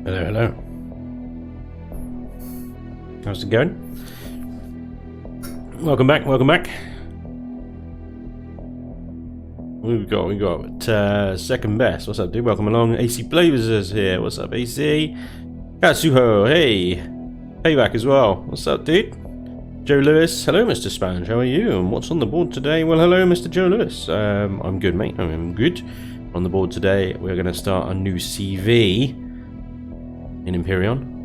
Hello, hello. How's it going? Welcome back, welcome back. We got second best. What's up, dude? Welcome along. AC Flavors is here. What's up, AC? Katsuho, hey. Payback as well. What's up, dude? Joe Lewis. Hello, Mr. Spanj. How are you? And what's on the board today? Well, hello, Mr. Joe Lewis. I'm good, mate. I'm good. On the board today, we're going to start a new CV in Empyrean.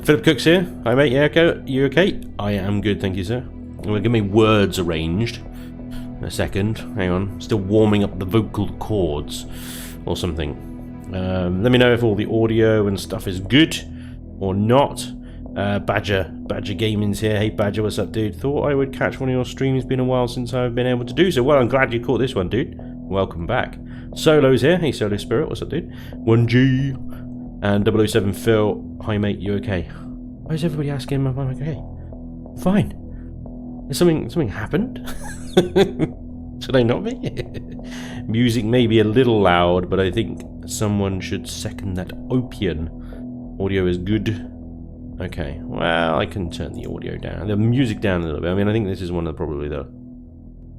Philip Cook's here. Hi, mate. Yeah, okay. You okay? I am good, thank you, sir. Well, give me words arranged. In a second. Hang on. Still warming up the vocal cords or something. Let me know if all the audio and stuff is good or not. Badger Gaming's here. Hey, Badger, what's up, dude? Thought I would catch one of your streams. Been a while since I've been able to do so. Well, I'm glad you caught this one, dude. Welcome back. Solo's here. Hey, Solo Spirit. What's up, dude? 1G. And 007 Phil. Hi, mate. You okay? Why is everybody asking if I'm okay? Fine. Has something happened? Should I not be? Music may be a little loud, but I think someone should second that opium. Audio is good. Okay. Well, I can turn the audio down. The music down a little bit. I mean, I think this is one of probably the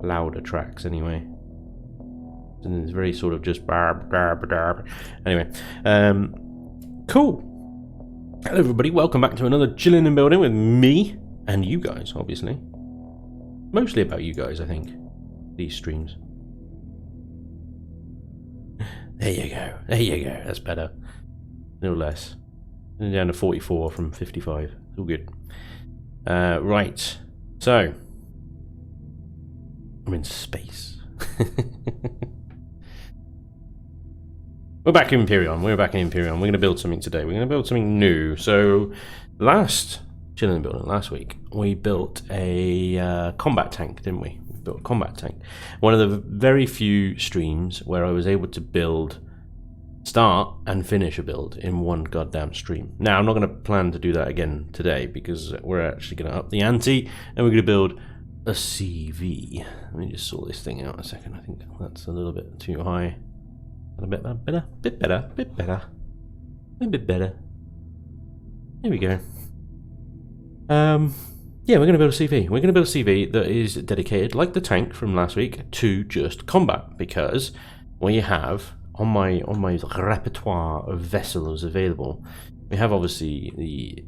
louder tracks anyway. And it's very sort of just barb. Anyway, cool. Hello everybody, welcome back to another Chillin Buildin with me and you guys, obviously. Mostly about you guys, I think. These streams. There you go. There you go. That's better. A little less. Down to 44 from 55. It's all good. Right. So. I'm in space. We're back in Empyrean. We're going to build something today. We're going to build something new. So, last Chillin Buildin, last week, we built a combat tank, didn't we? We built a combat tank. One of the very few streams where I was able to start and finish a build in one goddamn stream. Now, I'm not going to plan to do that again today because we're actually going to up the ante and we're going to build a CV. Let me just sort this thing out a second. I think that's a little bit too high. A bit better. Here we go. Yeah, we're going to build a CV. We're going to build a CV that is dedicated, like the tank from last week, to just combat, because we have on my repertoire of vessels available, we have obviously the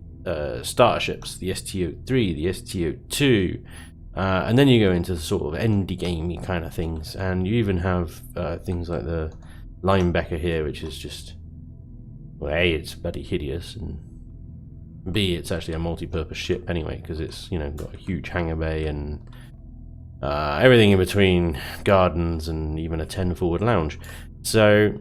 starter ships, the STO3, the STO2, and then you go into the sort of endie gamey kind of things, and you even have things like the Linebacker here, which is just, well, A, it's bloody hideous, and B, it's actually a multi-purpose ship anyway, because it's, you know, got a huge hangar bay and everything in between, gardens and even a 10-forward lounge. So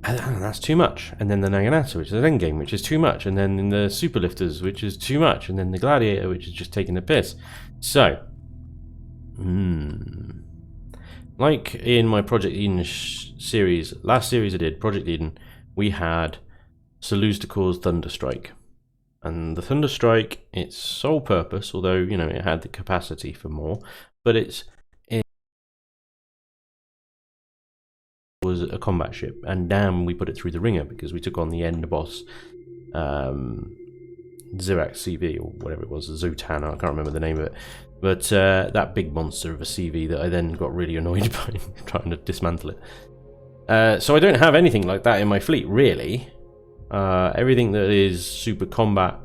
that's too much. And then the Naginata, which is an endgame, which is too much. And then the Super Lifters, which is too much. And then the Gladiator, which is just taking the piss. So, like in my Project Eden series, last series I did, Project Eden, we had Seleucida's Thunderstrike. And the Thunderstrike, its sole purpose, although, you know, it had the capacity for more, but it was a combat ship. And damn, we put it through the ringer because we took on the end boss, Zirac CV, or whatever it was, Zotana, I can't remember the name of it. But that big monster of a CV that I then got really annoyed by trying to dismantle it. So I don't have anything like that in my fleet, really. Everything that is super combat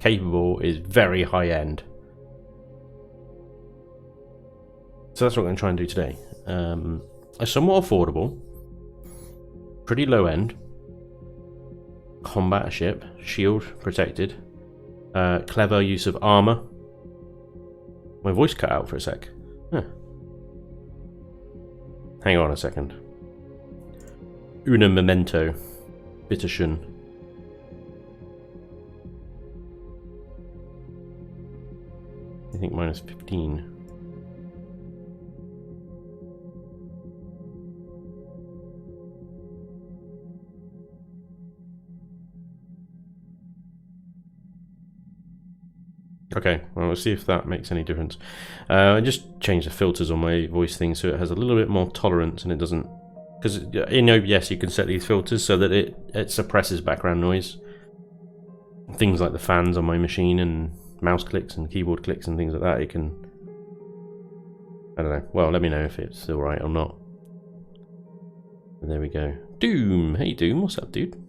capable is very high end. So that's what I'm going to try and do today. A somewhat affordable, pretty low end combat ship, shield protected, clever use of armor. My voice cut out for a sec. Huh. Hang on a second. Una memento. Bitteschön. I think minus 15. Okay, well, we'll see if that makes any difference. I just changed the filters on my voice thing so it has a little bit more tolerance and it doesn't because in OBS you can set these filters so that it suppresses background noise. Things like the fans on my machine and mouse clicks and keyboard clicks and things like that, it can... I don't know. Well, let me know if it's alright or not. There we go. Doom! Hey Doom, what's up, dude?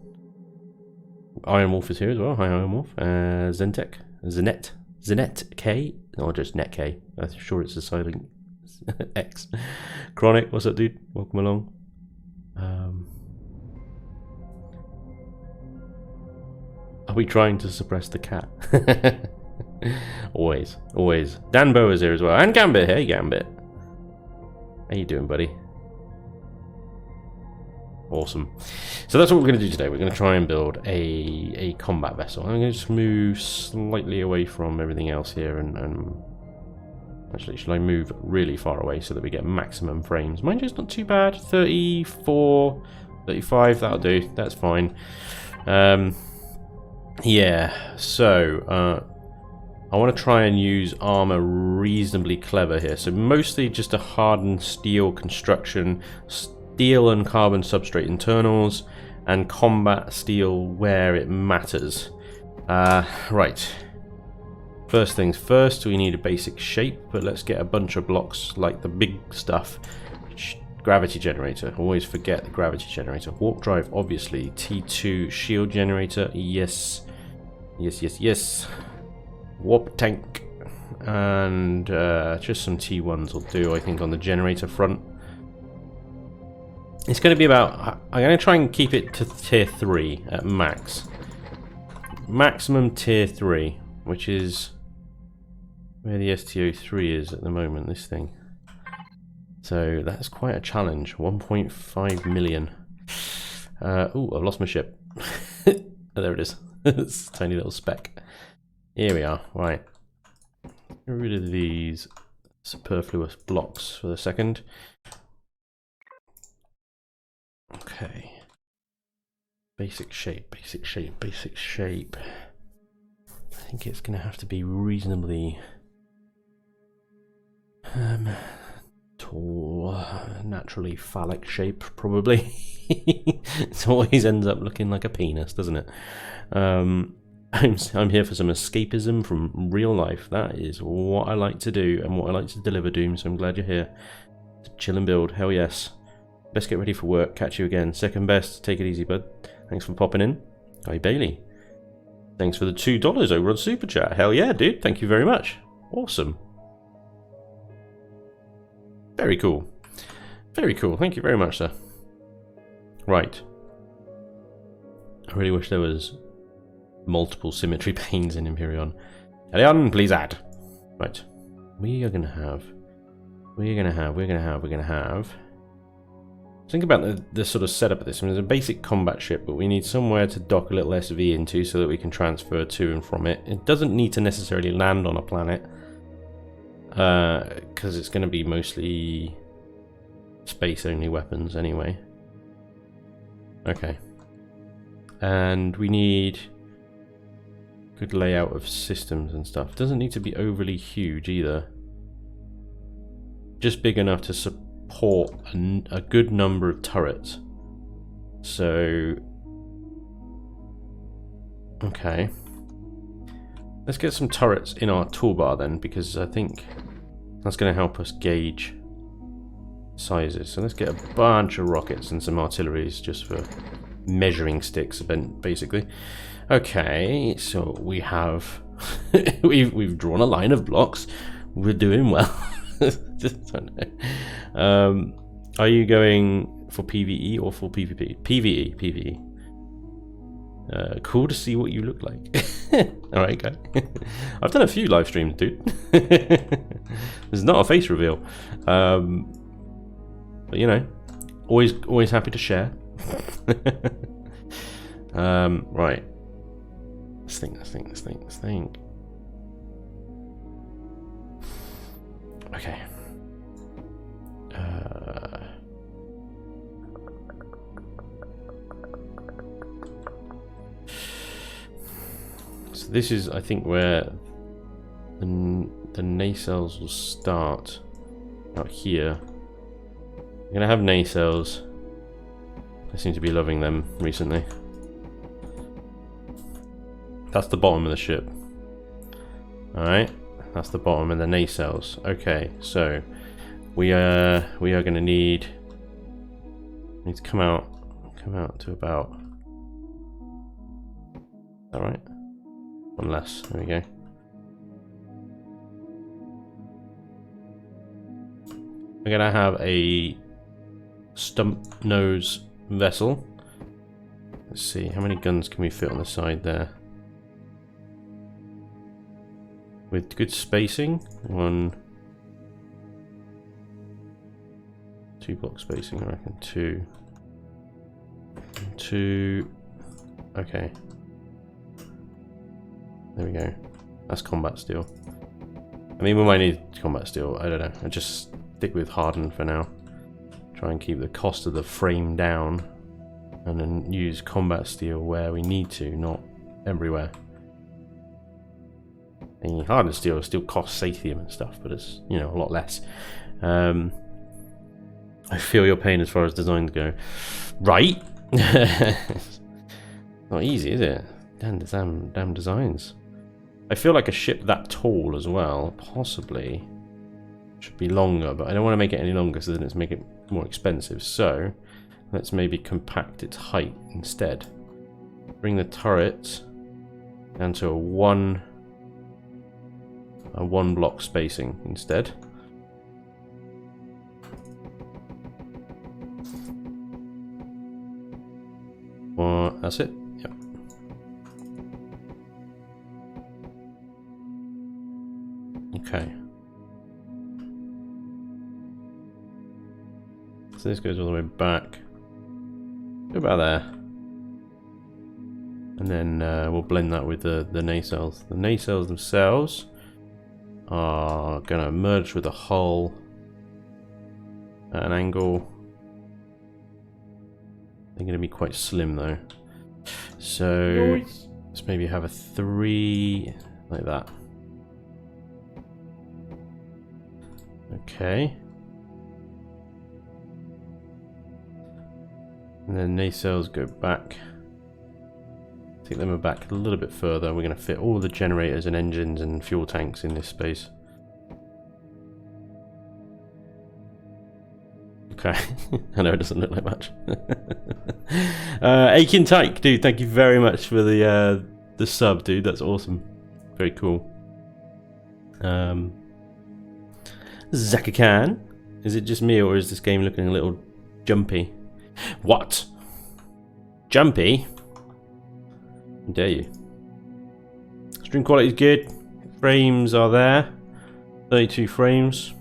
Iron Wolf is here as well. Hi Iron Wolf. Zenet K, or just Net K. I'm sure it's a silent X. Chronic, what's up, dude? Welcome along. Are we trying to suppress the cat? Always, always. Dan Bow is here as well, and Gambit. Hey, Gambit. How you doing, buddy? Awesome. So that's what we're going to do today. We're going to try and build a combat vessel. I'm going to just move slightly away from everything else here, and actually, should I move really far away so that we get maximum frames? Mind you, it's not too bad. 34, 35, that'll do. That's fine. Yeah, so I want to try and use armor reasonably clever here. So mostly just a hardened steel construction, steel and carbon substrate internals, and combat steel where it matters. Right. First things first, we need a basic shape, but let's get a bunch of blocks like the big stuff. Gravity generator, always forget the gravity generator. Warp drive, obviously. T2 shield generator, yes. Yes, yes, yes. Warp tank, and just some T1s will do, I think, on the generator front. It's going to be about... I'm going to try and keep it to tier 3 at max. Maximum tier 3, which is where the STO3 is at the moment, this thing. So that's quite a challenge. 1.5 million. Oh, I've lost my ship. Oh, there it is. It's a tiny little speck. Here we are. Right. Get rid of these superfluous blocks for a second. Okay. Basic shape, basic shape, basic shape. I think it's going to have to be reasonably tall, naturally phallic shape, probably. It always ends up looking like a penis, doesn't it? I'm here for some escapism from real life. That is what I like to do and what I like to deliver, Doom, so I'm glad you're here. Chill and build, hell yes. Best get ready for work, catch you again. Second best, take it easy, bud. Thanks for popping in. Hi, Bailey. Thanks for the $2 over on Super Chat. Hell yeah, dude, thank you very much. Awesome. Very cool. Very cool, thank you very much, sir. Right. I really wish there was multiple symmetry panes in Empyrean. Elion, please add. Right. We're gonna have. Think about the sort of setup of this. I mean, it's a basic combat ship, but we need somewhere to dock a little SV into so that we can transfer to and from it. It doesn't need to necessarily land on a planet, because it's going to be mostly space-only weapons anyway. Okay. And we need good layout of systems and stuff. It doesn't need to be overly huge either. Just big enough to support a good number of turrets. So, okay. Let's get some turrets in our toolbar then, because I think that's going to help us gauge sizes. So let's get a bunch of rockets and some artilleries just for measuring sticks, basically. Okay, so we have we've drawn a line of blocks. We're doing well. Just don't know. Are you going for PvE or for PvP? PvE, PvE. Cool to see what you look like. Alright, guy. I've done a few live streams, dude. There's not a face reveal. But you know, always happy to share. Right. Let's think. Okay. So this is, I think, where the nacelles will start. Out here. I'm gonna have nacelles I seem to be loving them recently. That's the bottom of the ship. Alright, that's the bottom and the nacelles. Okay, so we are gonna need to come out to about, alright. One less, there we go. We're gonna have a stump nose vessel. Let's see, how many guns can we fit on the side there? With good spacing, 1, 2 block spacing, I reckon, 2, okay. There we go. That's combat steel. I mean, we might need combat steel, I don't know. I just stick with hardened for now. Try and keep the cost of the frame down, and then use combat steel where we need to, not everywhere. The hardened steel still costs Sathium and stuff, but it's, you know, a lot less. I feel your pain as far as designs go. Right? Not easy, is it? Damn designs. I feel like a ship that tall as well, possibly, should be longer, but I don't want to make it any longer, so then it's make it more expensive. So let's maybe compact its height instead. Bring the turret down to a one block spacing instead. Well, that's it. Yep. Okay. So this goes all the way back. About there. And then we'll blend that with the nacelles. The nacelles themselves are going to merge with the hull at an angle. They're going to be quite slim though. So let's maybe have a 3 like that. Okay. And then nacelles go back. Take them back a little bit further. We're going to fit all the generators and engines and fuel tanks in this space. Okay. I know it doesn't look like much. Aiken Tyke, dude, thank you very much for the sub, dude. That's awesome. Very cool. Zaka Khan, is it just me or is this game looking a little jumpy? What? Jumpy? How dare you? Stream quality is good. Frames are there. 32 frames.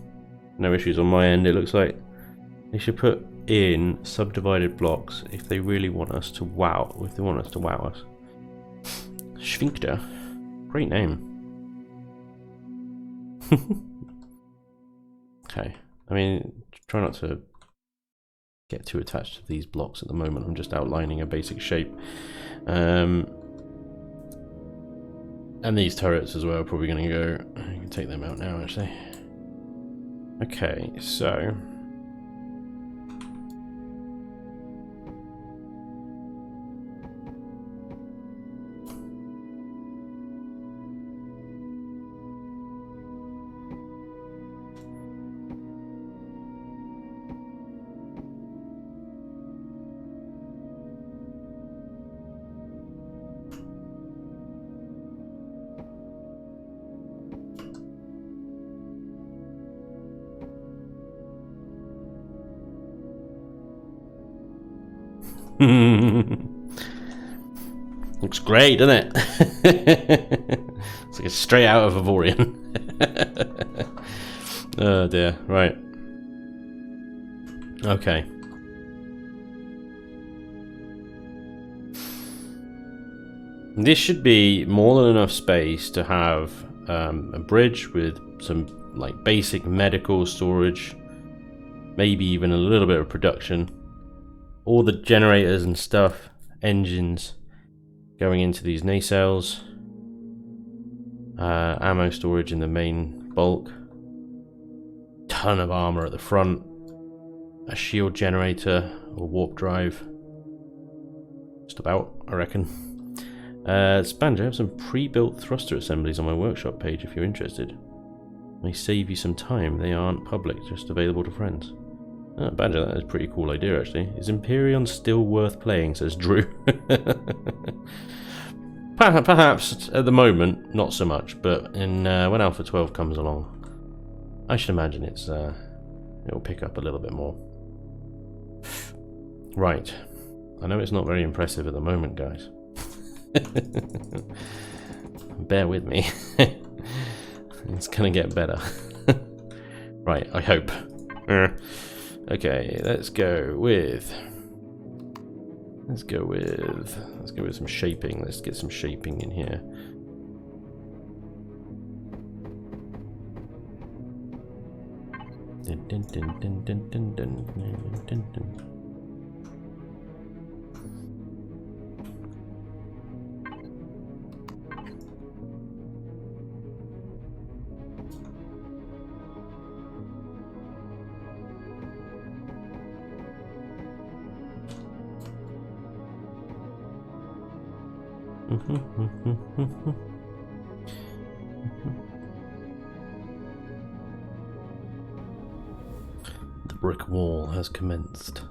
No issues on my end, it looks like. They should put in subdivided blocks if they really want us to wow. If they want us to wow us. Sphincter. Great name. Okay. I mean, try not to get too attached to these blocks at the moment. I'm just outlining a basic shape. And these turrets as well are probably going to go. I can take them out now, actually. Okay, so looks great, doesn't it? It's like a straight out of Avorion. Oh dear, right. Okay. This should be more than enough space to have a bridge with some like basic medical storage, maybe even a little bit of production. All the generators and stuff, engines going into these nacelles, ammo storage in the main bulk, ton of armor at the front, a shield generator or warp drive, Just about, I reckon. Spanj, I have some pre-built thruster assemblies on my workshop page if you're interested. May save you some time. They aren't public, just available to friends. Oh, Badger, that is a pretty cool idea, actually. Is Empyrean still worth playing, says Drew. Perhaps, at the moment, not so much, but in when Alpha 12 comes along, I should imagine it'll pick up a little bit more. Right. I know it's not very impressive at the moment, guys. Bear with me. It's gonna get better. Right, I hope. Okay, let's go with some shaping. Let's get some shaping in here. Dun, dun, dun, dun, dun, dun, dun, dun, dun. The brick wall has commenced.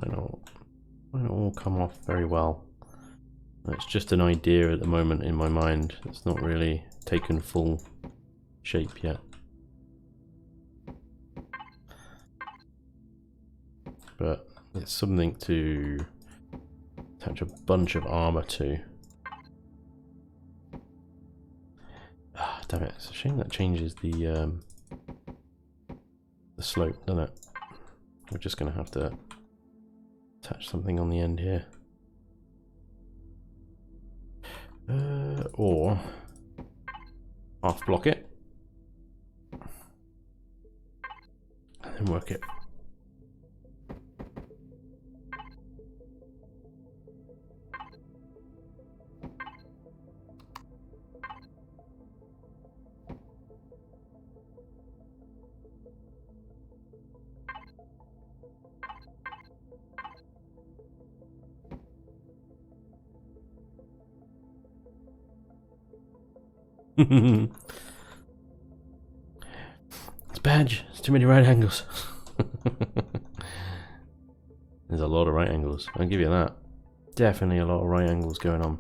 Might not all come off very well. It's just an idea at the moment in my mind. It's not really taken full shape yet. But it's something to attach a bunch of armor to. Ah, damn it! It's a shame that changes the slope, doesn't it? We're just going to have to attach something on the end here. Or half block it and then work it. It's bad. It's too many right angles. There's a lot of right angles. I'll give you that. Definitely a lot of right angles going on.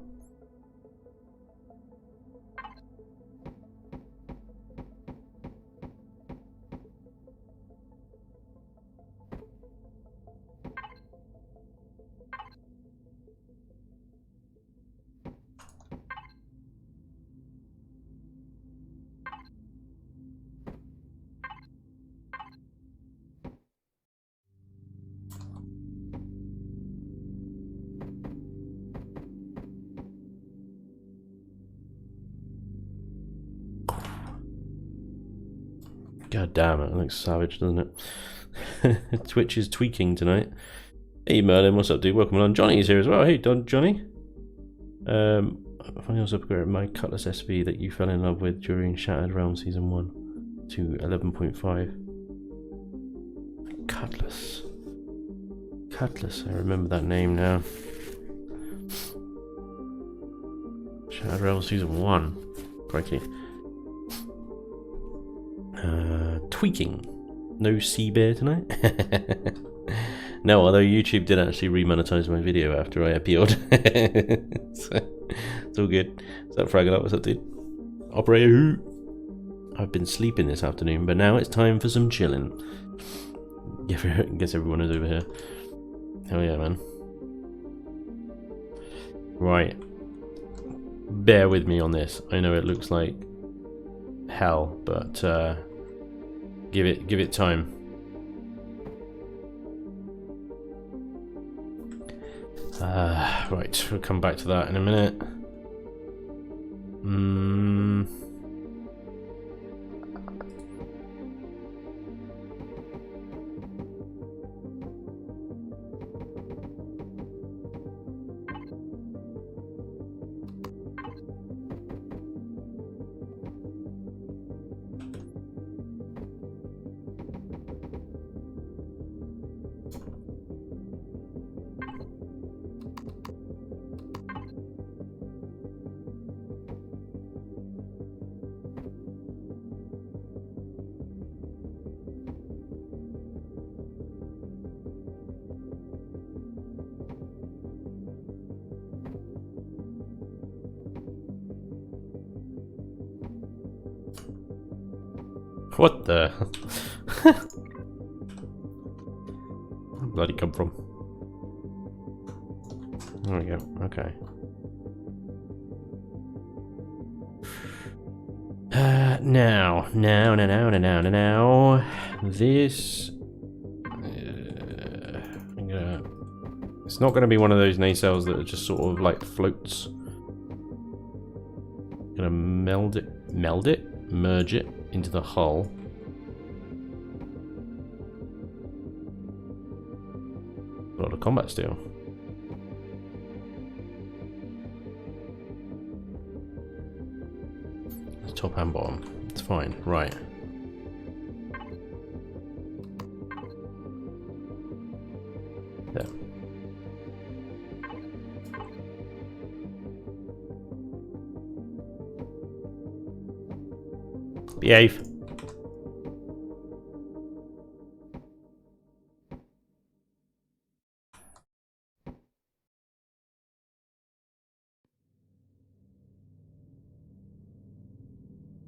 God damn it, looks savage, doesn't it? Twitch is tweaking tonight. Hey Merlin, what's up dude? Welcome along. Johnny's here as well. Hey Johnny. I finally also upgraded my Cutlass SV that you fell in love with during Shattered Realm Season 1 to 11.5. Cutlass. Cutlass, I remember that name now. Shattered Realm Season 1. Crikey. Tweaking. No sea bear tonight? No, although YouTube did actually remonetize my video after I appealed. So, it's all good. What's up, Frigate? What's up, dude? Operator who? I've been sleeping this afternoon, but now it's time for some chilling. Guess everyone is over here. Hell yeah, man. Right. Bear with me on this. I know it looks like hell, but give it time. Right, we'll come back to that in a minute. What the? Where'd bloody come from? There we go. Okay. Now. This. It's not going to be one of those nacelles that are just sort of like floats. Gonna merge it into the hull. A lot of combat steel. It's top and bottom. It's fine. Right. There. Behave.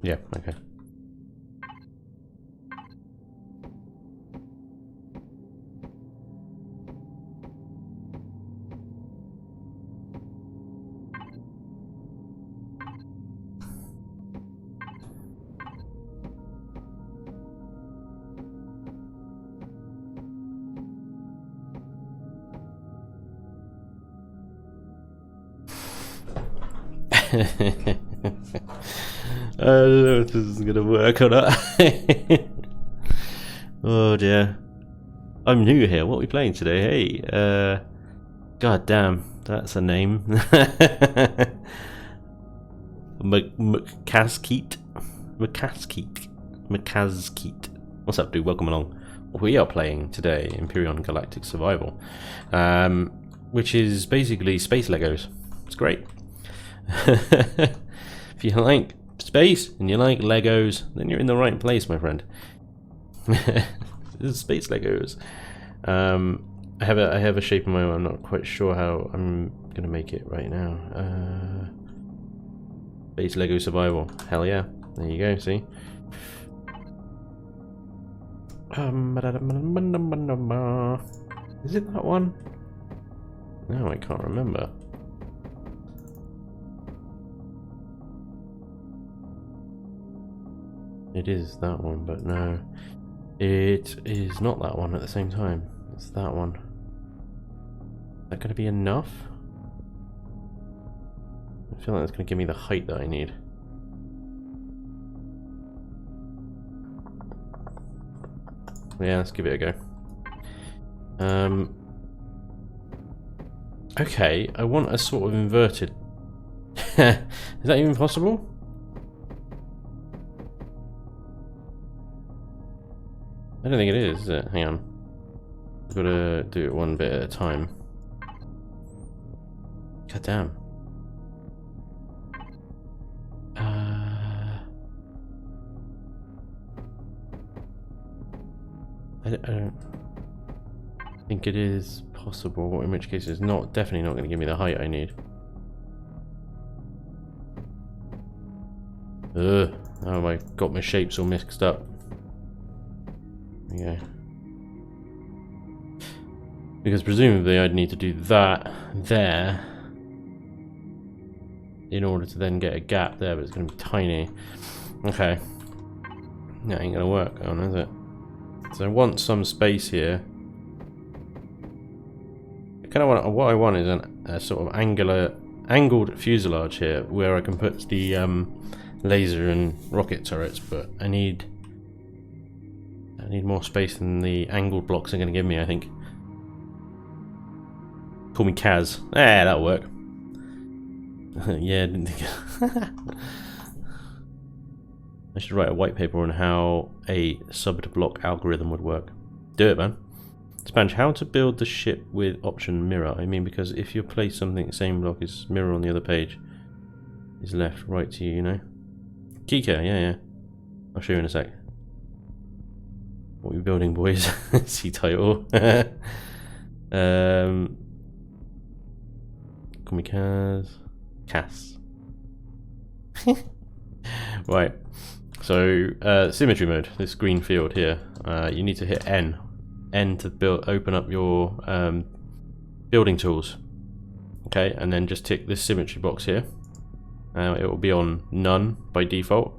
Yeah, okay. I don't know if this is gonna work or not. Oh dear. I'm new here. What are we playing today? Hey, god damn, that's a name. Mcaskeet. What's up, dude? Welcome along. We are playing today Empyrean Galactic Survival, which is basically space Legos. It's great. If you like space and you like Legos, then you're in the right place, my friend. This is space Legos. I have a shape in my mind. I'm not quite sure how I'm gonna make it right now. Space Lego Survival. Hell yeah! There you go. See. Is it that one? No, I can't remember. It is that one, but no. It is not that one at the same time. It's that one. Is that going to be enough? I feel like that's going to give me the height that I need. Yeah, let's give it a go. Okay, I want a sort of inverted. Is that even possible? I don't think it is it? Hang on. I've got to do it one bit at a time. God damn. I don't think it is possible, in which case it's not definitely not going to give me the height I need. Ugh, oh, I got my shapes all mixed up. Yeah. Because presumably I'd need to do that there in order to then get a gap there, but it's going to be tiny. Okay. That ain't going to work on, is it? So I want some space here. I kind of want, what I want is a sort of angled fuselage here, where I can put the laser and rocket turrets, but I need more space than the angled blocks are going to give me, I think. Call me Kaz. Ah, that'll work. Yeah, I didn't think. I should write a white paper on how a sub-to-block algorithm would work. Do it, man. Spanj, how to build the ship with option mirror? I mean, because if you place something, same block as mirror on the other page, is left right to you, you know? Kika, yeah. I'll show you in a sec. What are we building, boys? See title. Call me Cass. Right. So, symmetry mode, this green field here, you need to hit N to open up your building tools. Okay, and then just tick this symmetry box here. It will be on none by default.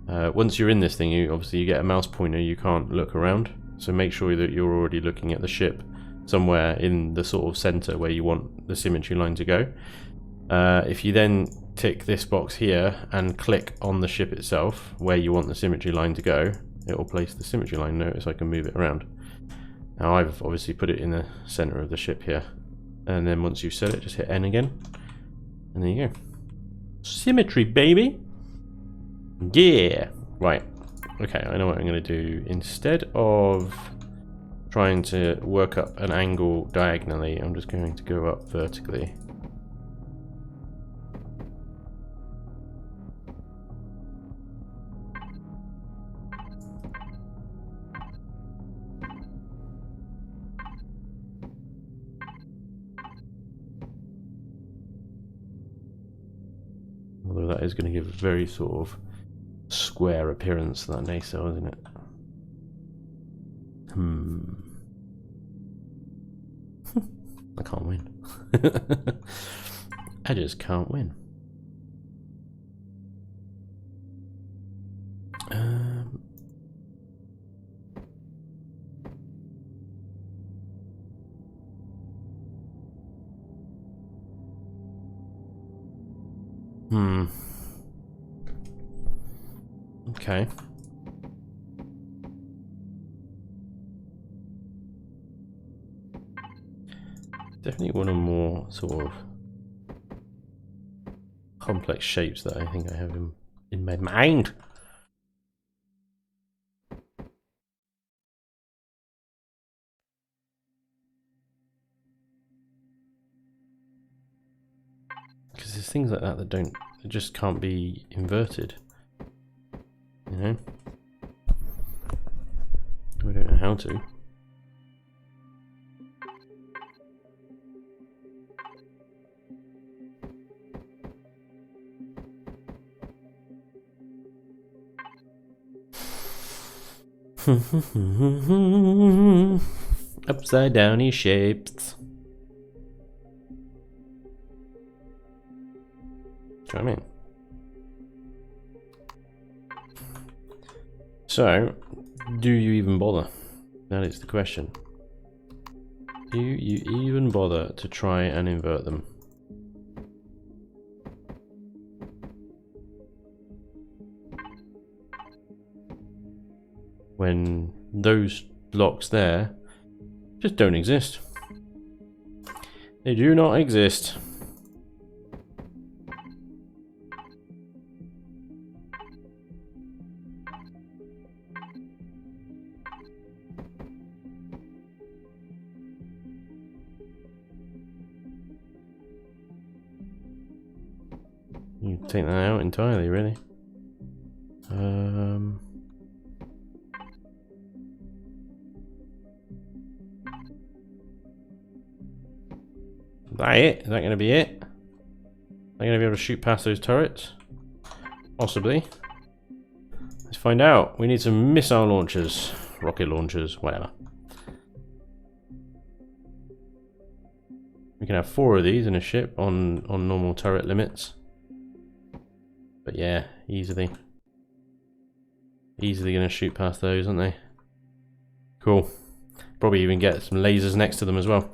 Once you're in this thing, obviously you get a mouse pointer, you can't look around. So make sure that you're already looking at the ship somewhere in the sort of center where you want the symmetry line to go. If you then tick this box here and click on the ship itself where you want the symmetry line to go, it will place the symmetry line. Notice I can move it around. Now I've obviously put it in the center of the ship here, and then once you've set it, just hit N again, and there you go. Symmetry, baby. Yeah. Right. Okay, I know what I'm going to do. Instead of trying to work up an angle diagonally, I'm just going to go up vertically. Although that is going to give a very sort of square appearance to that nacelle, isn't it? I can't win. I just can't win. Okay. Definitely one of more sort of complex shapes that I think I have in my mind. Because there's things like that that just can't be inverted. You know? We don't know how to. Upside downy shapes. Do you know what I mean? So, do you even bother? That is the question. Do you even bother to try and invert them? When those blocks there just don't exist. They do not exist. You can take that out entirely, really. Is that it? Is that going to be it? Are they going to be able to shoot past those turrets? Possibly. Let's find out. We need some missile launchers, rocket launchers, whatever. We can have 4 of these in a ship on normal turret limits. But yeah, easily going to shoot past those, aren't they? Cool. Probably even get some lasers next to them as well.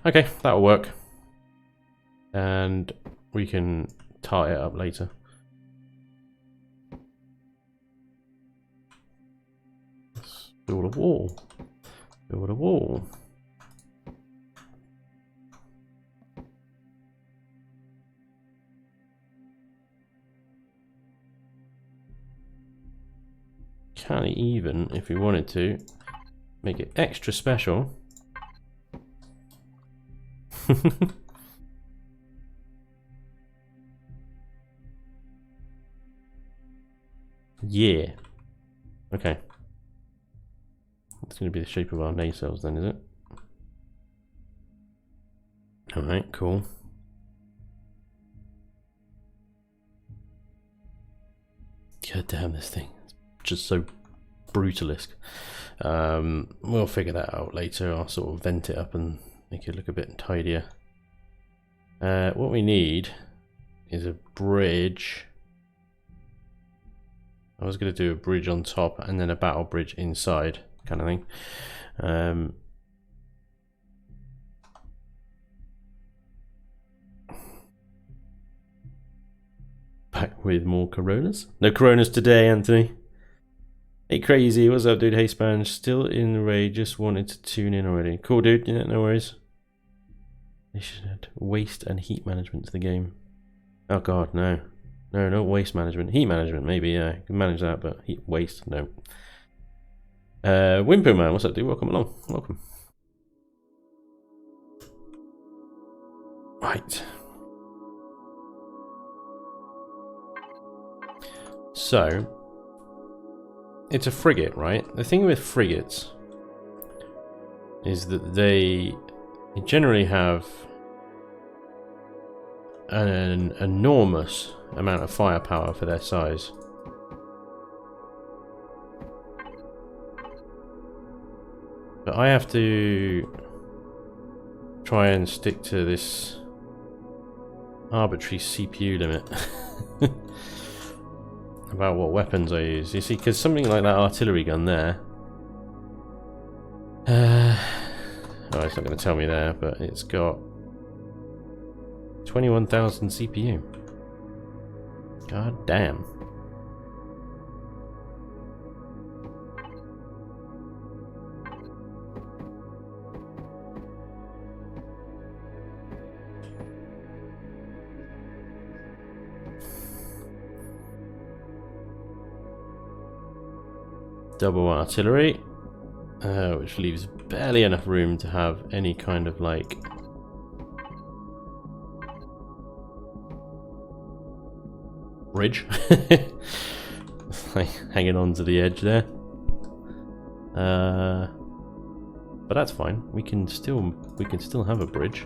Okay, that'll work. And we can tie it up later. Let's build a wall. Build a wall. Can even, if we wanted to, make it extra special. Yeah. Okay. It's going to be the shape of our nacelles then, is it? Alright, cool. God damn this thing. It's just so brutalisque. We'll figure that out later. I'll sort of vent it up and make it look a bit tidier. What we need is a bridge. I was going to do a bridge on top and then a battle bridge inside, kind of thing. Back with more Coronas. No Coronas today, Anthony. Hey Crazy, what's up dude? Hey Spanj, still in the raid, just wanted to tune in already. Cool dude, yeah, no worries. They should add waste and heat management to the game. Oh god, no. No, not waste management. Heat management, maybe, yeah. You can manage that, but heat waste, no. Wimpo Man, what's up dude? Welcome along. Welcome. Right. So it's a frigate, right? The thing with frigates is that they generally have an enormous amount of firepower for their size. But I have to try and stick to this arbitrary CPU limit about what weapons I use. You see, because something like that artillery gun there, oh, it's not going to tell me there, but it's got 21,000 CPU. God damn. Double artillery, which leaves barely enough room to have any kind of like bridge. Like hanging on to the edge there. But that's fine. We can still have a bridge.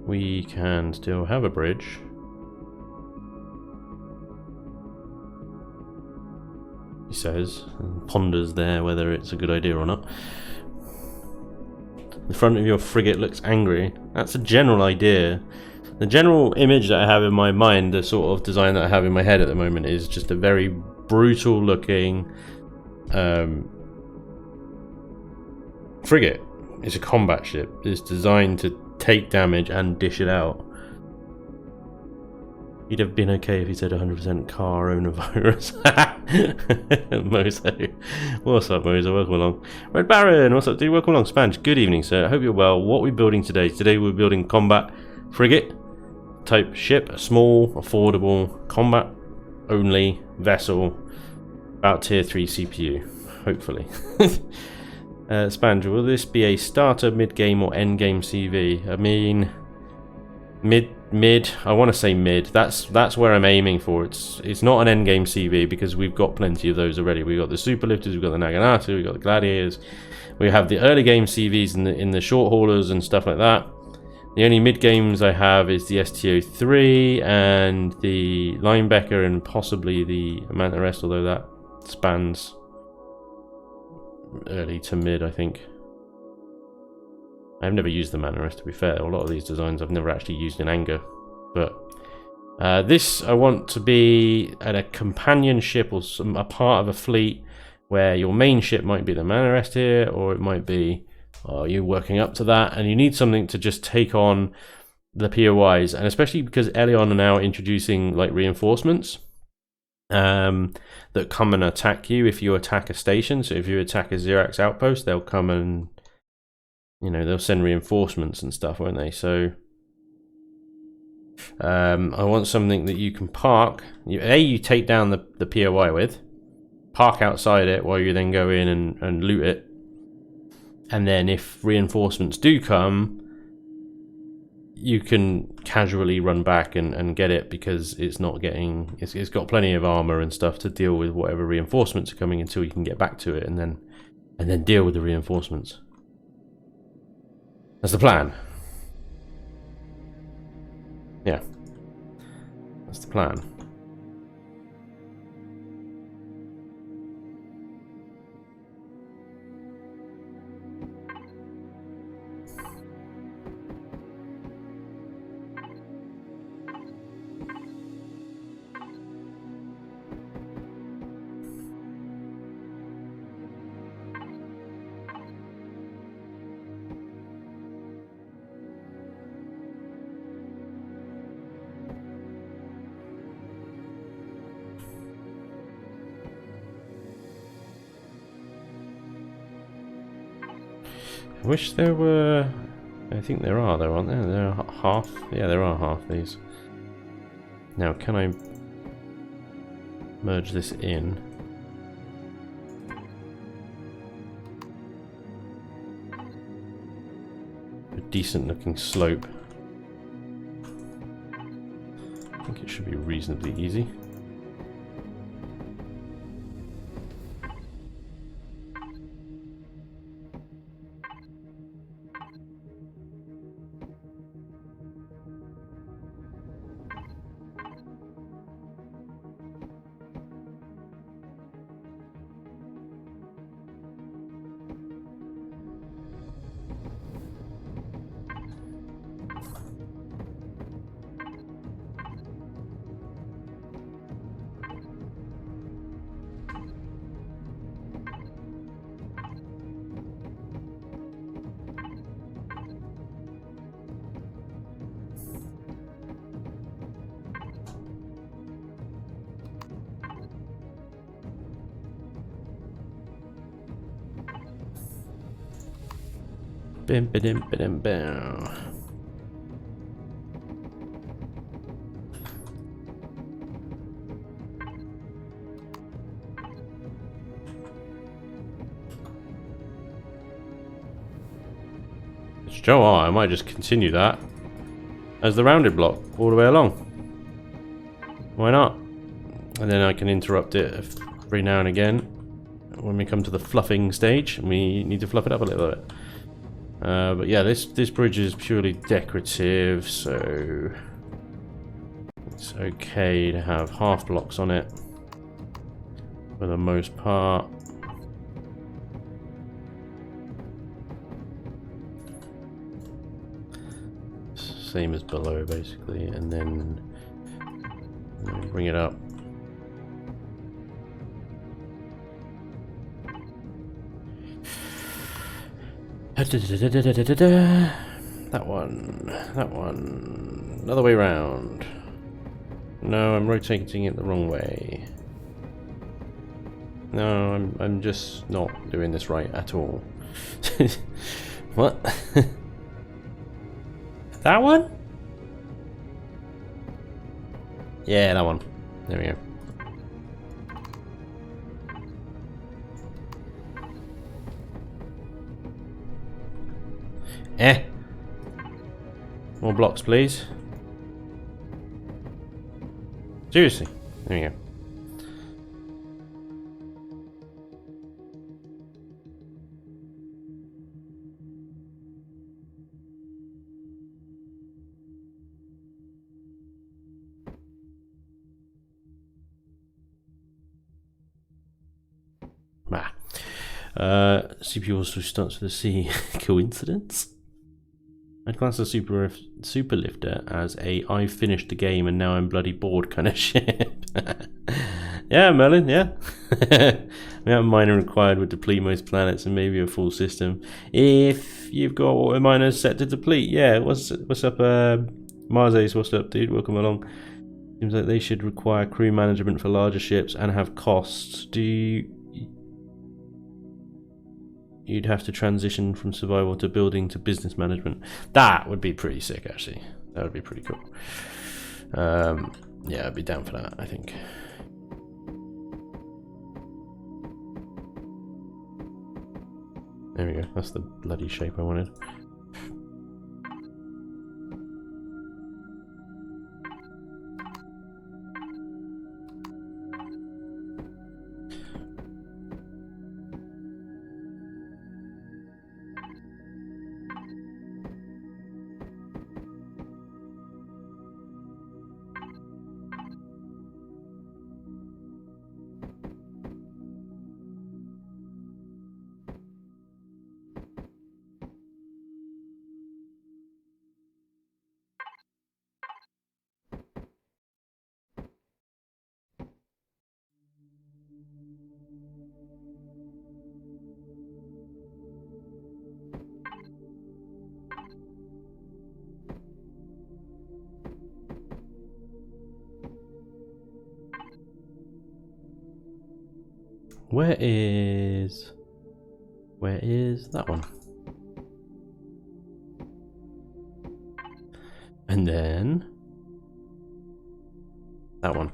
We can still have a bridge. He says, and ponders there whether it's a good idea or not. The front of your frigate looks angry. That's a general idea. The general image that I have in my mind, the sort of design that I have in my head at the moment, is just a very brutal looking frigate. It's a combat ship. It's designed to take damage and dish it out. He'd have been okay if he said 100% coronavirus. Mozo. What's up, Mozo? Welcome along. Red Baron, what's up, dude? Welcome along. Spanj, good evening, sir. I hope you're well. What are we building today? Today we're building combat frigate type ship, a small, affordable, combat only vessel, about tier 3 CPU, hopefully. Spanj, will this be a starter, mid-game, or end-game CV? I mean, mid. I want to say mid. That's where I'm aiming for. It's not an end-game CV because we've got plenty of those already. We've got the super lifters, we've got the Naginata, we've got the gladiators. We have the early game CVs in the short haulers and stuff like that. The only mid games I have is the STO3 and the Linebacker and possibly the Manta Rest, although that spans early to mid, I think. I've never used the Manta Rest, to be fair. A lot of these designs I've never actually used in anger. But this I want to be at a companion ship or a part of a fleet where your main ship might be the Manta Rest here, or it might be you're working up to that, and you need something to just take on the POIs, and especially because Elion are now introducing like reinforcements that come and attack you if you attack a station. So if you attack a Xerax outpost, they'll come and, you know, they'll send reinforcements and stuff, won't they? So I want something that you can park. You take down the POI with, park outside it while you then go in and loot it. And then if reinforcements do come, you can casually run back and get it, because it's not getting, it's got plenty of armor and stuff to deal with whatever reinforcements are coming until you can get back to it, and then deal with the reinforcements. That's the plan. Yeah. That's the plan. I wish there were... I think there are though, aren't there? There are half. Yeah, there are half these. Now, can I merge this in? A decent looking slope. I think it should be reasonably easy. Bim, ba-dim, ba-dim, bow. Joe, I might just continue that as the rounded block all the way along. Why not? And then I can interrupt it every now and again when we come to the fluffing stage and we need to fluff it up a little bit. But yeah, this bridge is purely decorative, so it's okay to have half blocks on it for the most part. Same as below, basically, and then bring it up. That one, another way round. No, I'm rotating it the wrong way. No, I'm just not doing this right at all. What? That one? Yeah, that one. There we go. More blocks, please. Seriously. There we go. CPU also starts with a C. Coincidence? I'd class the super lifter as a I finished the game and now I'm bloody bored kind of ship. Yeah, Merlin, yeah. We have a miner required would deplete most planets and maybe a full system. If you've got auto miners set to deplete, yeah. What's up, Marzace? What's up, dude? Welcome along. Seems like they should require crew management for larger ships and have costs. You'd have to transition from survival to building to business management. That would be pretty sick, actually. That would be pretty cool. Yeah, I'd be down for that, I think. There we go. That's the bloody shape I wanted. Where is that one? And then that one.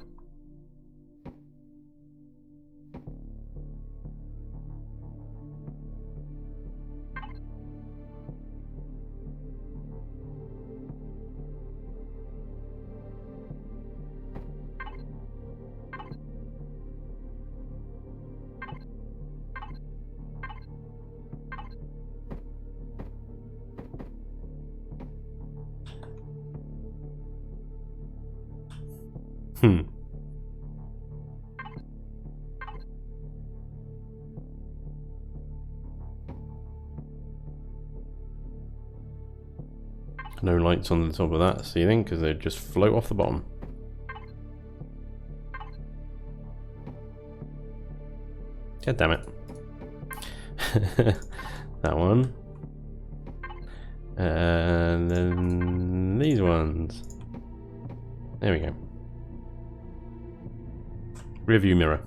No lights on the top of that ceiling because they just float off the bottom. God damn it. That one. And then these ones. There we go. Rearview mirror.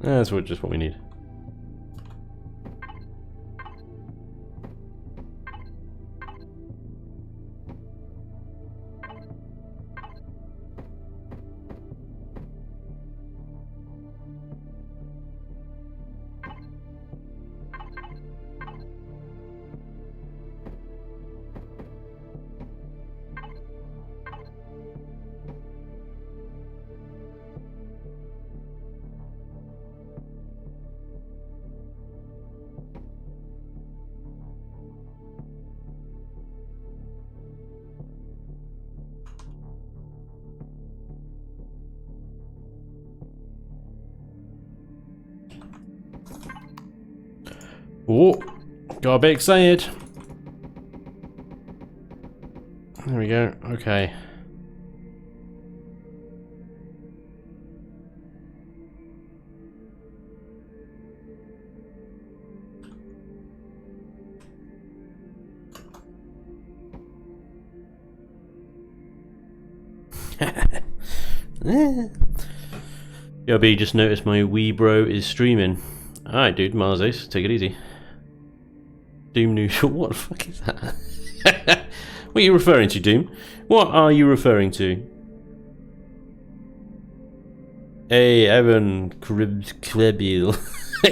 That's just what we need. Oh, got a bit excited. There we go. Okay. Yo, B, just noticed my wee bro is streaming. Alright, dude, Mars Ace, take it easy. Doom neutral, what the fuck is that? What are you referring to, Doom? What are you referring to? Hey, Evan Krebil.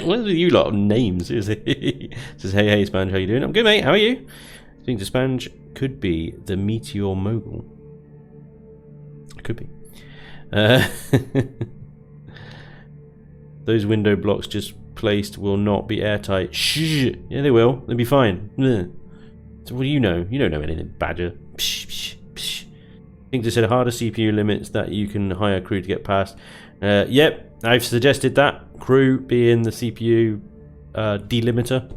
What are you lot of names? Seriously. Says, hey, Spanj, how you doing? I'm good, mate. How are you? I think the Spanj could be the Meteor Mogul. Could be. Those window blocks just placed will not be airtight. Shh. Yeah, they will. They'll be fine. Ugh. So what do you know? You don't know anything, Badger. Psh, psh, psh. I think they said harder CPU limits that you can hire crew to get past. Yep, I've suggested that. Crew being the CPU delimiter.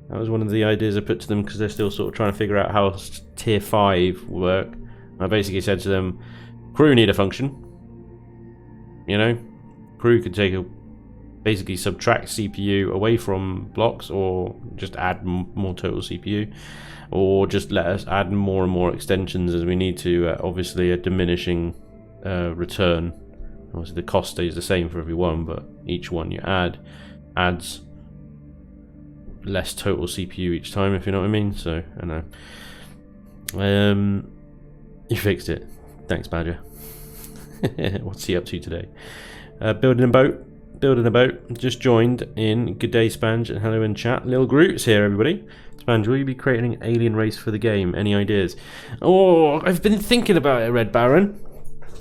That was one of the ideas I put to them because they're still sort of trying to figure out how tier 5 will work. I basically said to them, crew need a function. You know? Crew could take a basically subtract CPU away from blocks, or just add more total CPU, or just let us add more and more extensions as we need to. Obviously a diminishing return. Obviously the cost stays the same for every one, but each one you add adds less total CPU each time, if you know what I mean. So I know. You fixed it. Thanks, Badger. What's he up to today? Building a boat. Just joined in. Good day, Spanj, and hello in chat. Little Groot's here, everybody. Spanj, will you be creating an alien race for the game? Any ideas? Oh, I've been thinking about it, Red Baron.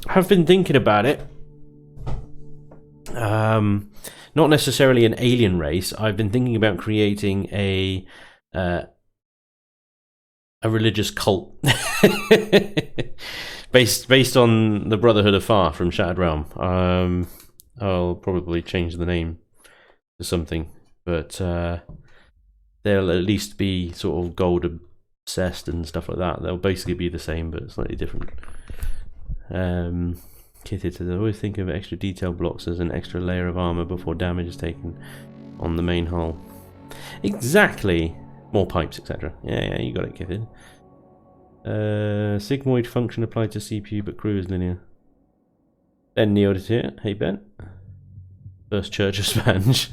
I've been thinking about it. Not necessarily an alien race. I've been thinking about creating a religious cult based on the Brotherhood of Far from Shattered Realm. I'll probably change the name to something, but they'll at least be sort of gold obsessed and stuff like that. They'll basically be the same, but slightly different. Kitted says, I always think of extra detail blocks as an extra layer of armor before damage is taken on the main hull. Exactly. More pipes, etc. Yeah, you got it, Kitted. Sigmoid function applied to CPU, but crew is linear. Ben Neod is here. Hey Ben. First Church of Spanj.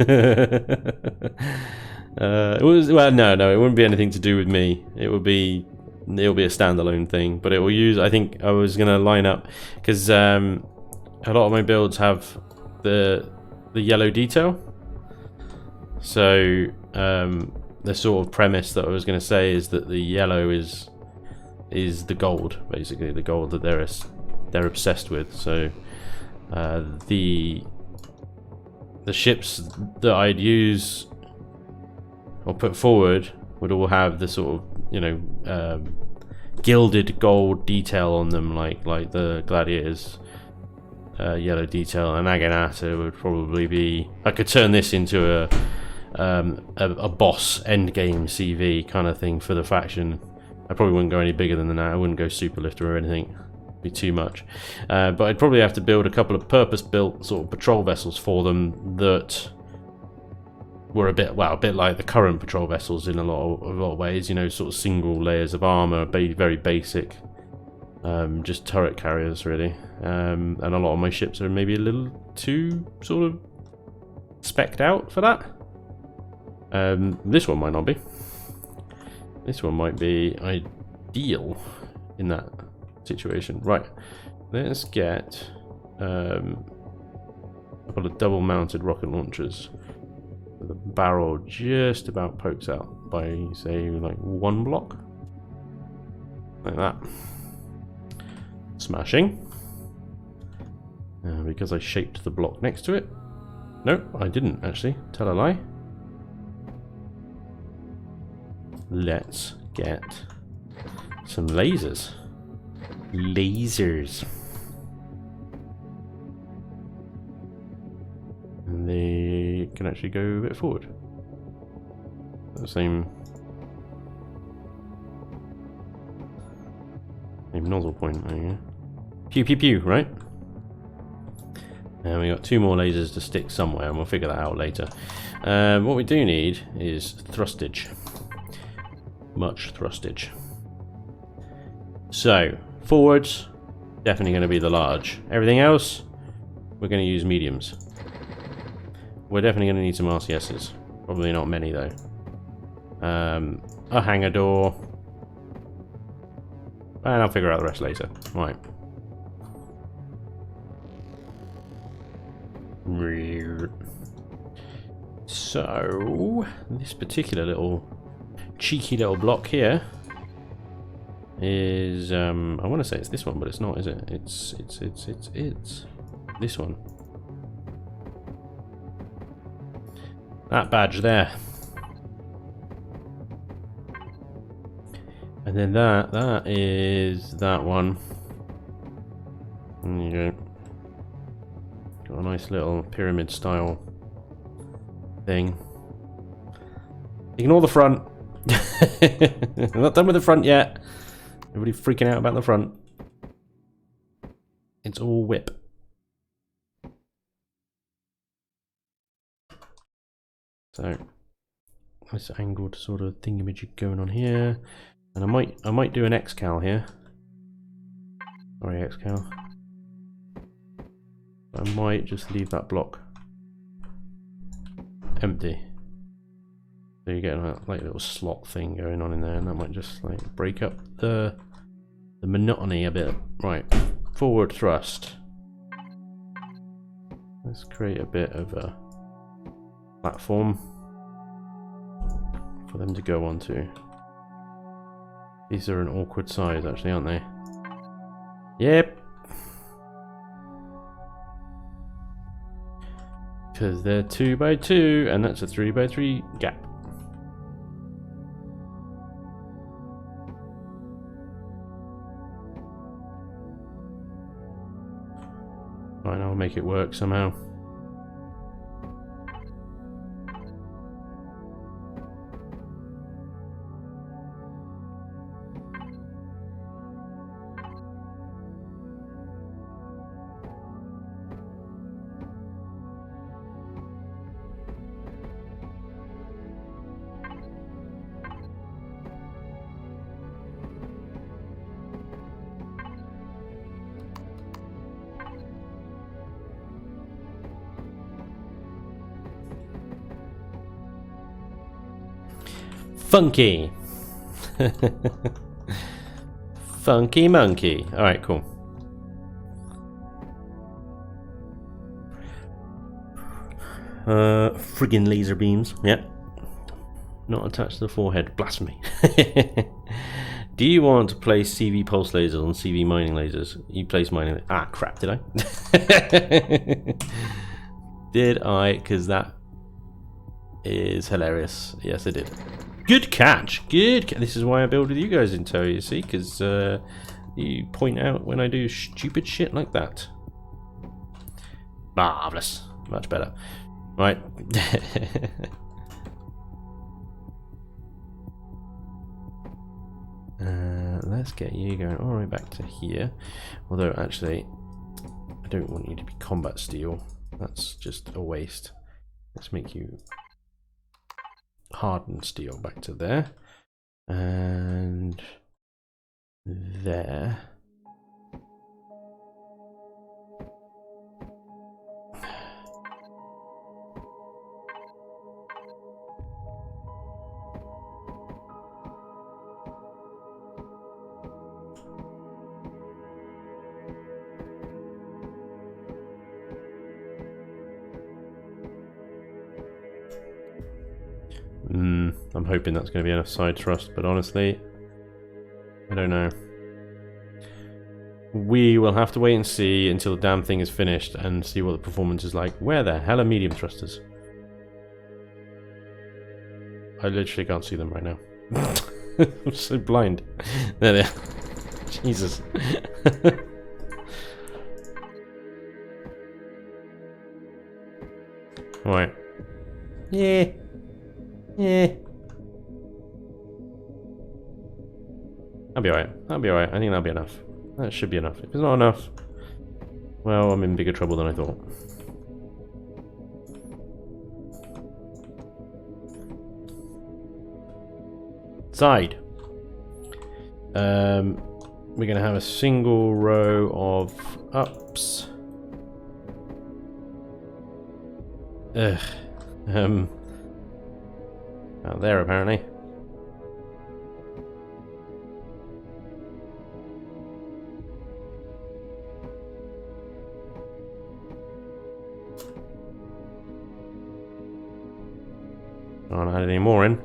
It was, well, no, it wouldn't be anything to do with me. It'll be a standalone thing, but it will use. I think I was gonna line up because a lot of my builds have the yellow detail. So the sort of premise that I was gonna say is that the yellow is the gold, basically the gold that they're obsessed with. So the ships that I'd use or put forward would all have the sort of, you know, gilded gold detail on them, like the Gladiators yellow detail. And Aganata would probably be. I could turn this into a boss endgame CV kind of thing for the faction. I probably wouldn't go any bigger than that. I wouldn't go super lifter or anything. It'd be too much. But I'd probably have to build a couple of purpose-built sort of patrol vessels for them that were a bit like the current patrol vessels in a lot of ways. You know, sort of single layers of armor, very basic, just turret carriers really. And a lot of my ships are maybe a little too sort of specced out for that. This one might not be. This one might be ideal in that situation. Right, let's get a couple of double mounted rocket launchers. The barrel just about pokes out by, say, like 1 block. Like that. Smashing. Because I shaped the block next to it. No, I didn't actually. Tell a lie. Let's get some lasers. And they can actually go a bit forward. The same nozzle point. There you go. Pew pew pew, right? And we got 2 more lasers to stick somewhere, and we'll figure that out later. What we do need is thrustage. Much thrustage. So, forwards, definitely going to be the large. Everything else, we're going to use mediums. We're definitely going to need some RCSs. Probably not many, though. A hangar door. And I'll figure out the rest later. Right. So this particular little cheeky little block here is I want to say it's this one, but it's not, is it? It's this one. That badge there. And then that is that one. There you go. Got a nice little pyramid style thing. Ignore the front. I'm not done with the front yet. Everybody freaking out about the front. It's all whip. So nice angled sort of thingamajig going on here. And I might do an XCal here. Sorry, XCal. I might just leave that block empty. So you get a like little slot thing going on in there, and that might just like break up the monotony a bit. Right, forward thrust. Let's create a bit of a platform for them to go onto. These are an awkward size actually, aren't they? Yep. Because they're 2 by 2 and that's a 3 by 3 gap. Right, I'll make it work somehow. Funky. Funky monkey. Alright, cool. Friggin' laser beams. Yep. Not attached to the forehead. Blasphemy. Do you want to place CV pulse lasers on CV mining lasers? You place mining. Ah, crap, did I? Did I? Because that is hilarious. Yes, I did. Good catch. Good. This is why I build with you guys in tow, you see, because you point out when I do stupid shit like that. Marvelous. Much better. Right. Let's get you going all the way back to here. Although, actually, I don't want you to be combat steel. That's just a waste. Let's make you hardened steel back to there. And there. I'm hoping that's going to be enough side thrust, but honestly, I don't know. We will have to wait and see until the damn thing is finished and see what the performance is like. Where the hell are medium thrusters? I literally can't see them right now. I'm so blind. There they are. Jesus. Alright. Yeah. Yeah. I'll be alright. I'll be alright. I think that'll be enough. That should be enough. If it's not enough, well, I'm in bigger trouble than I thought. Side. We're going to have a single row of ups. Out there apparently. I don't add any more in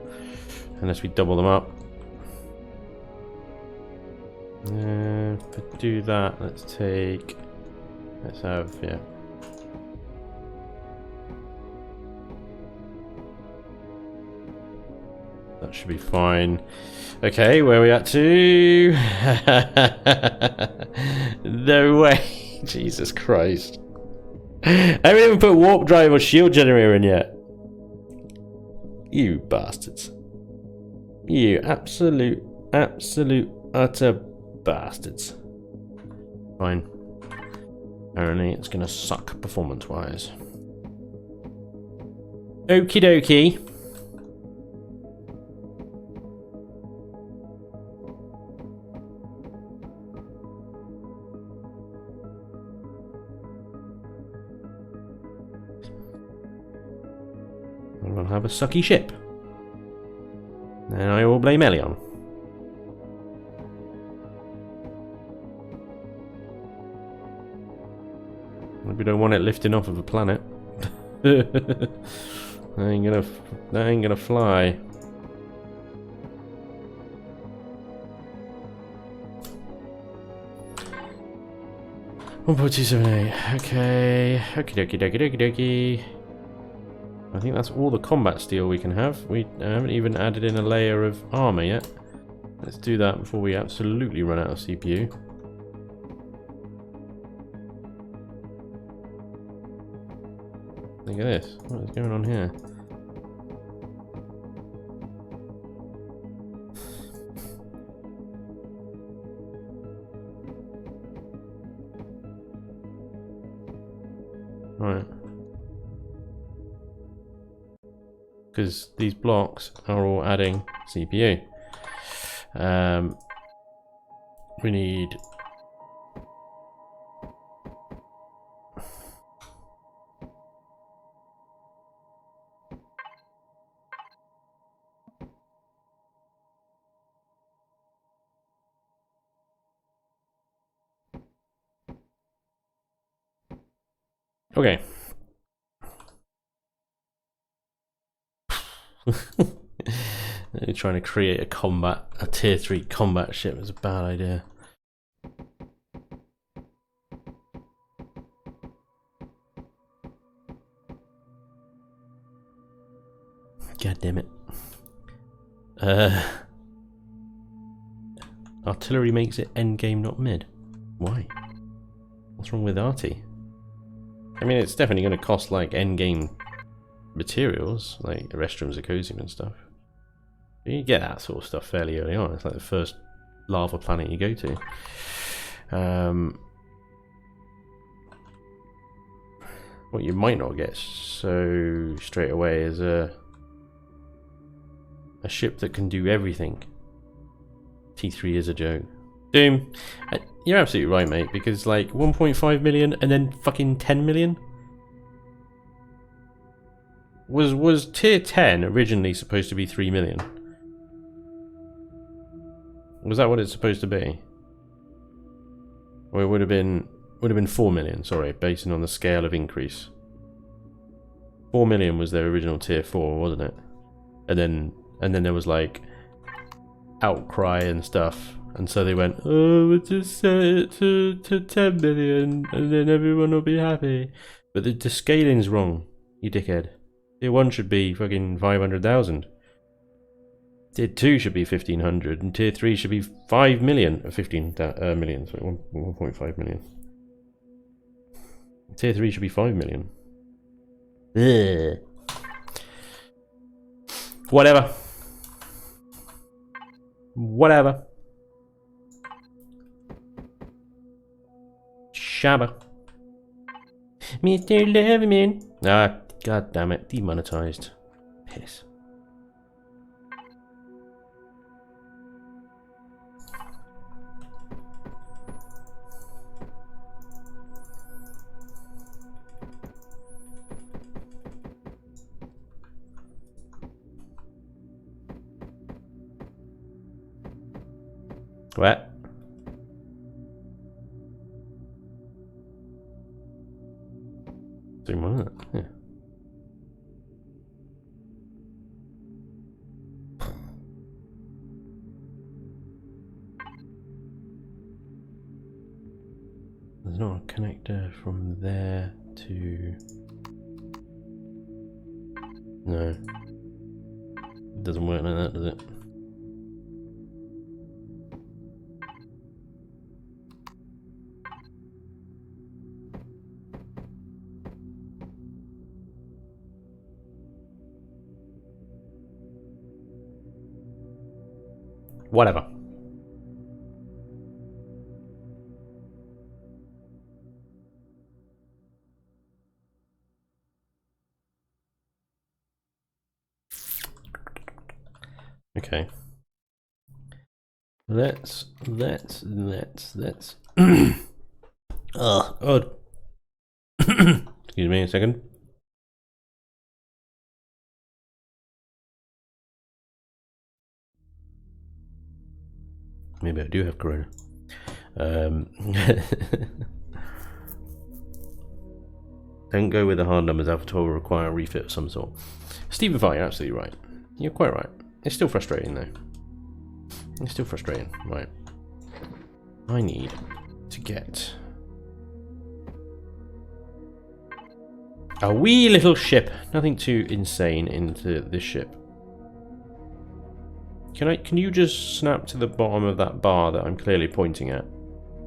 unless we double them up. To do that, let's have, yeah. That should be fine. Okay, where are we at to? No way. Jesus Christ. I haven't even put warp drive or shield generator in yet. You bastards. You absolute, utter bastards. Fine. Apparently it's gonna suck performance-wise. Okie dokie. We'll have a sucky ship. And I will blame Elion. We don't want it lifting off of a planet. That ain't gonna fly. One point 278. Okay. Okie dokie dokie dokie dokie. I think that's all the combat steel we can have. We haven't even added in a layer of armor yet. Let's do that before we absolutely run out of CPU. Look at this. What is going on here? Right. Because these blocks are all adding CPU. We need... Okay. Trying to create a tier 3 combat ship is a bad idea. God damn it. Artillery makes it endgame, not mid. Why? What's wrong with arty? I mean, it's definitely going to cost like endgame materials, like restrooms, ecosium and stuff. You get that sort of stuff fairly early on. It's like the first lava planet you go to. What you might not get so straight away is a ship that can do everything. T3 is a joke. Doom, you're absolutely right, mate, because like 1.5 million and then fucking 10 million? Was tier 10 originally supposed to be 3 million? Was that what it's supposed to be? Or it would have been 4 million, sorry, based on the scale of increase. 4 million was their original tier 4, wasn't it? And then there was like outcry and stuff, and so they went, oh, we'll just set it to 10 million and then everyone will be happy. But the scaling's wrong, you dickhead. Tier 1 should be fucking 500,000. Tier 2 should be 1,500, and Tier 3 should be 5 million, 15 million, sorry, 1.5 million. Tier 3 should be 5 million. Ugh. Whatever. Whatever. Shabba. Mr. Loverman. Ah, god damn it, demonetized. Piss. What? Doing what? Yeah. there's not a connector from there to... No. It doesn't work like that, does it? Whatever. Okay. Let's oh god. Excuse me a second. Maybe I do have corona. Don't go with the hard numbers. Alpha 12 will require a refit of some sort. Stephen Fry, you're absolutely right. You're quite right. It's still frustrating though. It's still frustrating. Right. I need to get a wee little ship. Nothing too insane into this ship. Can you just snap to the bottom of that bar that I'm clearly pointing at?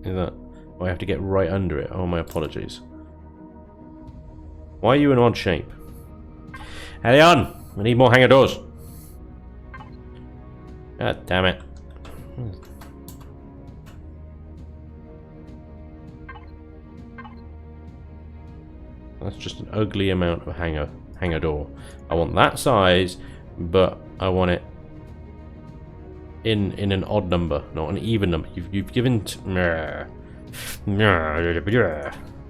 Is that... Oh, I have to get right under it. Oh, my apologies. Why are you in odd shape? Hurry on! I need more hangar doors. God damn it. That's just an ugly amount of hangar door. I want that size, but I want it in an odd number, not an even number. You've given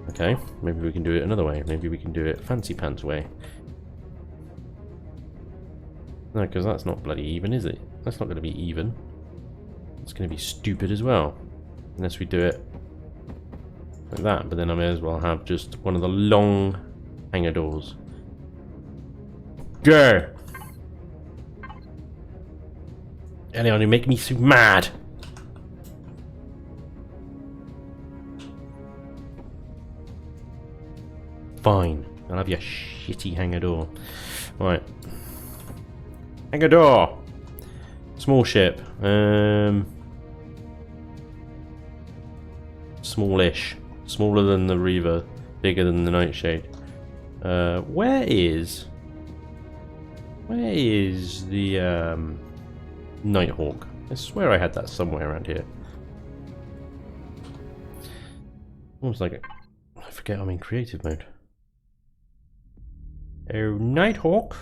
okay, maybe we can do it another way. Maybe we can do it fancy pants way. No, because that's not bloody even, is it? That's not going to be even. It's going to be stupid as well. Unless we do it like that, but then I may as well have just one of the long hangar doors. Go! Elion, you make me so mad! Fine. I'll have your shitty hangar door. Right. Hangar door! Small ship. Smallish. Smaller than the Reaver. Bigger than the Nightshade. Where is the Nighthawk? I swear I had that somewhere around here. Almost like I forget I'm in creative mode. Oh, Nighthawk.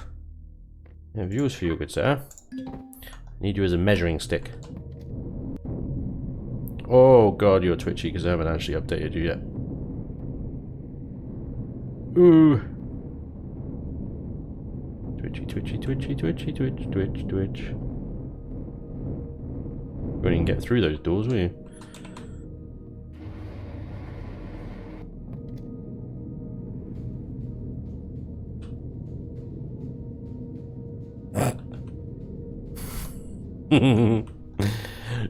I have views for you, good sir. Need you as a measuring stick. Oh god, you're twitchy because I haven't actually updated you yet. Ooh. Twitchy, twitchy, twitchy, twitchy, twitch, twitch, twitch. You won't even get through those doors, will you?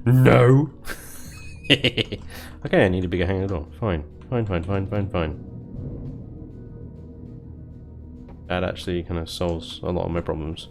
No. Okay, I need a bigger hangar door. Fine. Fine. That actually kind of solves a lot of my problems.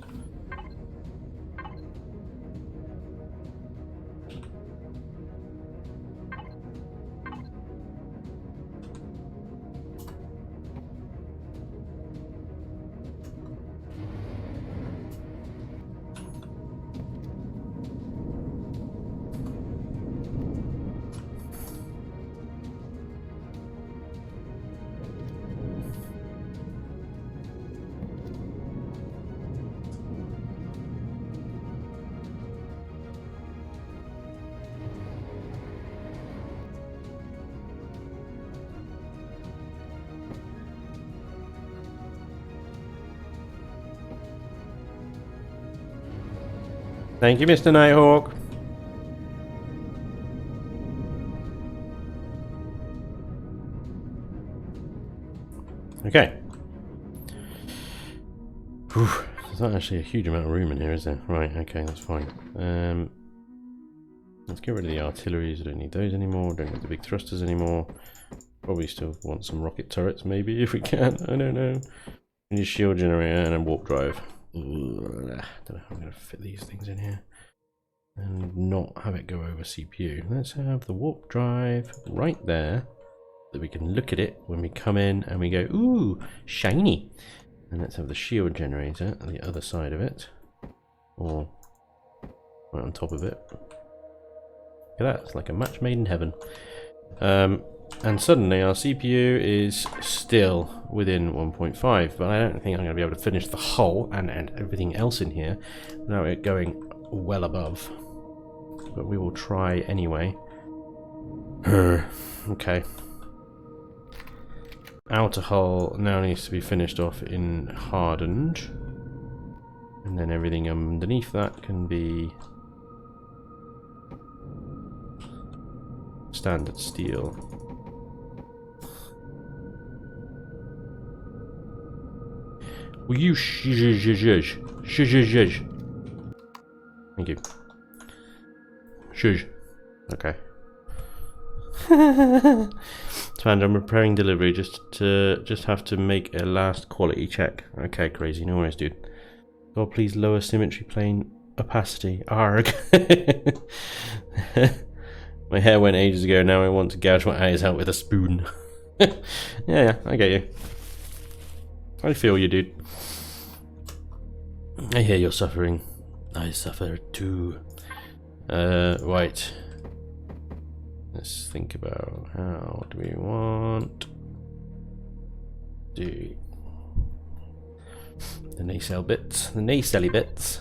Thank you, Mr. Nighthawk. Okay. Whew. There's not actually a huge amount of room in here, is there? Right, okay, that's fine. Let's get rid of the artilleries. I don't need those anymore. Don't need the big thrusters anymore. Probably still want some rocket turrets, maybe, if we can. I don't know. We need a shield generator and a warp drive. I don't know how I'm going to fit these things in here and not have it go over CPU. Let's have the warp drive right there, that we can look at it when we come in and we go, ooh, shiny. And let's have the shield generator on the other side of it, or right on top of it. Look at that, it's like a match made in heaven. And suddenly our CPU is still within 1.5, but I don't think I'm going to be able to finish the hull and everything else in here without it going well above. But we will try anyway. Okay. Outer hull now needs to be finished off in hardened. And then everything underneath that can be standard steel. Will you shush? Thank you. Shush. Okay. Spanj, I'm preparing delivery. Just have to make a last quality check. Okay, crazy. No worries, dude. God, please lower symmetry plane opacity. Arg. My hair went ages ago. Now I want to gouge my eyes out with a spoon. Yeah, I get you. I feel you, dude. I hear you're suffering. I suffer too. Right. Let's think about how do we want the nacelle bits, the nacelle bits.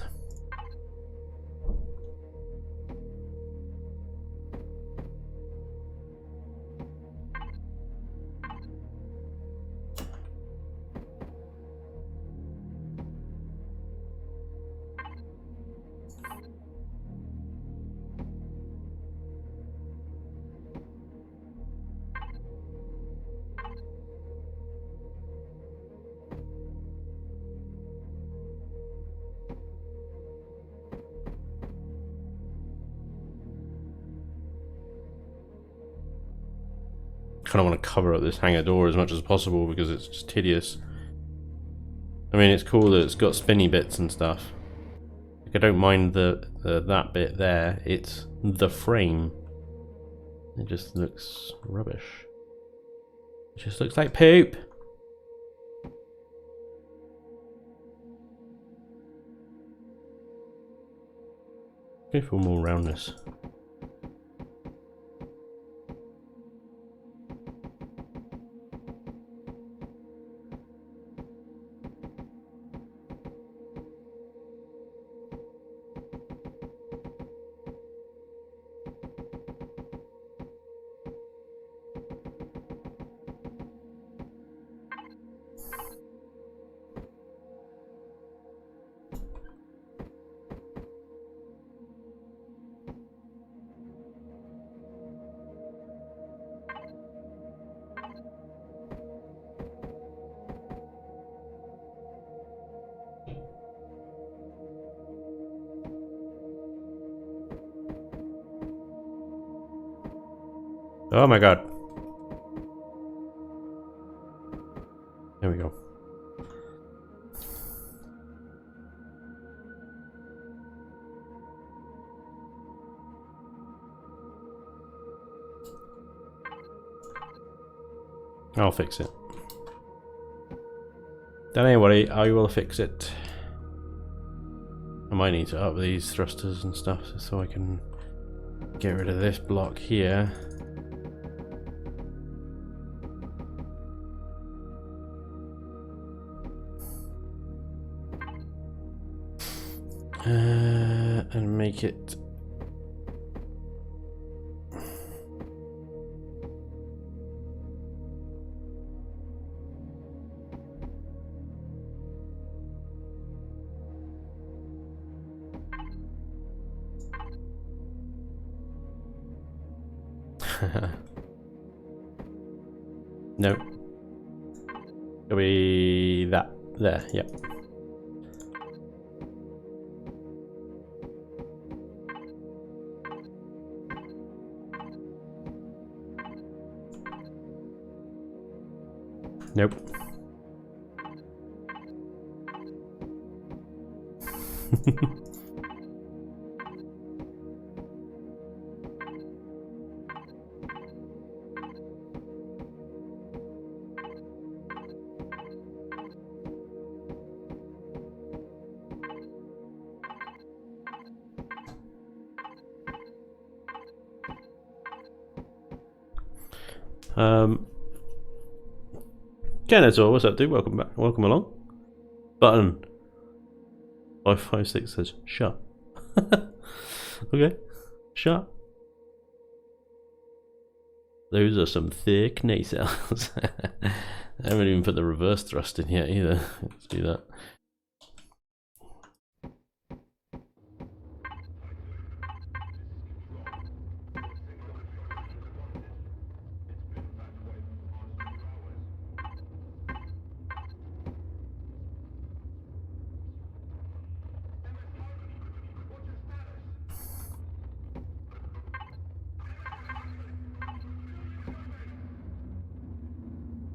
Kind of want to cover up this hangar door as much as possible because it's just hideous. I mean, it's cool that it's got spinny bits and stuff. Like, I don't mind that bit there. It's the frame. It just looks rubbish. It just looks like poop. Go for more roundness. Oh my god. There we go. I'll fix it. Don't worry, I will fix it. I might need to up these thrusters and stuff so I can get rid of this block here. And make it no. It'll be that there, yep. Nope. Kenator, what's up, dude? Welcome back. Welcome along. Button 556 says shut. Okay, shut. Those are some thick nacelles. I haven't even put the reverse thrust in yet either. Let's do that.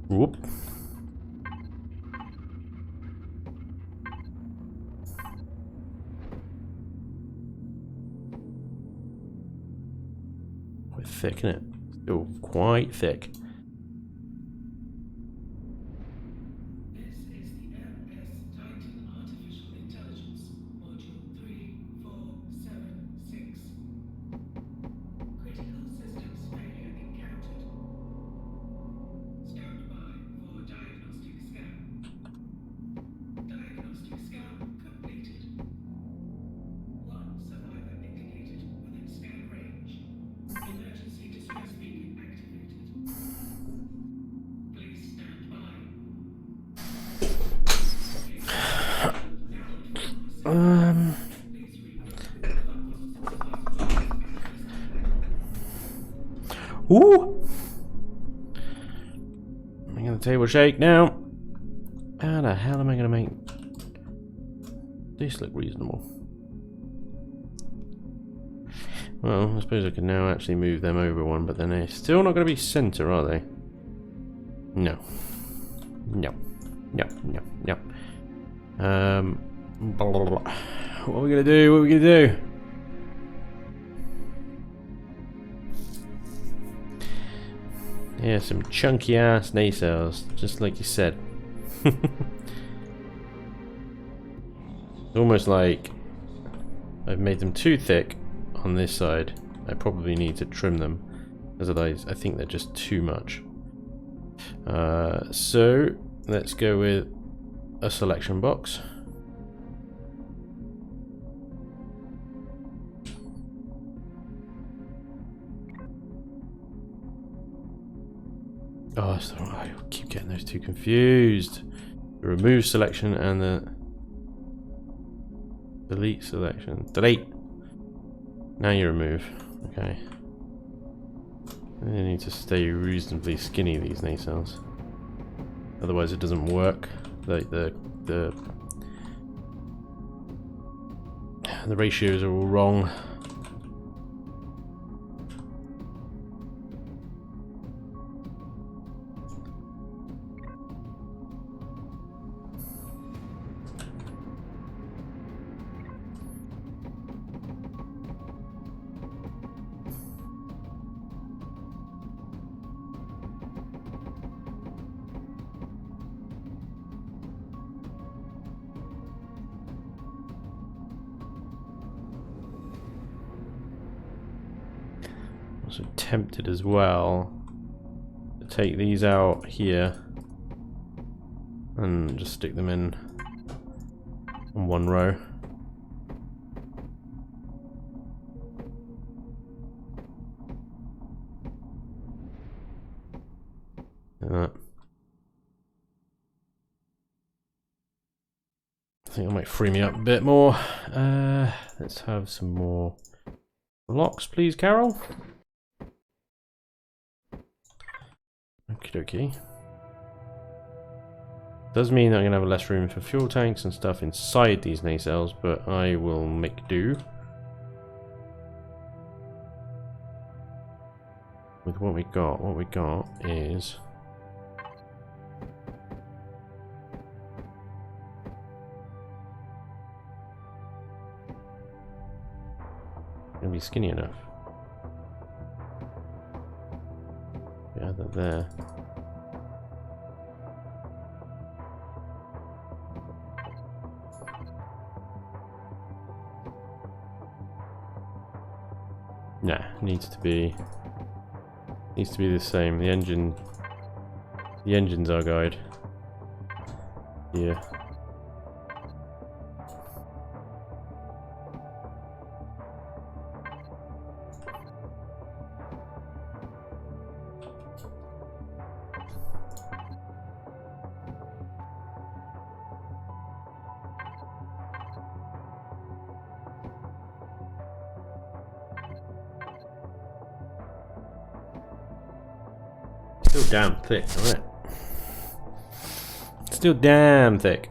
Whoop. Quite thick, isn't it? Still quite thick. This is the MS Titan Artificial Intelligence, Module 3476. Critical systems failure encountered. Stand by for diagnostic scan. Diagnostic scan completed. One survivor indicated within scan range. Emergency distress beacon activated. Please stand by. Ooh! Making the table shake now. How the hell am I going to make this look reasonable? Well, I suppose I can now actually move them over one, but then they're still not going to be center, are they? No. No. No, no, no. Blah, blah, blah. What are we going to do? What are we going to do? Yeah, some chunky ass nacelles, just like you said. Almost like I've made them too thick on this side. I probably need to trim them, as otherwise I think they're just too much. So let's go with a selection box. Oh, I keep getting those two confused. The remove selection and the delete selection. Delete! Now you remove. Okay. They need to stay reasonably skinny, these nacelles. Otherwise it doesn't work. The ratios are all wrong. Also tempted as well to take these out here and just stick them in on one row. Like that. I think it might free me up a bit more. Let's have some more blocks, please, Carol. Okie dokie. Does mean that I'm going to have less room for fuel tanks and stuff inside these nacelles, but I will make do with what we got. What we got is gonna be skinny enough. Yeah, that there. Nah, needs to be the same. The engine's our guide. Yeah. Still damn thick, isn't it? Still damn thick.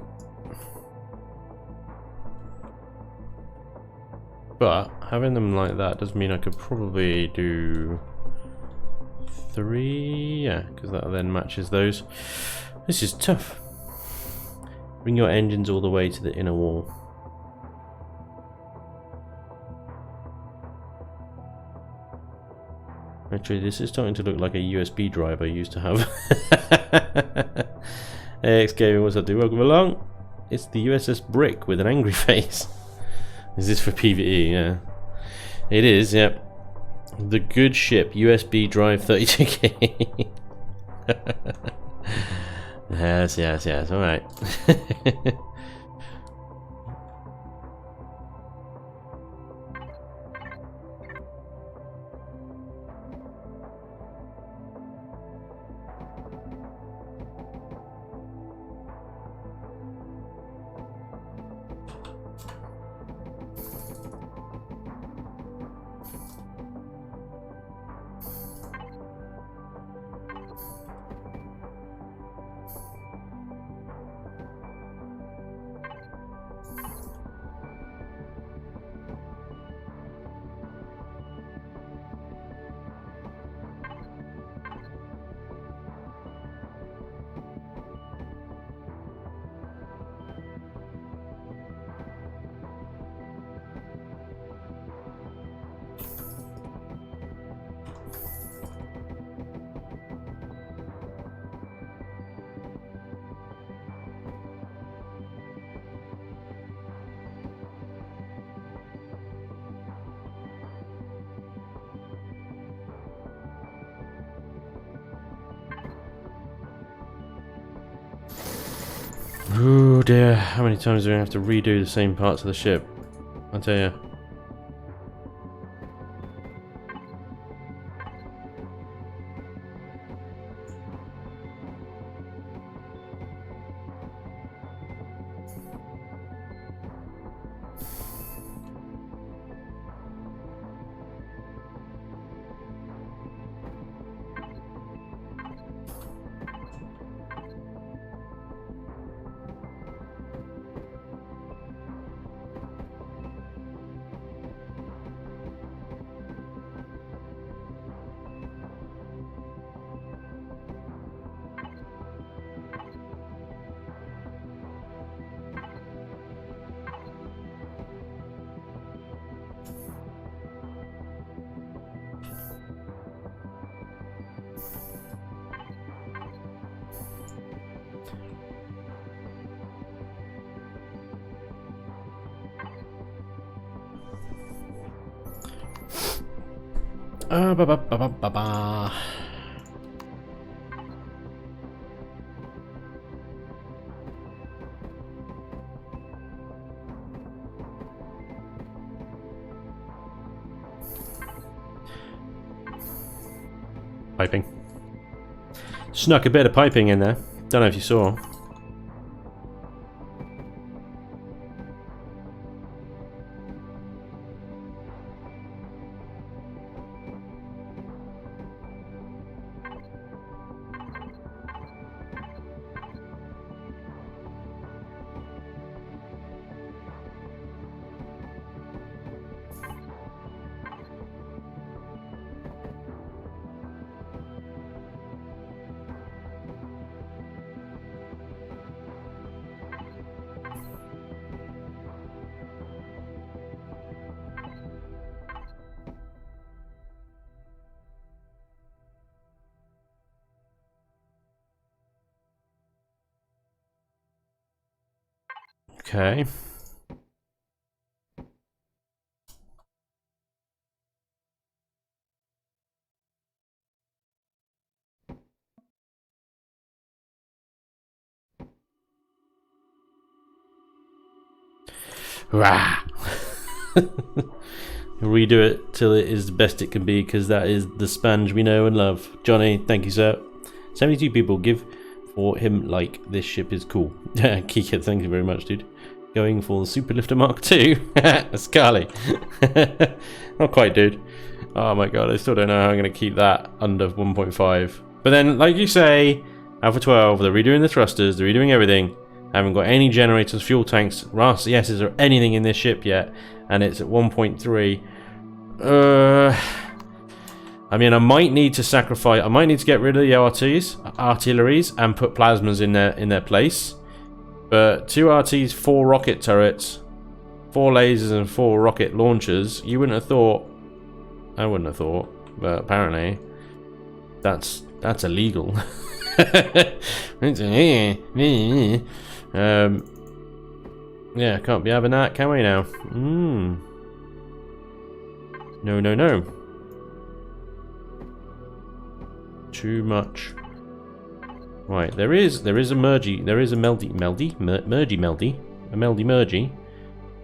But having them like that does mean I could probably do 3, yeah, because that then matches those. This is tough. Bring your engines all the way to the inner wall. Actually, this is starting to look like a USB drive I used to have. Hey, X Gaming, what's up, dude? Welcome along. It's the USS Brick with an angry face. Is this for PvE? Yeah. It is, yep. The good ship, USB drive 32K. Yes, yes, yes, alright. Oh dear, how many times do we have to redo the same parts of the ship? I'll tell you. Ba ba ba ba ba ba. Piping. Snuck a bit of piping in there. Don't know if you saw. Okay. Rah! Redo it till it is the best it can be, because that is the Spanj we know and love. Johnny, thank you, sir. 72 people give for him like this ship is cool. Kika, thank you very much, dude. Going for the Superlifter Mark II. Scarly. Not quite, dude. Oh my god, I still don't know how I'm going to keep that under 1.5. But then, like you say, Alpha 12, they're redoing the thrusters, they're redoing everything. I haven't got any generators, fuel tanks, RCSs or anything in this ship yet. And it's at 1.3. I mean, I might need to sacrifice. I might need to get rid of the artilleries, and put plasmas in their place. But 2 RTs, 4 rocket turrets, 4 lasers, and 4 rocket launchers. You wouldn't have thought. I wouldn't have thought, but apparently, that's illegal. Yeah, can't be having that, can we now? No, no, no. Too much. Right, there is a mergy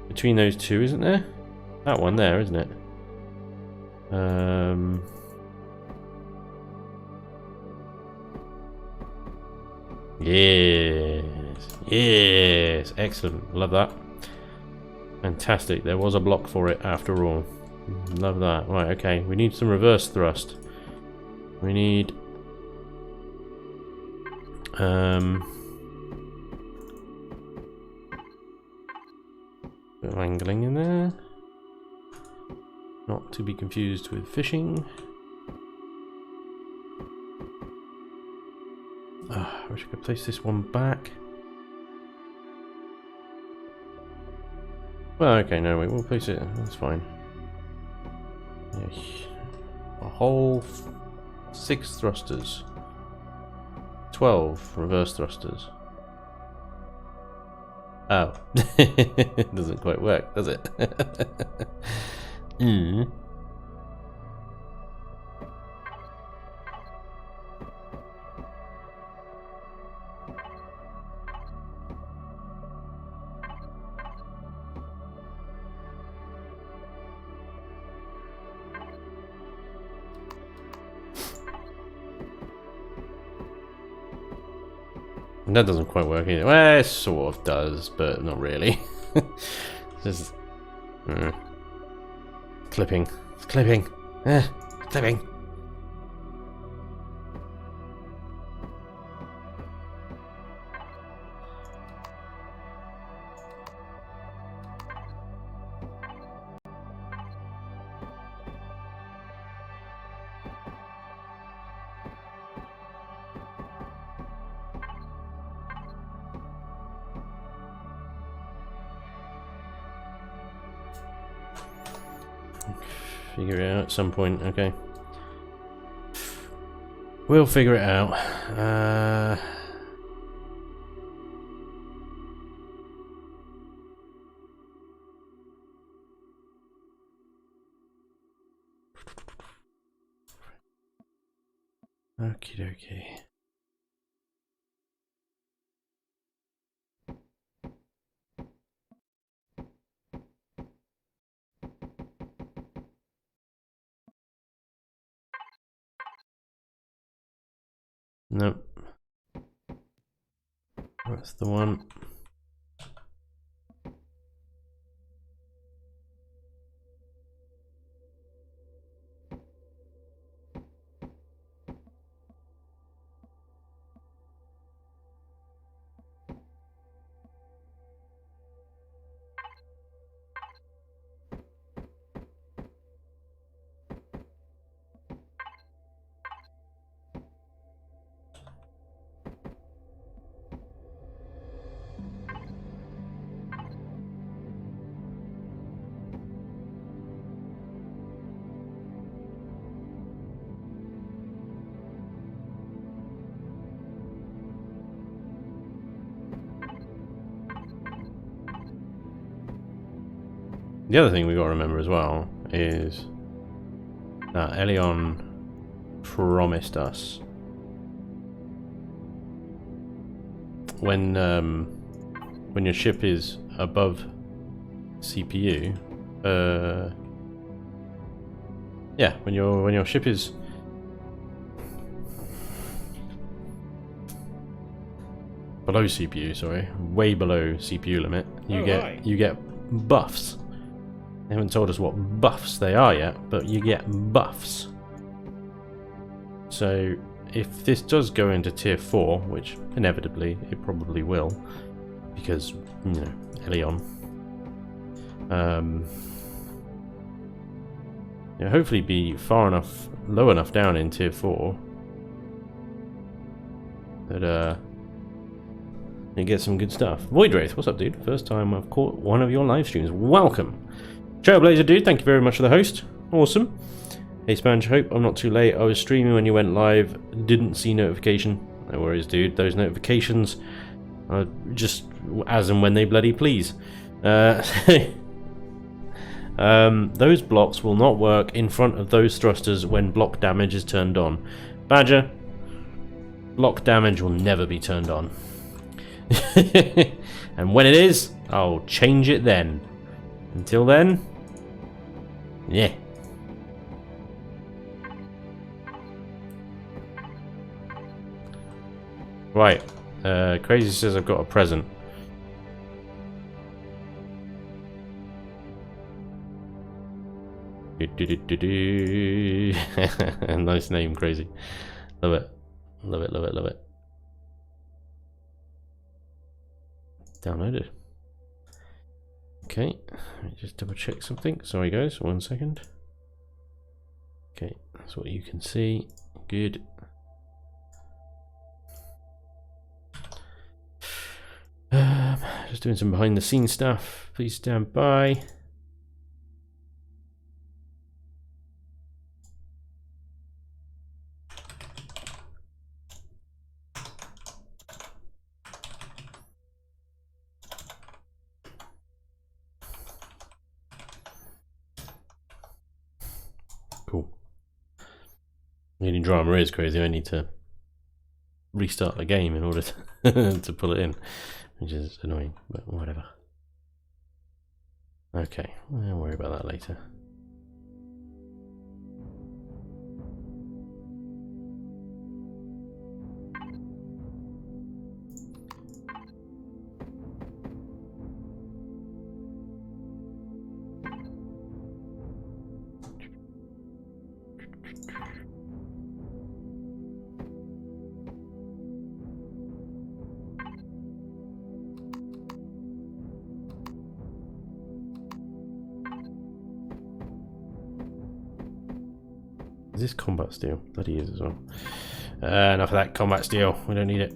between those two, isn't there? That one there, isn't it? Yes, yes, excellent. Love that. Fantastic. There was a block for it after all. Love that. Right, okay. We need some reverse thrust. We need bit of angling in there. Not to be confused with fishing. I wish I could place this one back. Well, okay, no, wait, we'll place it. That's fine. Yeah, a whole 6 thrusters. 12 reverse thrusters. Oh. It doesn't quite work, does it? That doesn't quite work either. Well, it sort of does, but not really. Just clipping. It's clipping. Clipping. Figure it out at some point, okay. We'll figure it out. Okie dokie. Nope. That's the one. The other thing we got to remember as well is that Elion promised us when your ship is above CPU, yeah, when your ship is below CPU, sorry, way below CPU limit, you get buffs. They haven't told us what buffs they are yet, but you get buffs. So if this does go into tier 4, which inevitably it probably will, because, you know, Elion, yeah, hopefully be low enough down in tier 4 that you get some good stuff. Voidwraith, what's up, dude? First time I've caught one of your live streams. Welcome. Trailblazer, dude, thank you very much for the host. Awesome. Hey, Spanj, hope I'm not too late. I was streaming when you went live. Didn't see notification. No worries, dude. Those notifications are just as and when they bloody please. Those blocks will not work in front of those thrusters when block damage is turned on. Badger, block damage will never be turned on. And when it is, I'll change it then. Until then, yeah. Right, Crazy says I've got a present. Nice name, Crazy. Love it. Love it, love it, love it. Downloaded. Okay, let me just double check something. Sorry guys, 1 second. Okay, that's what you can see. Good. Just doing some behind the scenes stuff. Please stand by. Cool. Needing drama is crazy. I need to restart the game in order to, to pull it in, which is annoying, but whatever. Okay, we'll worry about that later. Is this combat steel? Bloody is as well. Enough of that combat steel. We don't need it.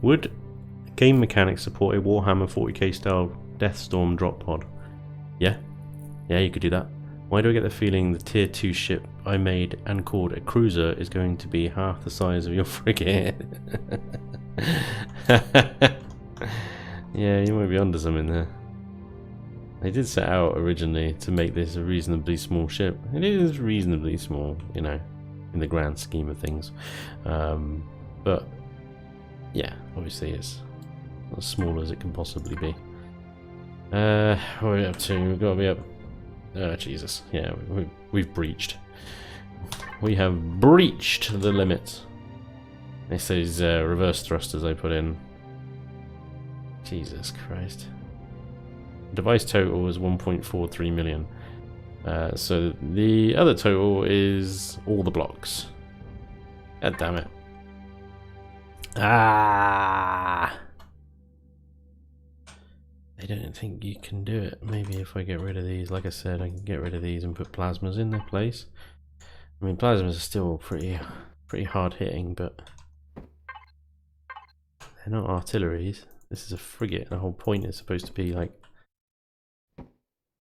Would game mechanics support a Warhammer 40k style Deathstorm drop pod? Yeah, you could do that. Why do I get the feeling the tier 2 ship I made and called a cruiser is going to be half the size of your frigate? Yeah, you might be onto something there. They did set out originally to make this a reasonably small ship. It is reasonably small, you know, in the grand scheme of things. But yeah, obviously it's as small as it can possibly be. What are we up to? We've got to be up. Oh, Jesus. Yeah, we've breached. We have breached the limits. This is reverse thrusters I put in. Jesus Christ. Device total is 1.43 million. So the other total is all the blocks. God damn it. Ah! I don't think you can do it. Maybe if I get rid of these, like I said, I can get rid of these and put plasmas in their place. I mean, plasmas are still pretty hard hitting, but they're not artilleries. This is a frigate. The whole point is supposed to be like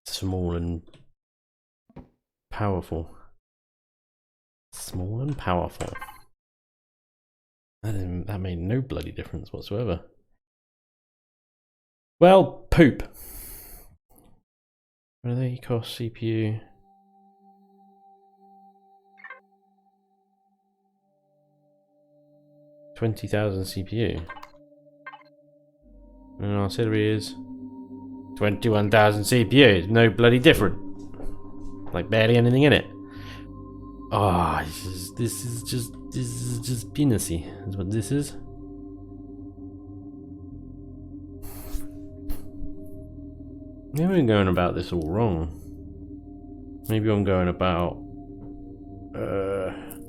small and powerful. Small and powerful. That made no bloody difference whatsoever. Well, poop. What do they cost? CPU. $20,000 CPU. And artillery is 21,000 CPU. No bloody different. Like barely anything in it. Ah, oh, this is just peanutty. Is what this is. Maybe I'm going about this all wrong. Maybe I'm going about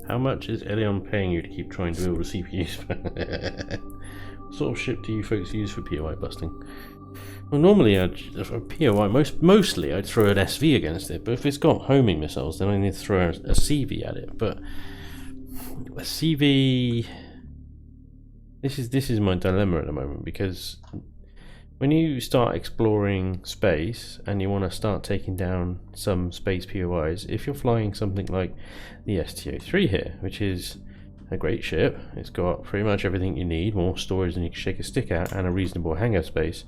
how much is Elion paying you to keep trying to build a CPU? What sort of ship do you folks use for POI busting? Well, normally for POI, mostly I'd throw an SV against it, but if it's got homing missiles, then I need to throw a CV at it. But a CV, this is my dilemma at the moment, because when you start exploring space and you want to start taking down some space POIs, if you're flying something like the STO3 here, which is a great ship, it's got pretty much everything you need, more storage than you can shake a stick at, and a reasonable hangar space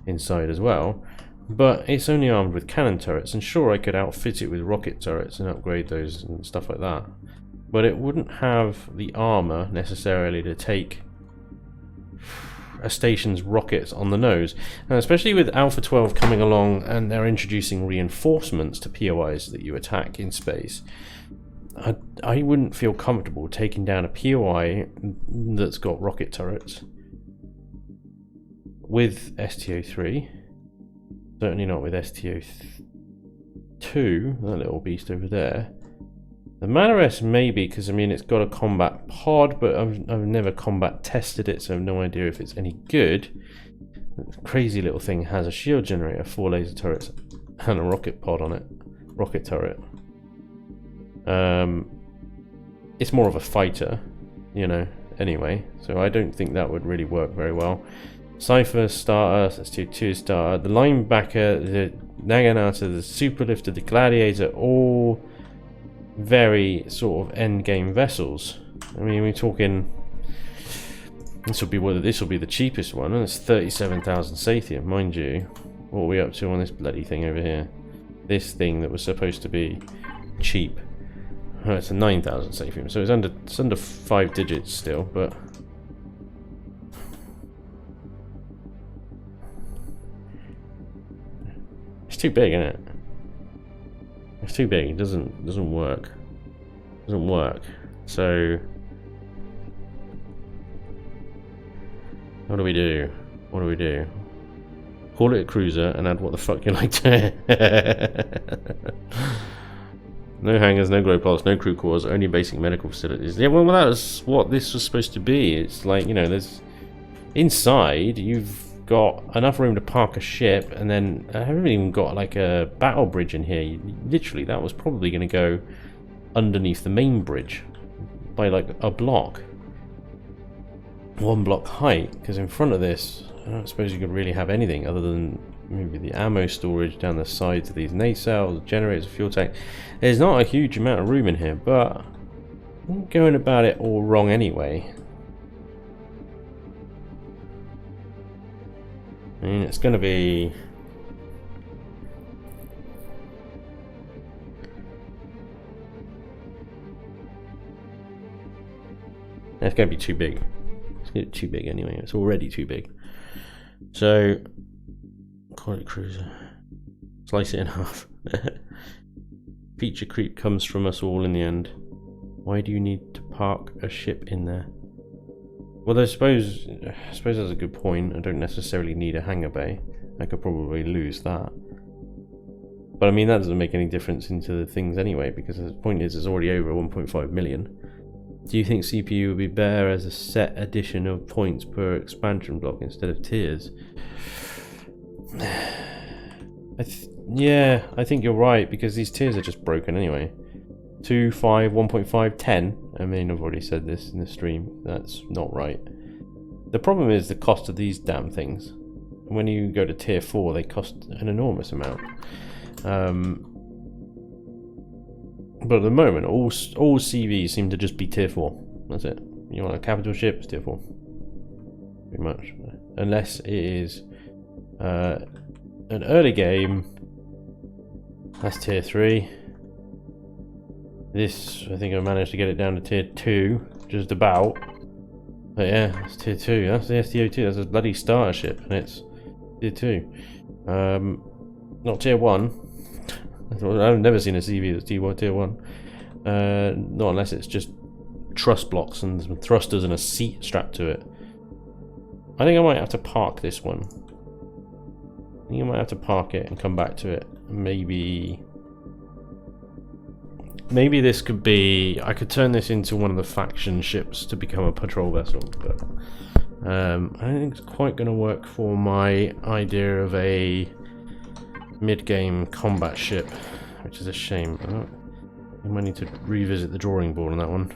inside as well, but it's only armed with cannon turrets, and sure, I could outfit it with rocket turrets and upgrade those and stuff like that, but it wouldn't have the armor necessarily to take a station's rockets on the nose. And especially with Alpha 12 coming along and they're introducing reinforcements to POIs that you attack in space, I wouldn't feel comfortable taking down a POI that's got rocket turrets with STO3. Certainly not with STO2, that little beast over there. The Manor S maybe, because I mean it's got a combat pod, but I've never combat tested it, so I have no idea if it's any good. This crazy little thing has a shield generator, 4 laser turrets, and a rocket pod on it. Rocket turret. It's more of a fighter, you know, anyway, so I don't think that would really work very well. Cypher starter, that's STO2 starter, the linebacker, the Naginata, the Superlifter, the Gladiator, all very sort of end game vessels. I mean, we're talking, this will be the cheapest one, and it's 37,000 Sathium, mind you. What are we up to on this bloody thing over here? This thing that was supposed to be cheap. Oh, it's a 9,000 Sathium, so it's under 5 digits still, but it's too big, isn't it? It's too big. It doesn't work. Doesn't work. So what do we do? What do we do? Call it a cruiser and add what the fuck you like to it. No hangars, no glow plots, no crew quarters, only basic medical facilities. Yeah, well, that was what this was supposed to be. It's like, you know, there's inside you've got enough room to park a ship, and then I haven't even got like a battle bridge in here. Literally, that was probably going to go underneath the main bridge by like a block, 1 block height, because in front of this I don't suppose you could really have anything other than maybe the ammo storage down the sides of these nacelles, generators, fuel tank. There's not a huge amount of room in here, but I'm going about it all wrong anyway. I mean, it's going to be... It's going to be too big. It's going to be too big anyway. It's already too big. So, call it cruiser. Slice it in half. Feature creep comes from us all in the end. Why do you need to park a ship in there? Well, I suppose that's a good point. I don't necessarily need a hangar bay. I could probably lose that. But I mean, that doesn't make any difference into the things anyway, because the point is it's already over 1.5 million. Do you think CPU would be better as a set addition of points per expansion block instead of tiers? Yeah, I think you're right, because these tiers are just broken anyway. 2, 5, 1.5, 10. I mean, I've already said this in the stream. That's not right. The problem is the cost of these damn things. When you go to tier 4, they cost an enormous amount. But at the moment, all CVs seem to just be tier 4. That's it. You want a capital ship, it's tier 4. Pretty much. Unless it is an early game, that's tier 3. This, I think I managed to get it down to tier 2, just about. But yeah, it's tier 2. That's the STO2. That's a bloody starter ship, and it's tier 2. Not tier 1. I've never seen a CV that's tier 1. Not unless it's just truss blocks and some thrusters and a seat strapped to it. I think I might have to park this one. I think I might have to park it and come back to it. Maybe this could be... I could turn this into one of the faction ships to become a patrol vessel, but I don't think it's quite going to work for my idea of a mid-game combat ship, which is a shame. I might need to revisit the drawing board on that one.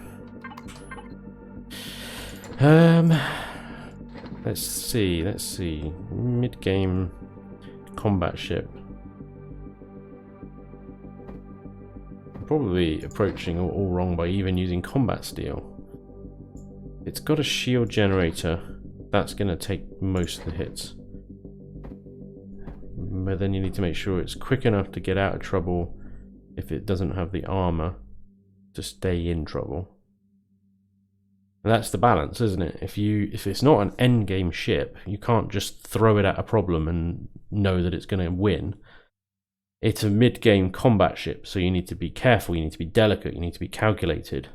Let's see. Mid-game combat ship. Probably approaching all wrong by even using combat steel. It's got a shield generator. That's going to take most of the hits. But then you need to make sure it's quick enough to get out of trouble if it doesn't have the armor to stay in trouble. And that's the balance, isn't it? If it's not an end game ship, you can't just throw it at a problem and know that it's going to win. It's a mid-game combat ship, so you need to be careful, you need to be delicate, you need to be calculated.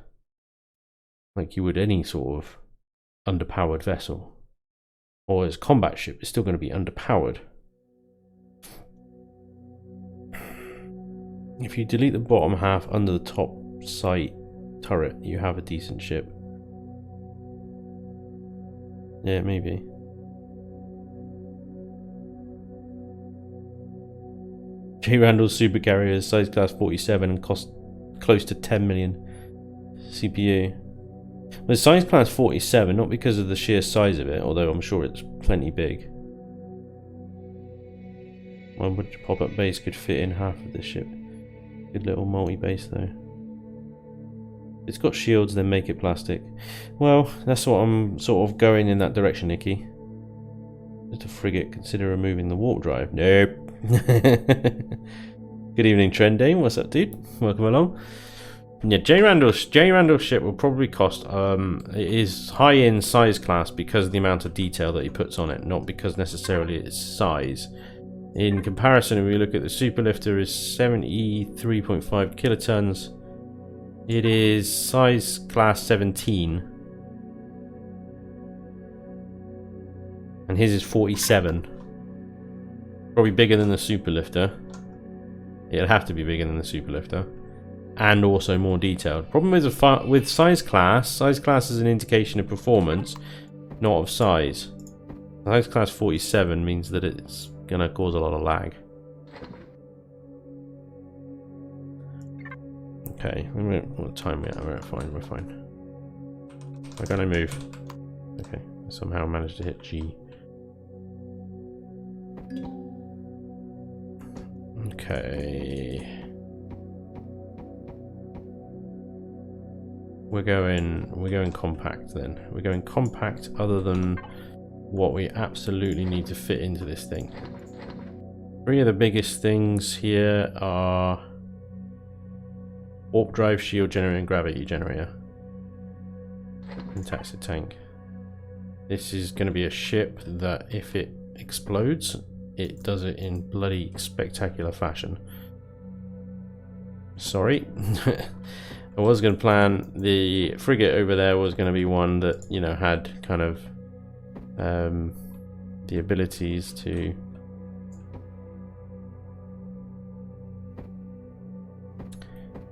Like you would any sort of underpowered vessel. Or as a combat ship, it's still going to be underpowered. If you delete the bottom half under the top sight turret, you have a decent ship. Yeah, maybe. J. Randall's supercarrier is size class 47 and costs close to 10 million CPU. Well, size class 47, not because of the sheer size of it, although I'm sure it's plenty big. One pop-up base could fit in half of this ship. Good little multi-base though. It's got shields, then make it plastic. Well, that's what I'm sort of going in that direction, Nikki. Just a frigate, consider removing the warp drive. Nope. Good evening, Trendane. What's up, dude? Welcome along. Yeah, J. Randall's ship will probably cost. It is high in size class because of the amount of detail that he puts on it, not because necessarily its size. In comparison, if we look at the Superlifter, is 73.5 kilotons. It is size class 17. And his is 47. Probably bigger than the Superlifter. It'll have to be bigger than the Superlifter. And also more detailed. Problem is with size class is an indication of performance, not of size. Size class 47 means that it's going to cause a lot of lag. Okay, what time we at? We're fine, we're fine. Why can't I move? Okay, I somehow managed to hit G. Okay. We're going compact then. We're going compact other than what we absolutely need to fit into this thing. Three of the biggest things here are warp drive, shield generator, and gravity generator. And taxi tank. This is going to be a ship that if it explodes, it does it in bloody spectacular fashion. Sorry. I was going to plan the frigate over there was going to be one that, you know, had kind of the abilities to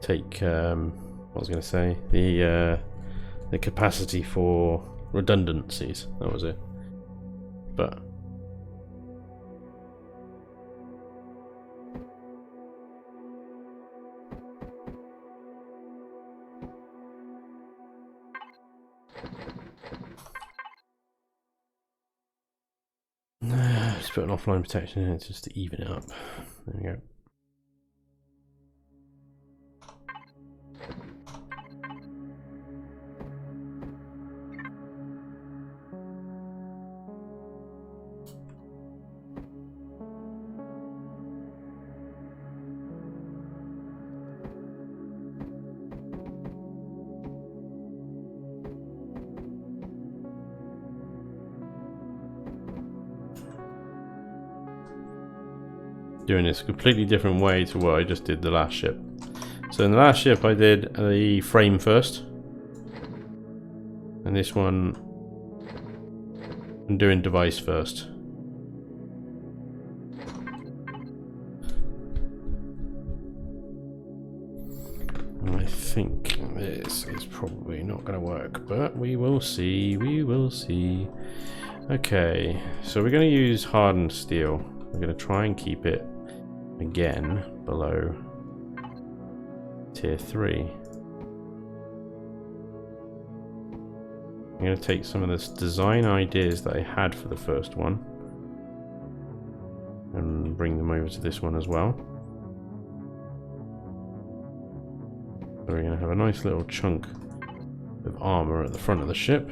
take what was I going to say, the capacity for redundancies. That was it. But just put an offline protection in it just to even it up. There we go. Doing this a completely different way to what I just did the last ship. So in the last ship I did the frame first, and this one I'm doing device first. I think this is probably not going to work, but we will see, we will see. Okay, so we're going to use hardened steel. We're going to try and keep it again below tier 3. I'm going to take some of the design ideas that I had for the first one and bring them over to this one as well. So we're going to have a nice little chunk of armor at the front of the ship.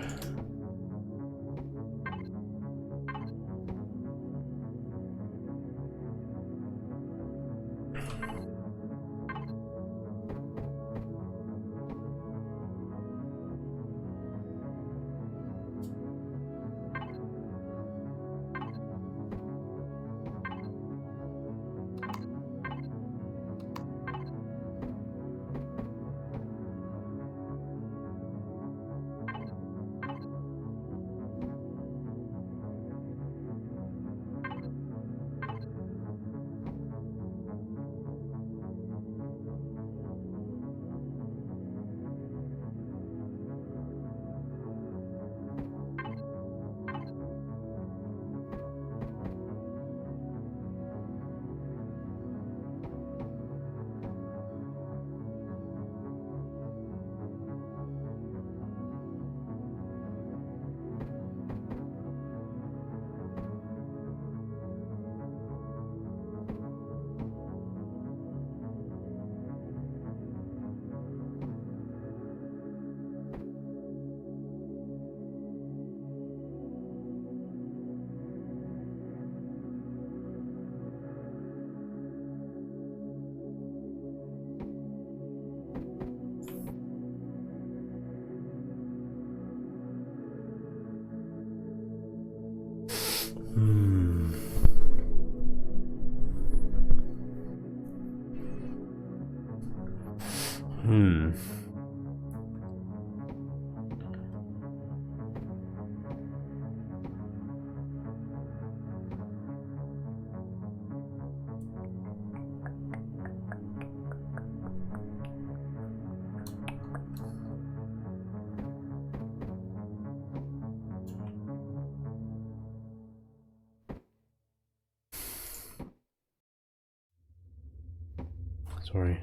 Sorry.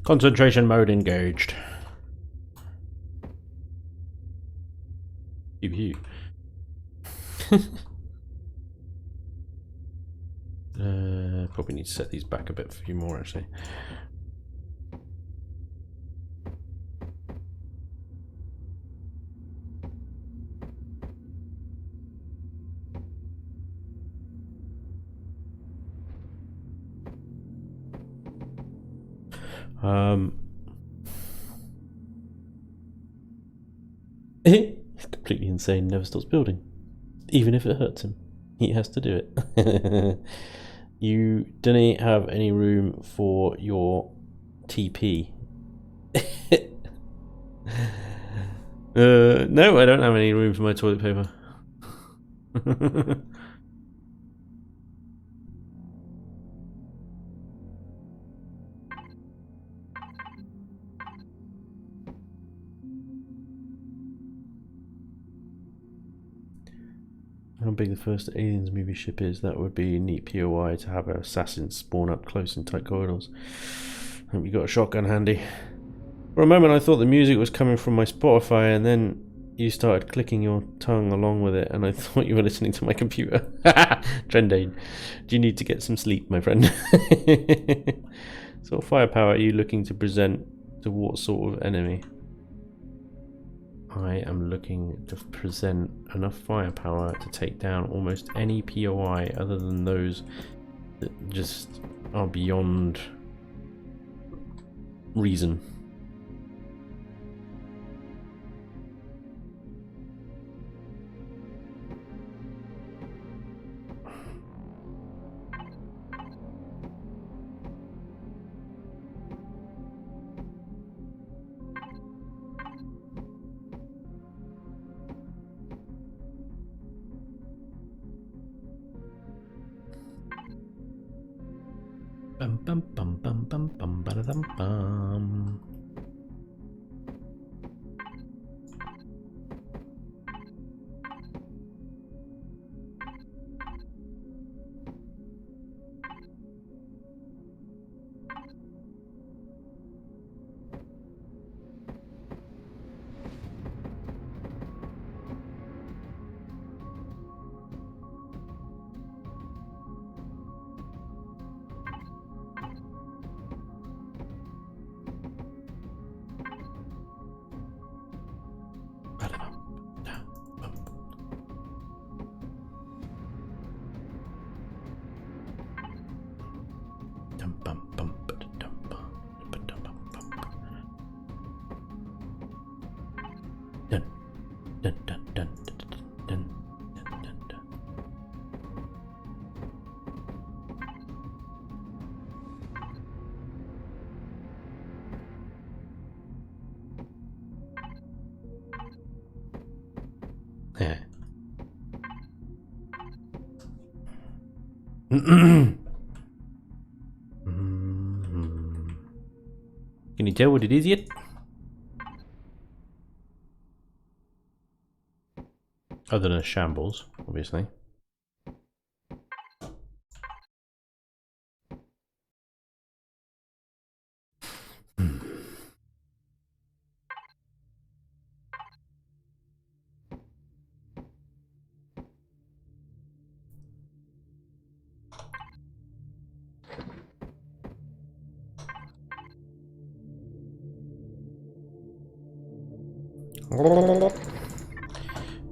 Concentration mode engaged. Pew pew. probably need to set these back a bit for you more actually. He's completely insane, never stops building. Even if it hurts him, he has to do it. You don't have any room for your TP. No, I don't have any room for my toilet paper. How big the first Aliens movie ship is, that would be a neat POI to have assassins spawn up close in tight corridors. Hope you got a shotgun handy. For a moment I thought the music was coming from my Spotify, and then you started clicking your tongue along with it, and I thought you were listening to my computer. Trendane, do you need to get some sleep, my friend? So what firepower are you looking to present to what sort of enemy? I am looking to present enough firepower to take down almost any POI other than those that just are beyond reason. Bum bum bum bum bum bum ba dum bum. Yeah. Can you tell what it is yet? Other than a shambles, obviously.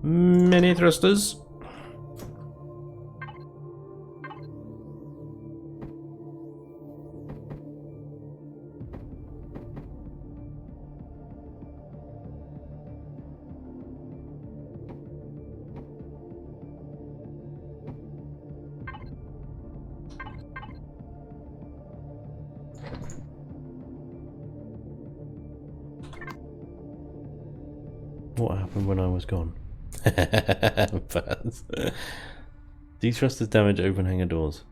Many thrusters. What happened when I was gone? These thrusters damage open hangar doors.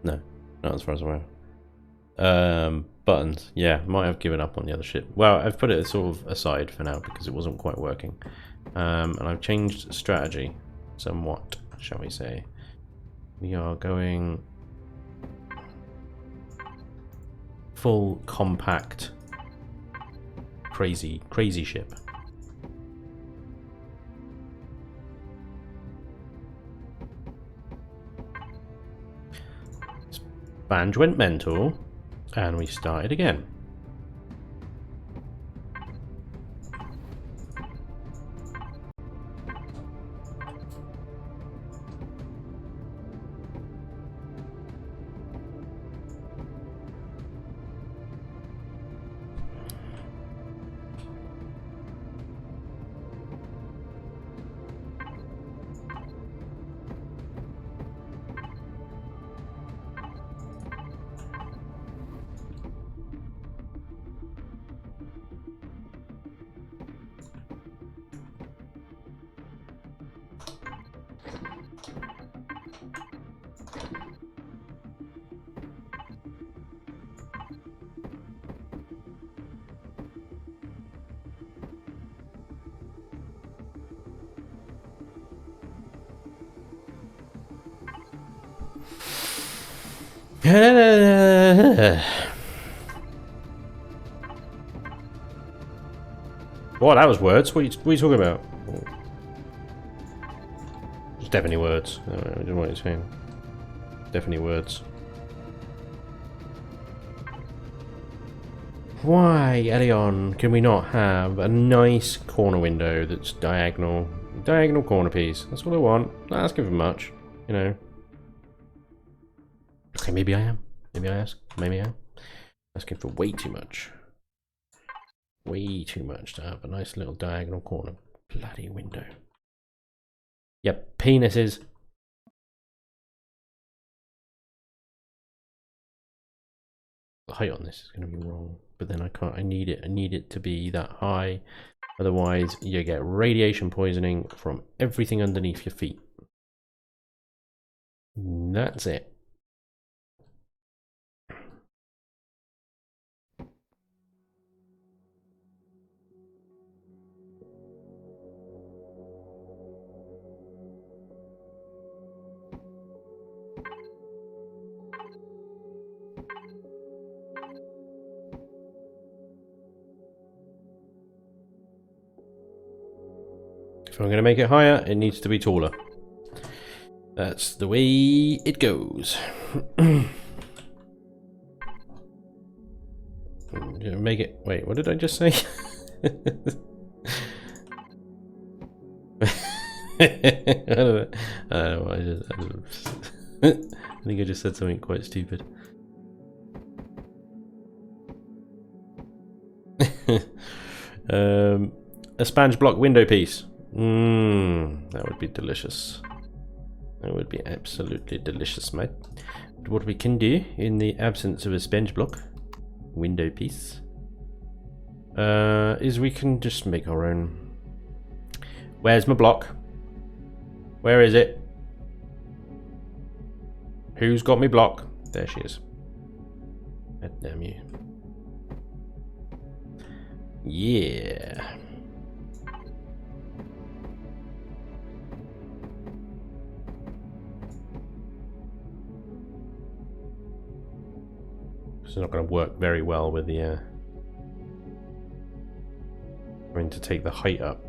No, not as far as I'm aware. Buttons, yeah, might have given up on the other ship. Well, I've put it sort of aside for now because it wasn't quite working. And I've changed strategy somewhat, shall we say. We are going full compact crazy ship. Spanj went mental, and we started again. Well, that was words. What are you talking about? It's definitely words. I don't know what you're saying. Definitely words. Why, Elion, can we not have a nice corner window that's diagonal? Diagonal corner piece. That's what I want. Not asking for much, you know. Okay, maybe I am. Maybe I ask. Maybe I am. Asking for way too much. Way too much to have a nice little diagonal corner bloody window. Yep, penises. The height on this is going to be wrong, but then I can't. I need it to be that high. Otherwise, you get radiation poisoning from everything underneath your feet. And that's it. If I'm going to make it higher, it needs to be taller. That's the way it goes. Make it... Wait, what did I just say? I don't know. I think I just said something quite stupid. A Spanj block window piece. That would be delicious. That would be absolutely delicious, mate. But what we can do in the absence of a Spanj block window piece is we can just make our own. Where's my block? Where is it? Who's got me block? There she is. God damn you. Yeah. It's not going to work very well with the going to take the height up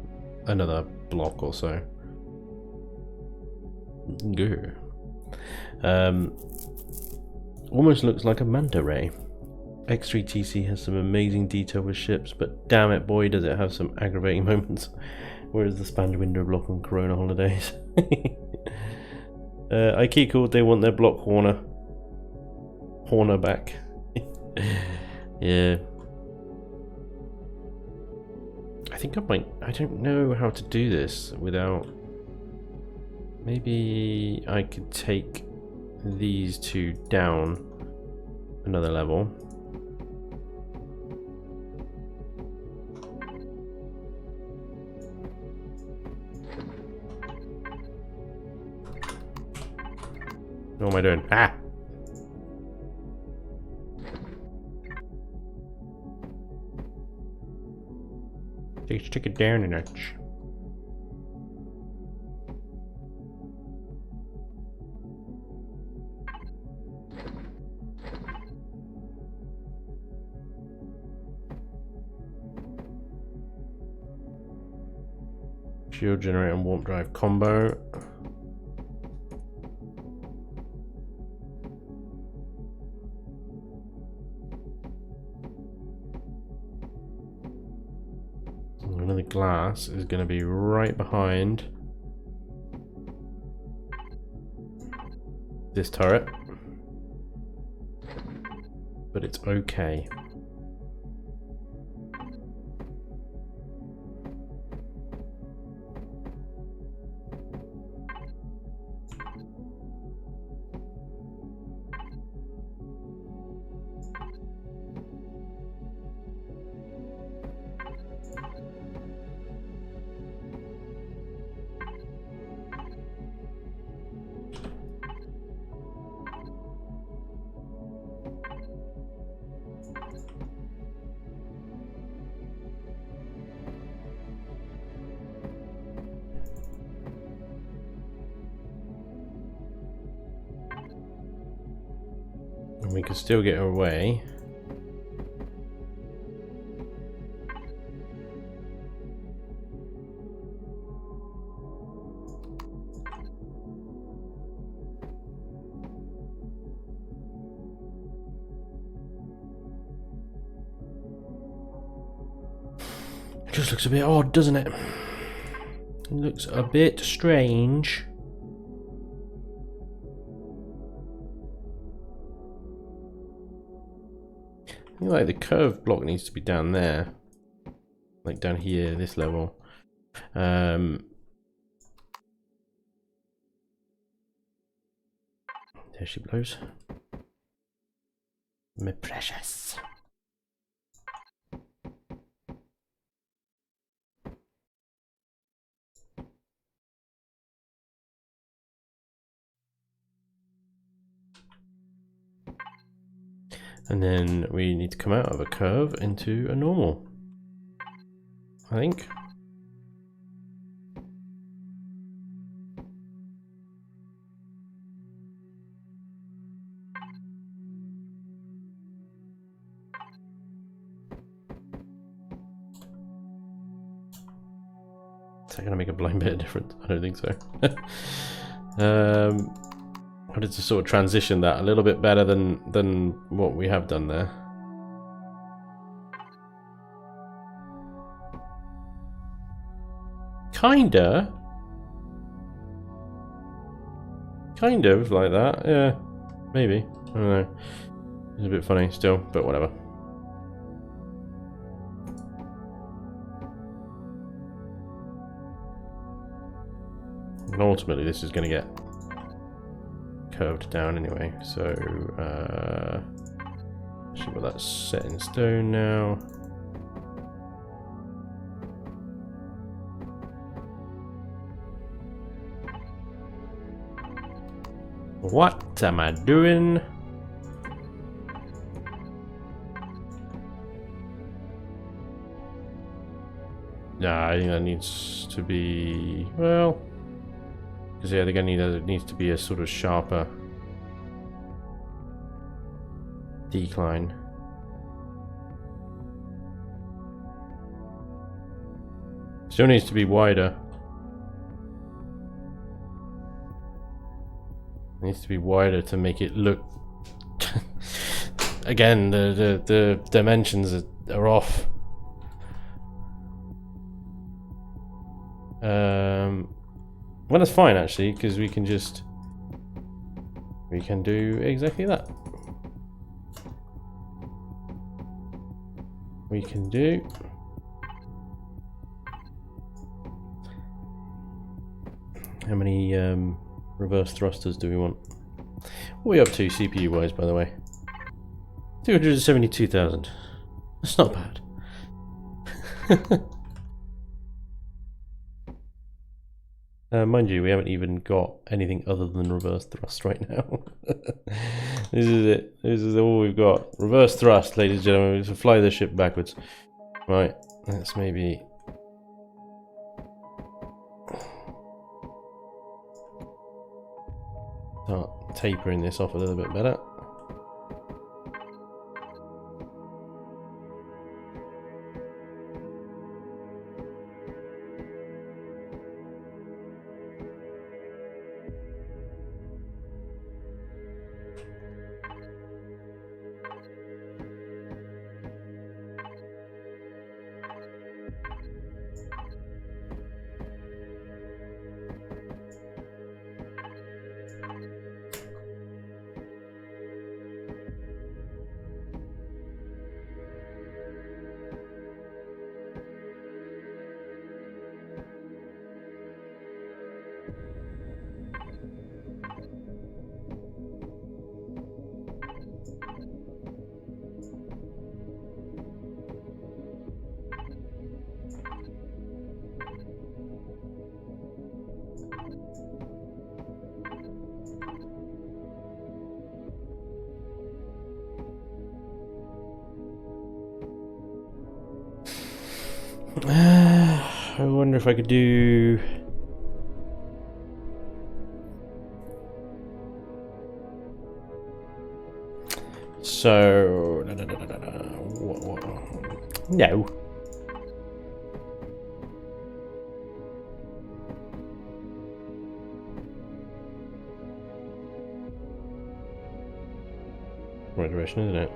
another block or so. Good. Almost looks like a manta ray. X3TC has some amazing detail with ships, but damn it, boy, does it have some aggravating moments. Whereas the Spanj window block on Corona holidays. Ikea, they want their block Horner back. Yeah. I think I might... I don't know how to do this without... Maybe I could take these two down another level. What am I doing? Ah! Take it down a notch. Shield generator and warp drive combo. glass is going to be right behind this turret, but it's okay. And we can still get away. It just looks a bit odd, doesn't it? It looks a bit strange. I feel like the curved block needs to be down there, like down here, this level. There she blows. My precious. And then we need to come out of a curve into a normal, I think. Is that going to make a blind bit of difference? I don't think so. I wanted to sort of transition that a little bit better than what we have done there. Kind of like that, yeah, maybe. I don't know. It's a bit funny still, but whatever. And ultimately, this is going to get curved down anyway, so actually, well, that's set in stone now. What am I doing? Nah, I think that needs to be, well, because yeah, they're going to need, it needs to be a sort of sharper decline. Still needs to be wider. It needs to be wider to make it look. Again, the dimensions are off. Well, that's fine actually, because we can do exactly that. We can do. How many reverse thrusters do we want? What are we up to CPU wise, by the way? 272,000. That's not bad. Mind you, we haven't even got anything other than reverse thrust right now. This is it. This is all we've got. Reverse thrust, ladies and gentlemen. We can fly the ship backwards. Right, let's maybe... start tapering this off a little bit better. I wonder if I could do... So... No. Right direction, isn't it?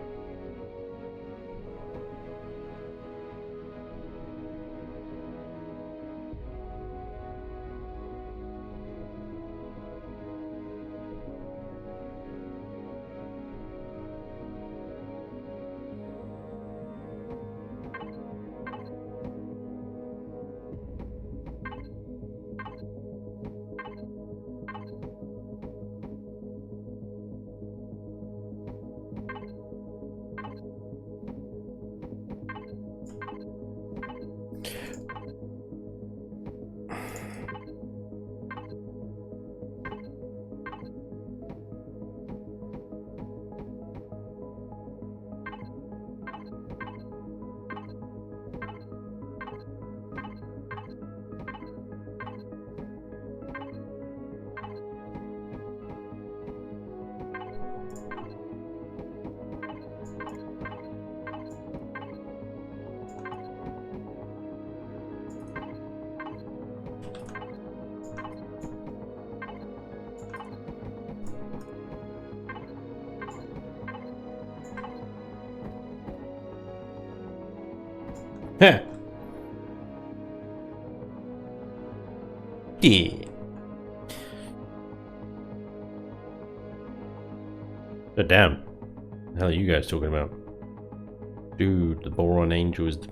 Heh. Yeah. Oh, damn. What the hell are you guys talking about? Dude, the Boron Angel is the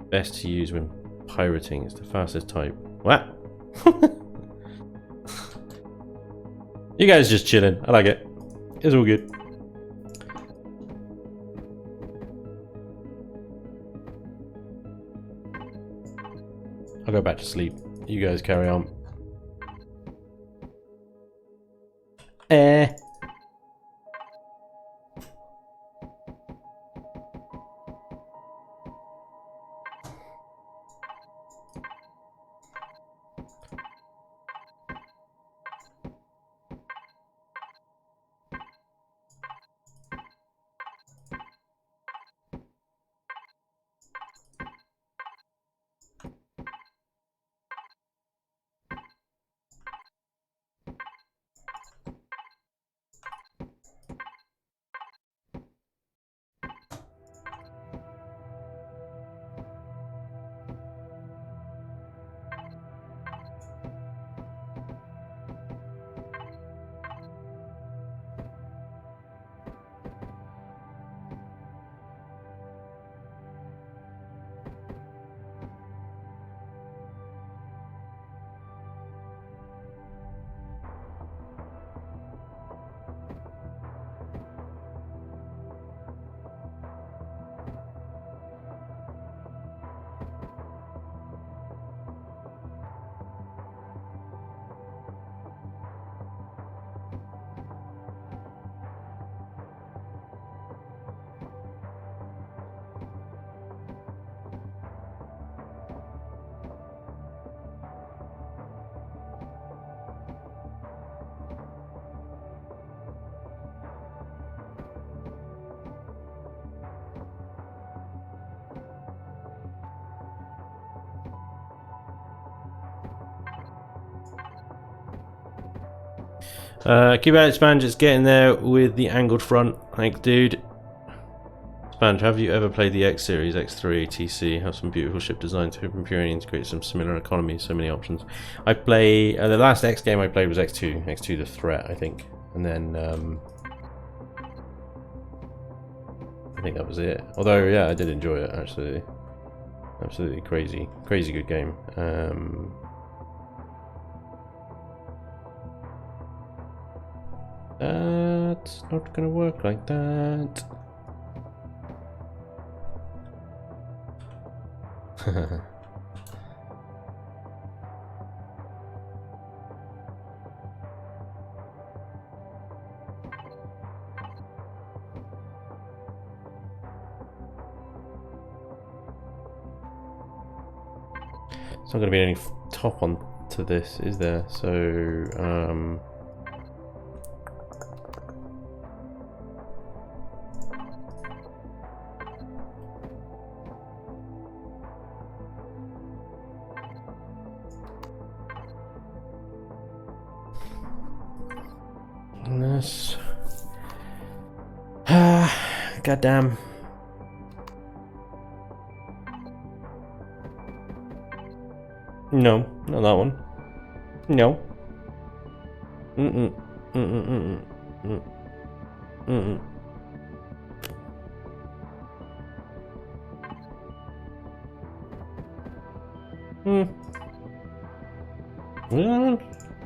best to use when pirating. It's the fastest type. What? You guys just chilling. I like it. It's all good. I'll go back to sleep. You guys carry on. Keep at it, Spanj. It's getting there with the angled front. Thanks, dude. Spanj, have you ever played the X series, X3, TC? Have some beautiful ship designs, open pure and integrate some similar economies, so many options. I play the last X game I played was X2, X2 the Threat, I think, and then I think that was it. Although, yeah, I did enjoy it actually. Absolutely crazy good game. That's not gonna work like that. It's not going to be any top on to this, is there? So, this. Goddamn. No, not that one. No. Mm-mm. Mm-mm. Mm-mm. Mm-mm. Mm-mm. Hmm. Was that one?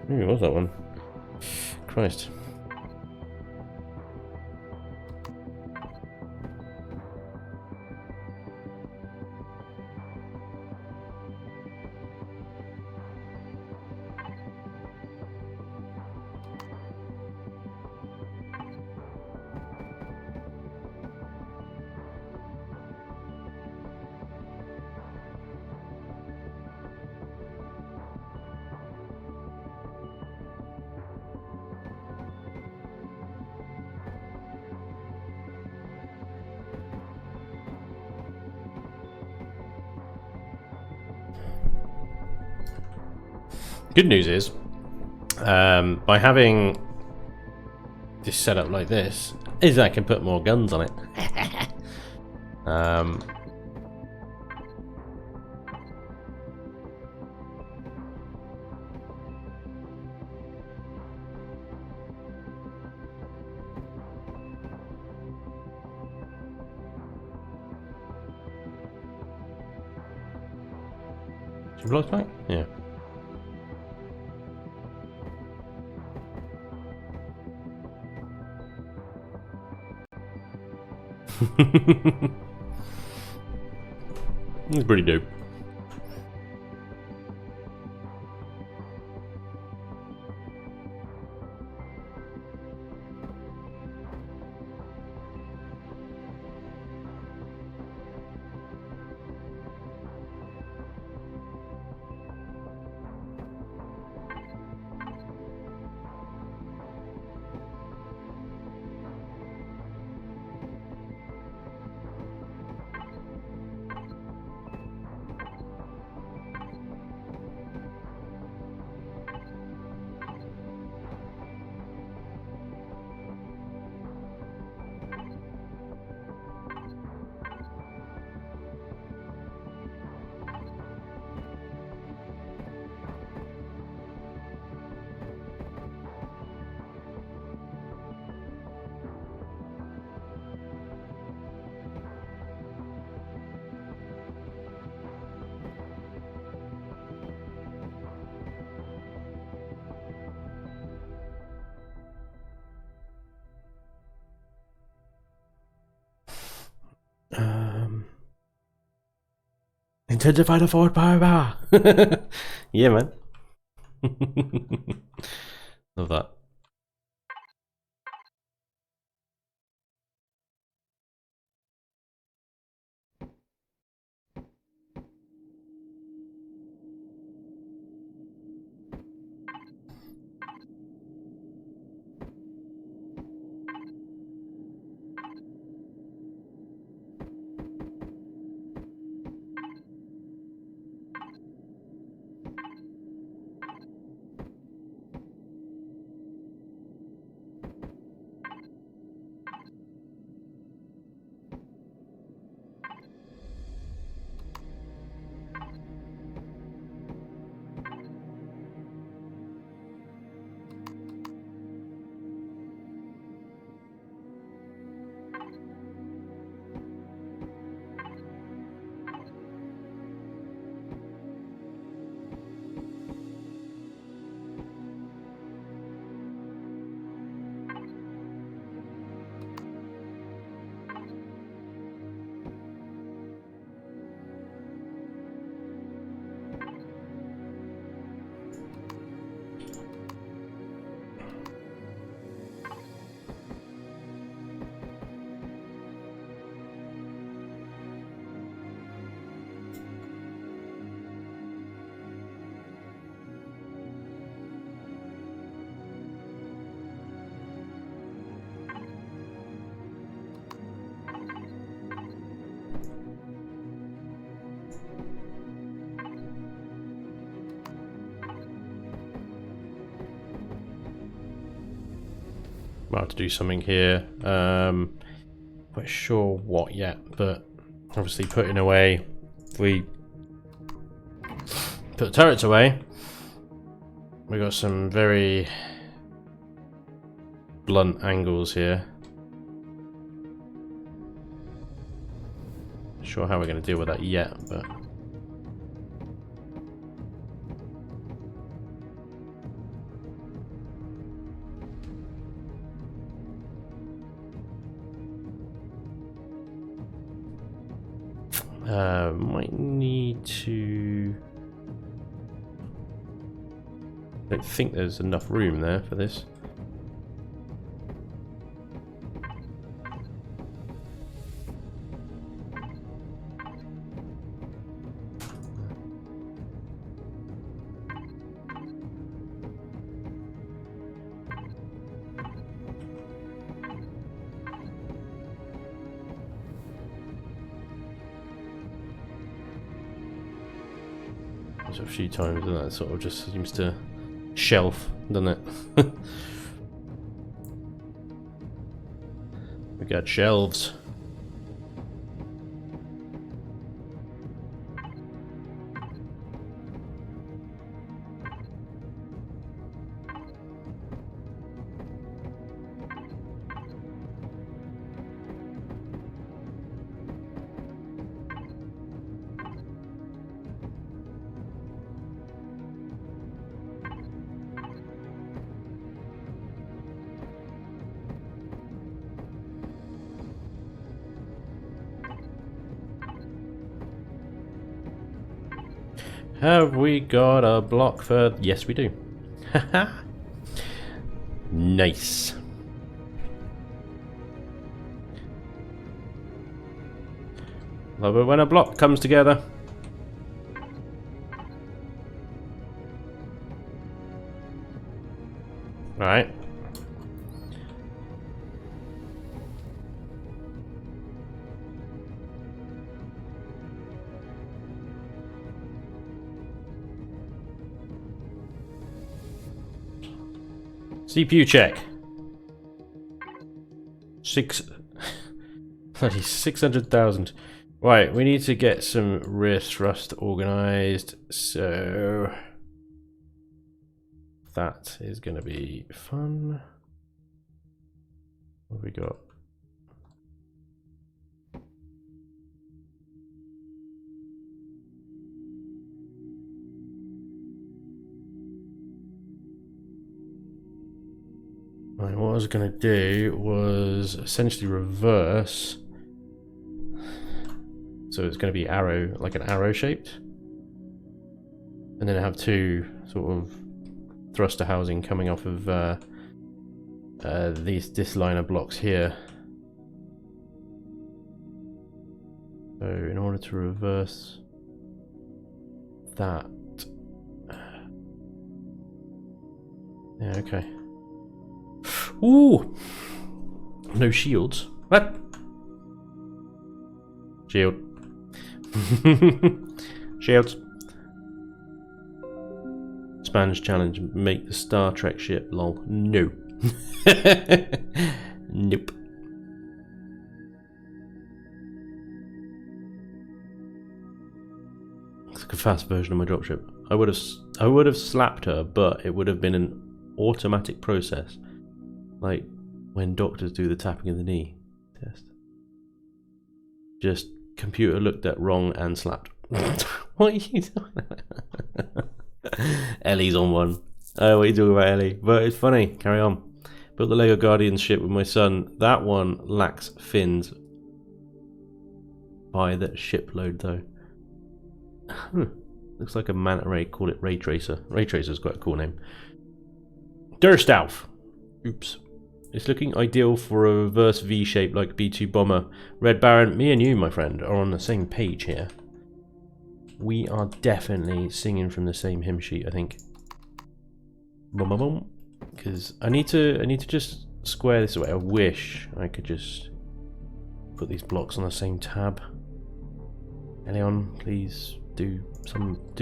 Maybe it was that one. Christ. Good news is, by having this setup like this, is I can put more guns on it. She blocked back? Yeah. It's pretty dope. Intensify the forward power. Yeah, man. Love that. Might have to do something here. Quite sure what yet, but obviously putting away. If we put the turrets away, we got some very blunt angles here. Not sure how we're going to deal with that yet, but. Might need to. I don't think there's enough room there for this. A few times, and that sort of just seems to shelf, doesn't it? We got shelves. Have we got a block for... Yes, we do. Haha. Nice. Love it when a block comes together. Alright. CPU check. 600,000. Right, we need to get some rear thrust organized. So that is going to be fun. What have we got? Right, what I was going to do was essentially reverse. So it's going to be arrow, like an arrow shaped. And then have two sort of thruster housing coming off of this line of blocks here. So in order to reverse that. Yeah, okay. Ooh! No shields. What? Shield. Shields. Spanj challenge. Make the Star Trek ship. Lol. No. Nope. It's like a fast version of my dropship. I would have slapped her, but it would have been an automatic process. Like when doctors do the tapping of the knee test. Just computer looked at wrong and slapped. What are you doing? Ellie's on one. Oh, what are you talking about, Ellie? But it's funny. Carry on. Built the Lego Guardians ship with my son. That one lacks fins. Buy that shipload though. Looks like a manta ray. Call it Ray Tracer. Ray Tracer's quite a cool name. Durstauf. Oops. It's looking ideal for a reverse V shape like B2 Bomber. Red Baron, me and you, my friend, are on the same page here. We are definitely singing from the same hymn sheet, I think. Boom, boom, boom. Because I need to just square this away. I wish I could just put these blocks on the same tab. Elion, please do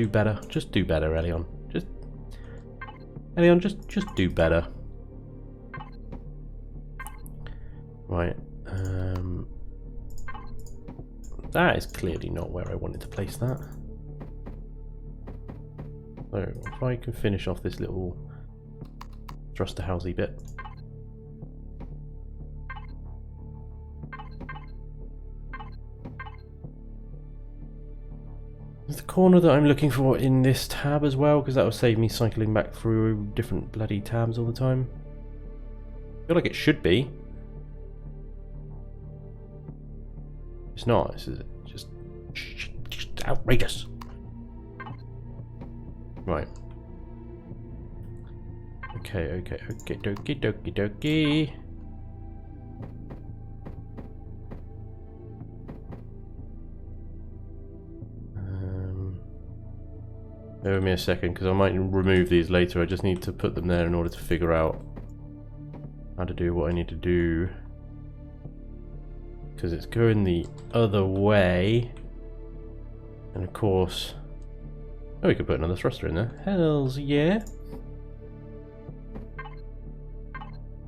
better. Just do better, Elion. Elion, just do better. Right. That is clearly not where I wanted to place that. So if I can finish off this little thruster housey bit. Is the corner that I'm looking for in this tab as well? Because that will save me cycling back through different bloody tabs all the time. I feel like it should be. It's not. This is just outrageous. Right. Okay, dokie dokie. Bear with me a second, because I might remove these later. I just need to put them there in order to figure out how to do what I need to do. Because it's going the other way. And of course... Oh, we could put another thruster in there. Hells yeah.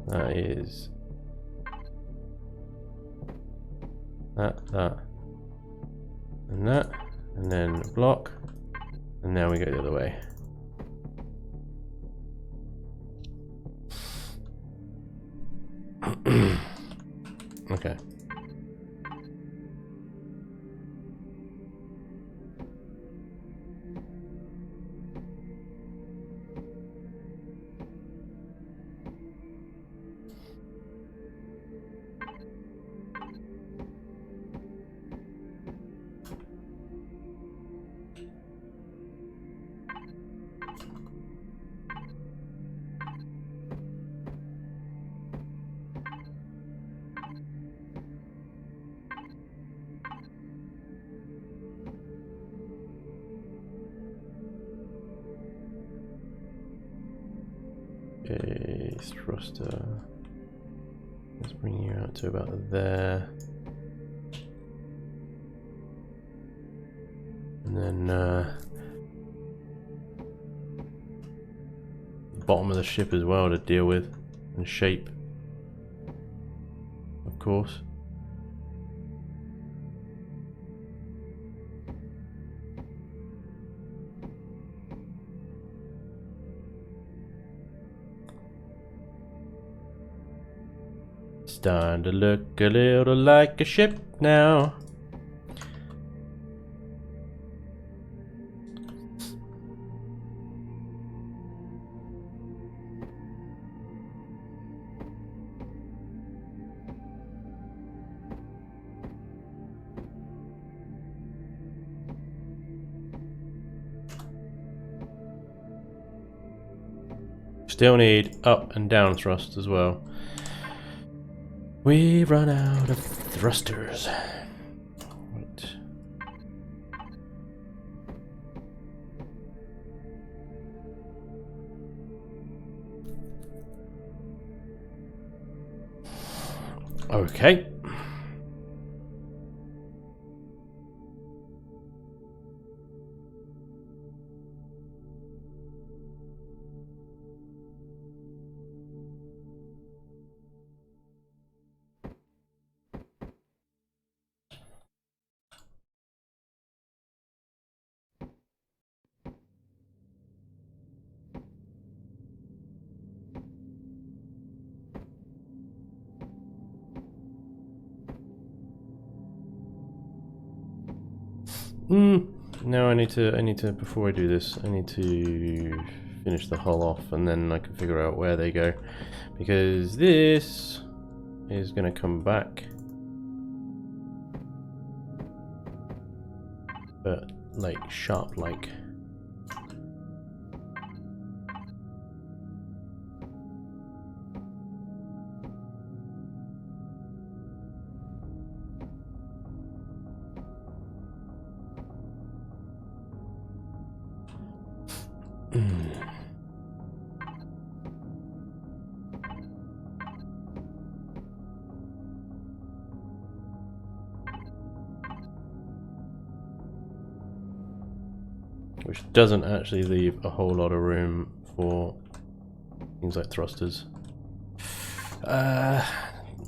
That is... that, and that. And then block. And now we go the other way. Okay. Okay, thruster. Let's bring you out to about there. And then the bottom of the ship as well to deal with and shape, of course. Starting to look a little like a ship now. Still need up and down thrust as well. We've run out of thrusters. Right. Okay. No, I need to, before I do this, I need to finish the hull off and then I can figure out where they go. Because this is going to come back. But, like, sharp like. Which doesn't actually leave a whole lot of room for things like thrusters.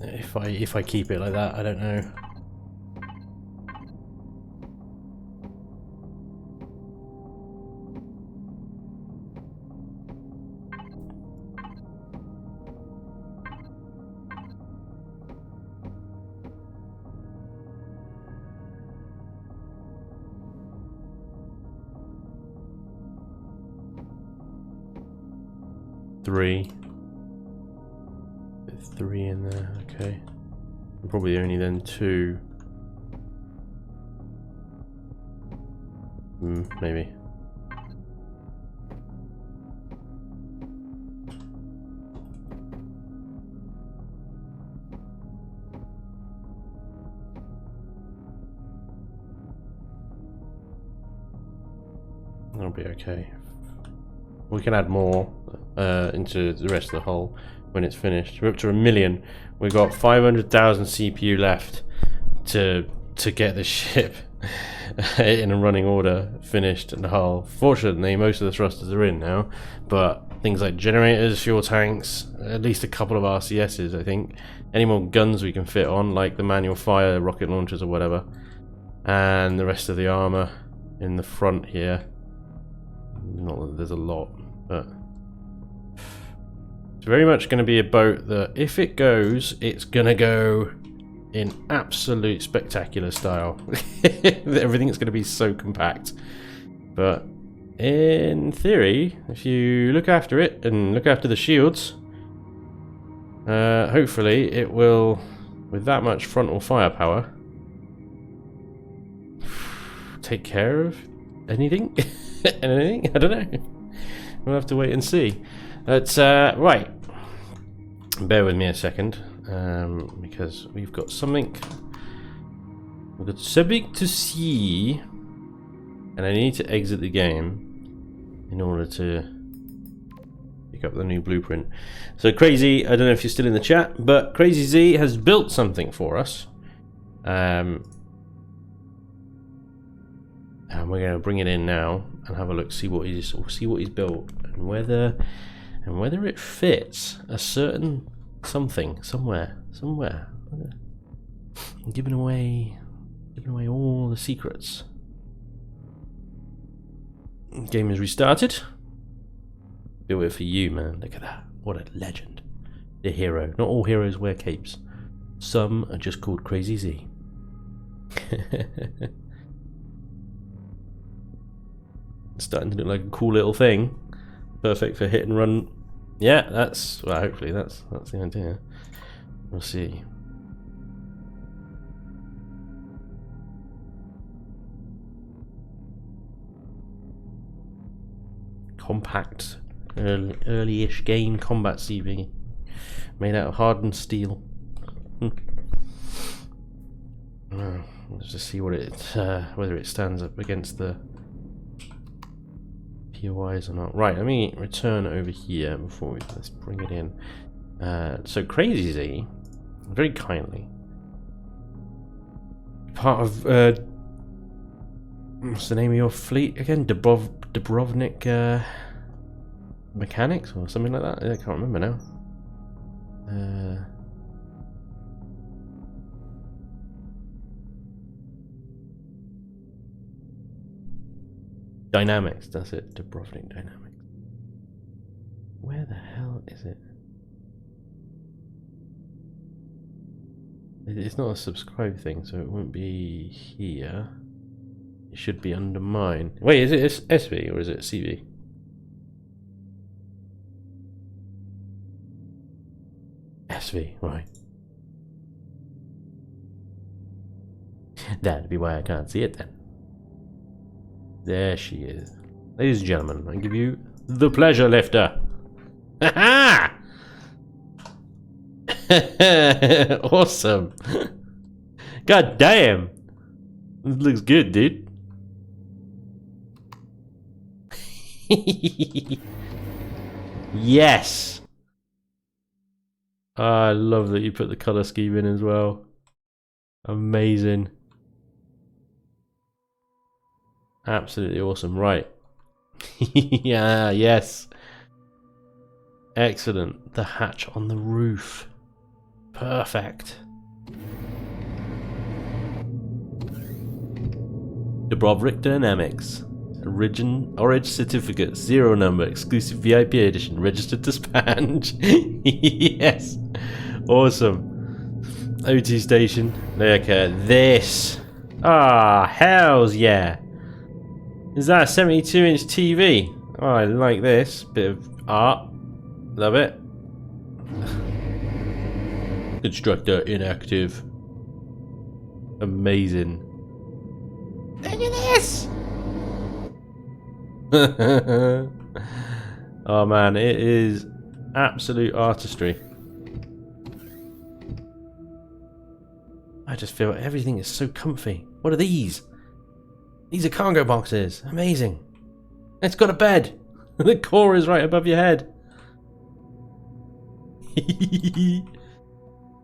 if I keep it like that, I don't know. Three in there, okay. And probably only then 2. Maybe. That'll be okay. We can add more into the rest of the hull when it's finished. We're up to 1 million. We've got 500,000 CPU left to get the ship in a running order, finished in the hull. Fortunately, most of the thrusters are in now, but things like generators, fuel tanks, at least a couple of RCSs, I think. Any more guns we can fit on, like the manual fire rocket launchers or whatever, and the rest of the armor in the front here. Not that there's a lot, but it's very much going to be a boat that, if it goes, it's going to go in absolute spectacular style. Everything's going to be so compact. But in theory, if you look after it and look after the shields, hopefully it will, with that much frontal firepower, take care of anything. Anything? I don't know. We'll have to wait and see. But right, bear with me a second, because we've got something to see, and I need to exit the game in order to pick up the new blueprint. So Crazy, I don't know if you're still in the chat, but Crazy Z has built something for us, and we're going to bring it in now and have a look, see what he's built, and whether it fits a certain something somewhere. I'm giving away all the secrets. Game is restarted. Do it for you, man. Look at that. What a legend. The hero. Not all heroes wear capes. Some are just called Crazy Z. It's starting to look like a cool little thing. Perfect for hit and run. Yeah, that's, well, hopefully that's the idea. We'll see. Compact, early-ish game combat CV, made out of hardened steel. Let's just see what whether it stands up against the POIs or not. Right, let me return over here before let's bring it in. So Crazy Z, very kindly, part of what's the name of your fleet again? Dubrovnik Mechanics or something like that? I can't remember now. Dynamics, that's it. Dubrovnik Dynamics. Where the hell is it? It's not a subscribe thing, so it won't be here. It should be under mine. Wait, is it SV or is it CV? SV, right. That'd be why I can't see it then. There she is. Ladies and gentlemen, I give you the pleasure lifter. Ha ha! Awesome. God damn. This looks good, dude. Yes. I love that you put the color scheme in as well. Amazing. Absolutely awesome. Right. Yeah, yes. Excellent. The hatch on the roof. Perfect. Dubrovnik Dynamics. Orange certificate, 0 number, exclusive VIP edition, registered to Spanj. Yes. Awesome. OT station. Look at this. Ah, hells yeah. Is that a 72-inch TV? Oh, I like this. Bit of art. Love it. Constructor inactive. Amazing. Look at this! Oh man, it is absolute artistry. I just feel everything is so comfy. What are these? These are cargo boxes. Amazing. It's got a bed. The core is right above your head.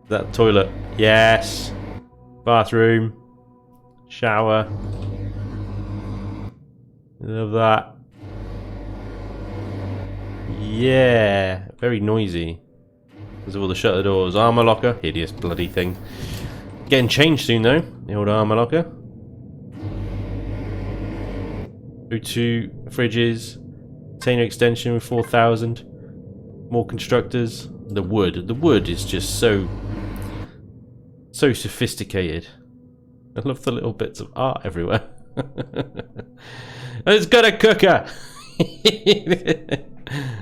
That toilet. Yes. Bathroom. Shower. Love that. Yeah. Very noisy. There's all the shutter doors. Armor locker. Hideous bloody thing. Getting changed soon though. The old armor locker. O2 fridges. Container extension with 4,000. More constructors. The wood. The wood is just so sophisticated. I love the little bits of art everywhere. It's got a cooker.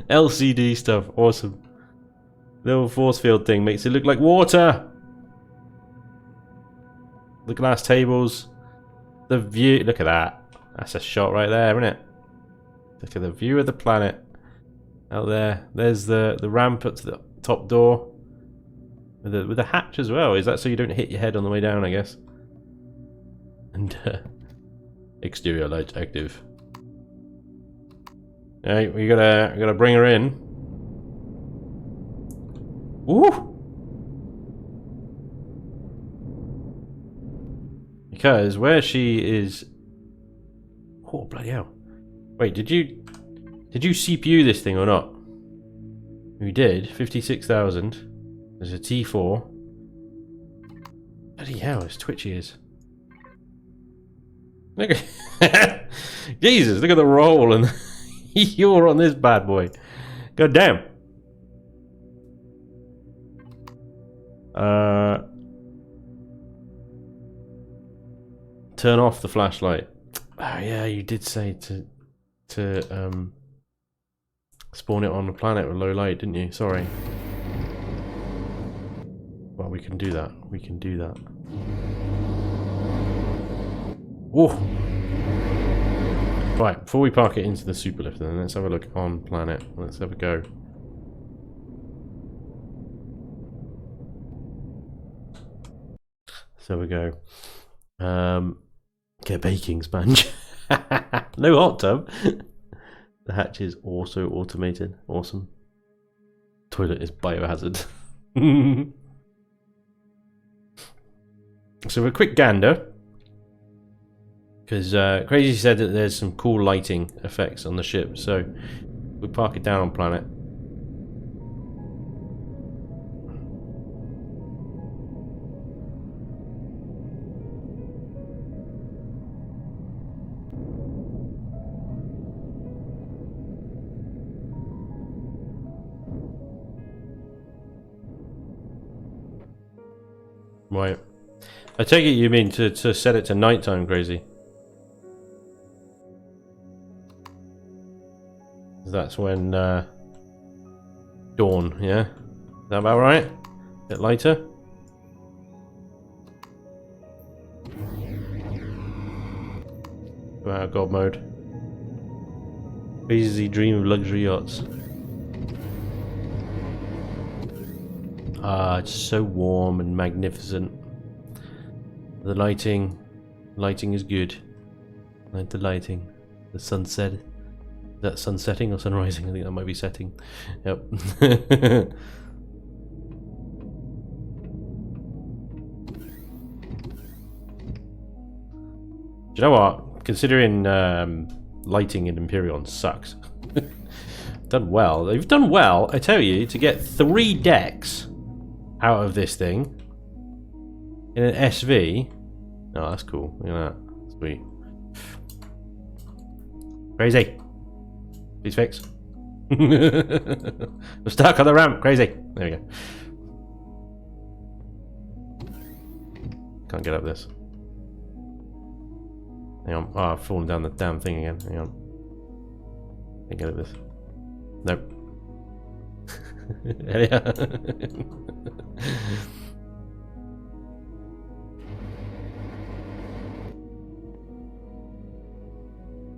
LCD stuff. Awesome. Little force field thing makes it look like water. The glass tables. The view. Look at that. That's a shot right there, isn't it? Look at the view of the planet. Out there. There's the ramp up to the top door. With the hatch as well. Is that so you don't hit your head on the way down, I guess? And exterior lights active. Alright, we gotta bring her in. Woo! Because where she is. Oh bloody hell! Wait, did you CPU this thing or not? We did. 56,000. There's a T4. Bloody hell! It's twitchy as. Look at Jesus! Look at the roll, and you're on this bad boy. God damn. Turn off the flashlight. Oh yeah, you did say to spawn it on a planet with low light, didn't you? Sorry. Well, we can do that. We can do that. Whoa! Right, before we park it into the super lifter, then let's have a look on planet. Let's have a go. So we go. Get baking sponge. No hot tub. The hatch is also automated. Awesome. Toilet is biohazard. So a quick gander. Because Crazy said that there's some cool lighting effects on the ship. So we park it down on planet. Right. I take it you mean to set it to nighttime, Crazy. That's when dawn, yeah? Is that about right? A bit lighter? Go out of God mode. Crazy dream of luxury yachts. Ah, it's so warm and magnificent. The lighting is good. I like the lighting. The sunset. Is that sunsetting or sunrising? I think that might be setting. Yep. Do you know what? Considering lighting in Imperion sucks. Done well. They've done well, I tell you, to get 3 decks out of this thing in an SV. Oh, that's cool. Look at that. Sweet. Crazy. Please fix. I'm stuck on the ramp. Crazy. There we go. Can't get up this. Hang on. Oh, I've fallen down the damn thing again. Hang on. Can't get up this. Nope.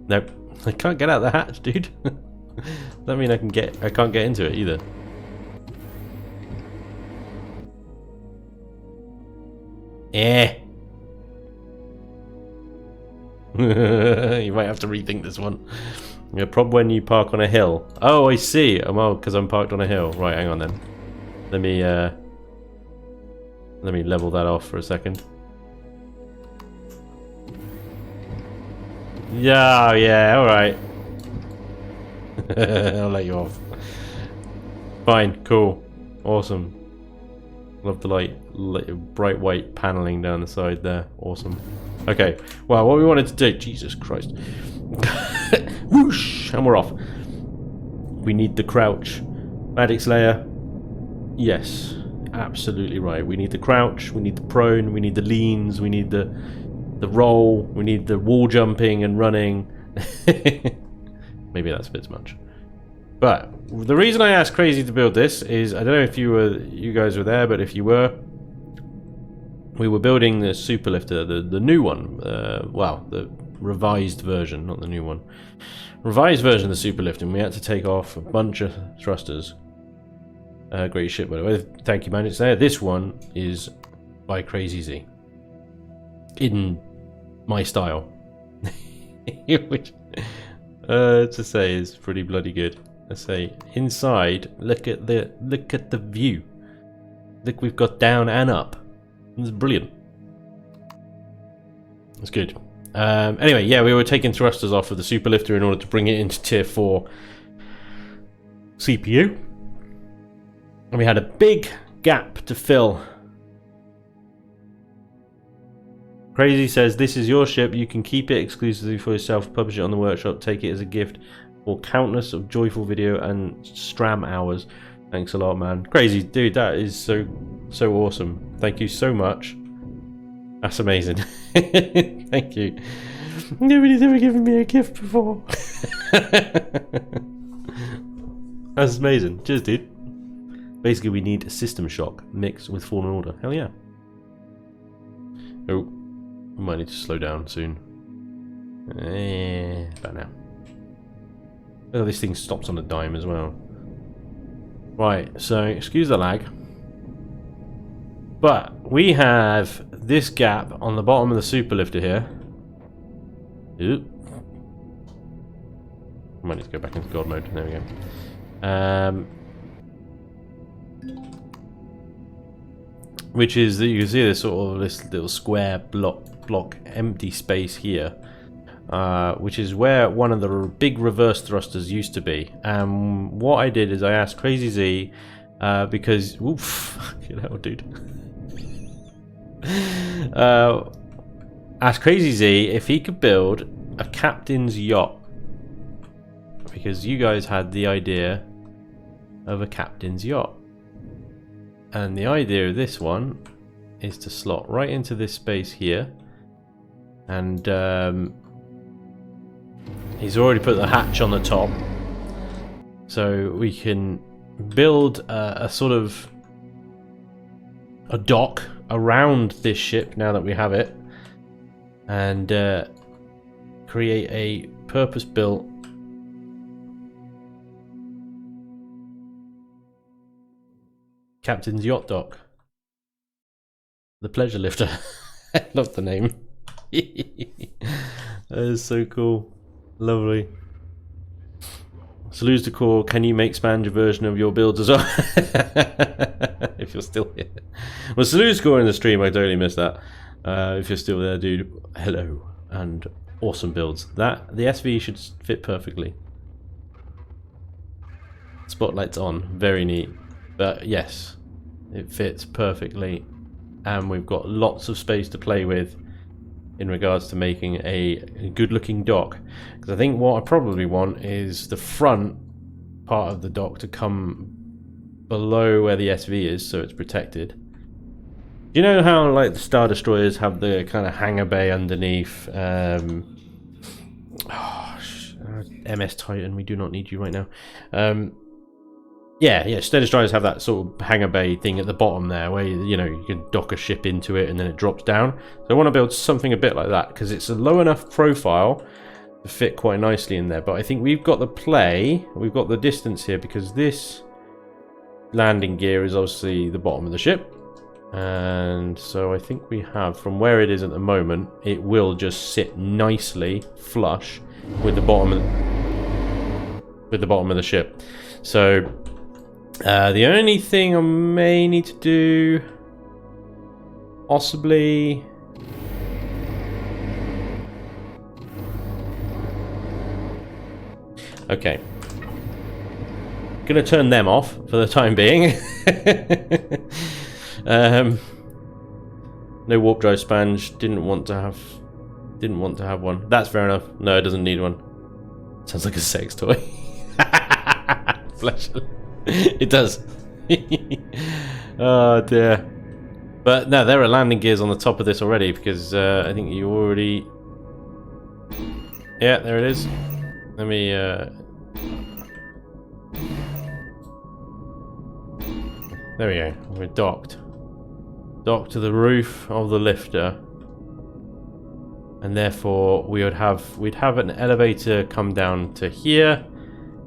Nope. I can't get out the hatch, dude. That mean I can't get into it either. Eh. You might have to rethink this one. Yeah, problem when you park on a hill. Oh, I see. Oh, because I'm parked on a hill. Right, hang on then. Let me level that off for a second. Yeah, yeah, all right. I'll let you off. Fine, cool, awesome. Love the light, bright white paneling down the side there. Awesome. Okay, well, what we wanted to do, Jesus Christ. Whoosh, and we're off. We need the crouch. Magic Slayer. Yes, absolutely right. We need the crouch, we need the prone, we need the leans, we need the roll, we need the wall jumping and running. Maybe that's a bit much. But the reason I asked Crazy to build this is, I don't know if you guys were there, but if you were, we were building the superlifter, the new one. Well, the revised version, not the new one. Revised version of the superlifter, and we had to take off a bunch of thrusters. Great shit, by the way. Thank you, man. It's there. This one is by Crazy Z. In my style. Which, to say, is pretty bloody good. I say, inside, look at the view. Look, we've got down and up. It's brilliant. It's good. Anyway, yeah, we were taking thrusters off of the superlifter in order to bring it into tier 4 CPU. And we had a big gap to fill. Crazy says, this is your ship, you can keep it exclusively for yourself, publish it on the workshop, take it as a gift for countless of joyful video and stram hours. Thanks a lot, man. Crazy, dude, that is so awesome. Thank you so much. That's amazing. Thank you. Nobody's ever given me a gift before. That's amazing. Cheers, dude. Basically, we need a System Shock mixed with Fallen Order. Hell yeah. Oh. I might need to slow down soon. About now. Oh, this thing stops on a dime as well. Right, so excuse the lag. But we have this gap on the bottom of the superlifter here. Oop. I might need to go back into God mode. There we go. Which is that you can see this sort of this little square block empty space here, which is where one of the big reverse thrusters used to be. What I did is I asked Crazy Z because oof, you know, dude. Asked Crazy Z if he could build a captain's yacht, because you guys had the idea of a captain's yacht. And the idea of this one is to slot right into this space here. And he's already put the hatch on the top. So we can build a sort of a dock around this ship now that we have it. And create a purpose-built Captain's Yacht Dock. The Pleasure Lifter. I love the name. That is so cool. Lovely. Salutes to Core, can you make Spanj a version of your builds as well? If you're still here. Well, salutes to Core in the stream, I totally missed that. If you're still there, dude, hello. And awesome builds. The SV should fit perfectly. Spotlight's on, very neat. But yes, It fits perfectly, and we've got lots of space to play with in regards to making a good-looking dock. Because I think what I probably want is the front part of the dock to come below where the SV is, so it's protected. You know how like the Star Destroyers have the kind of hangar bay underneath? MS Titan, we do not need you right now. Yeah, Star Destroyers have that sort of hangar bay thing at the bottom there, where you know you can dock a ship into it and then it drops down. So I want to build something a bit like that because it's a low enough profile to fit quite nicely in there. But I think we've got we've got the distance here because this landing gear is obviously the bottom of the ship. And so I think we have, from where it is at the moment, it will just sit nicely flush with the bottom of the ship. So the only thing I may need to do, possibly, okay, gonna turn them off for the time being. No warp drive Spanj. Didn't want to have one. That's fair enough. No, it doesn't need one. Sounds like a sex toy. Flesh. It does. Oh dear. But no, there are landing gears on the top of this already because I think you already. Yeah, there it is. Let me. There we go. We're docked. Docked to the roof of the lifter, and therefore we'd have an elevator come down to here,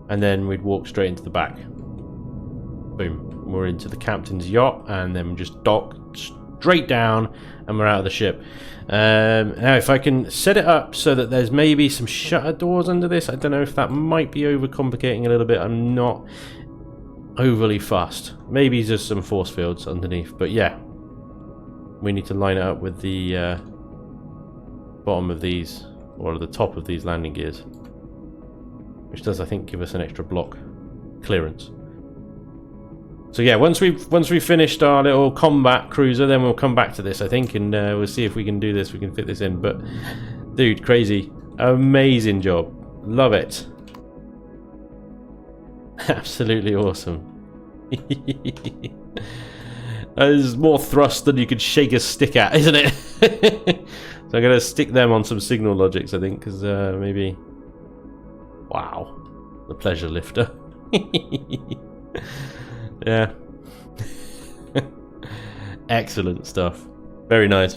and then we'd walk straight into the back. Boom. We're into the captain's yacht, and then just dock straight down, and we're out of the ship. Now, if I can set it up so that there's maybe some shutter doors under this, I don't know if that might be overcomplicating a little bit. I'm not overly fussed. Maybe just some force fields underneath, but yeah. We need to line it up with the bottom of these, or the top of these landing gears, which does, I think, give us an extra block clearance. So yeah, once we've finished our little combat cruiser, then we'll come back to this, I think, and we'll see if we can do this. We can fit this in. But dude, crazy, amazing job, love it, absolutely awesome. There's more thrust than you could shake a stick at, isn't it? So I'm going to stick them on some signal logics, I think, because maybe... Wow. The pleasure lifter. Yeah. Excellent stuff. Very nice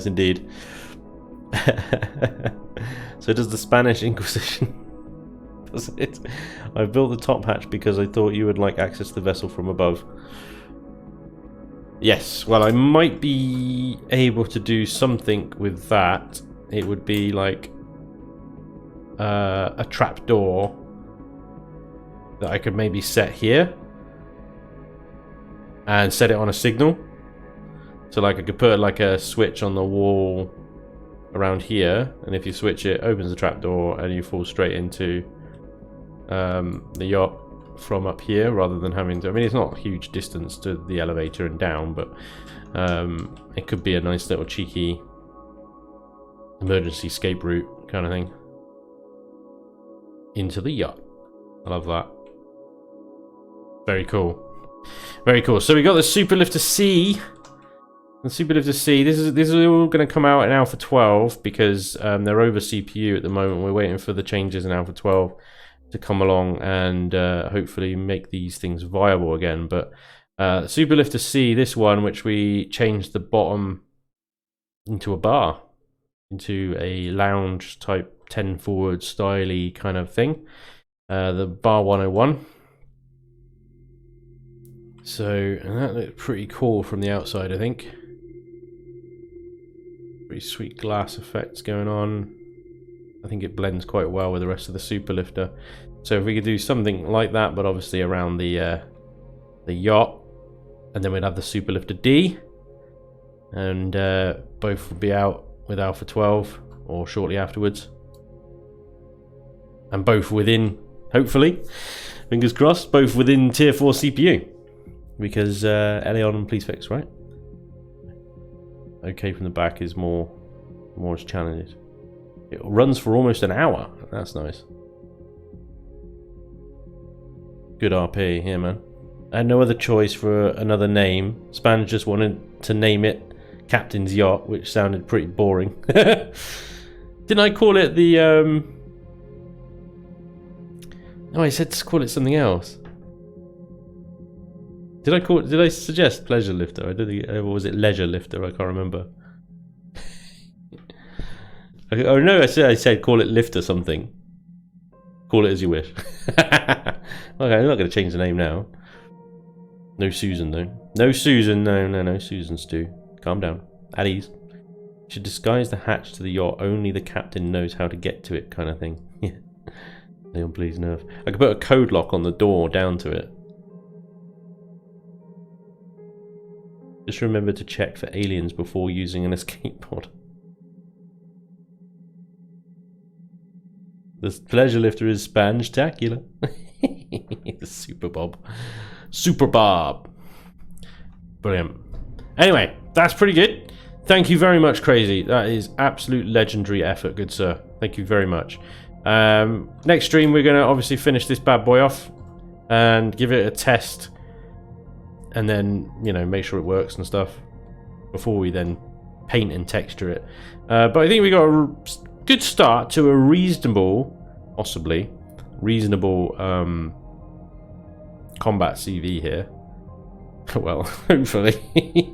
indeed. So does the Spanish Inquisition... Does it? I built the top hatch because I thought you would like access to the vessel from above. Yes, well, I might be able to do something with that. It would be like a trap door that I could maybe set here and set it on a signal. So like I could put like a switch on the wall around here, and if you switch it, opens the trap door and you fall straight into the yacht from up here, rather than having to, I mean, it's not a huge distance to the elevator and down, but it could be a nice little cheeky emergency escape route kind of thing into the yacht. I love that. Very cool, very cool. So we got the Superlifter C. The Superlifter C, this is all going to come out in Alpha 12 because they're over CPU at the moment. We're waiting for the changes in Alpha 12 to come along and hopefully make these things viable again. But Superlifter C, this one, which we changed the bottom into a bar, into a lounge type 10 forward styly kind of thing, the bar 101. So, and that looks pretty cool from the outside, I think. Pretty sweet glass effects going on. I think it blends quite well with the rest of the Superlifter. So if we could do something like that, but obviously around the yacht, and then we'd have the Superlifter D, and both would be out with Alpha 12 or shortly afterwards, and both within, hopefully, fingers crossed, both within Tier 4 CPU, because Eleon, please fix, right? Okay, from the back is more as challenged. It runs for almost an hour. That's nice. Good RP here, man. I had no other choice for another name. Spanj just wanted to name it Captain's Yacht, which sounded pretty boring. Didn't I call it the No, I said to call it something else. Did I suggest Pleasure Lifter? I don't think, or was it Leisure Lifter? I can't remember. Oh no, I said call it Lifter something. Call it as you wish. Okay, I'm not going to change the name now. No Susan though. No Susan, no Susan Stu. Calm down. At ease. Should disguise the hatch to the yacht. Only the captain knows how to get to it, kind of thing. Yeah. Leon, please nerve. I could put a code lock on the door down to it. Just remember to check for aliens before using an escape pod. The pleasure lifter is Spanj-tacular. Super Bob. Super Bob. Brilliant. Anyway, that's pretty good. Thank you very much, Crazy. That is absolute legendary effort, good sir. Thank you very much. Next stream, we're going to obviously finish this bad boy off and give it a test. And then, you know, make sure it works and stuff before we then paint and texture it. But I think we got a good start to a reasonable, possibly reasonable combat CV here. Well, hopefully.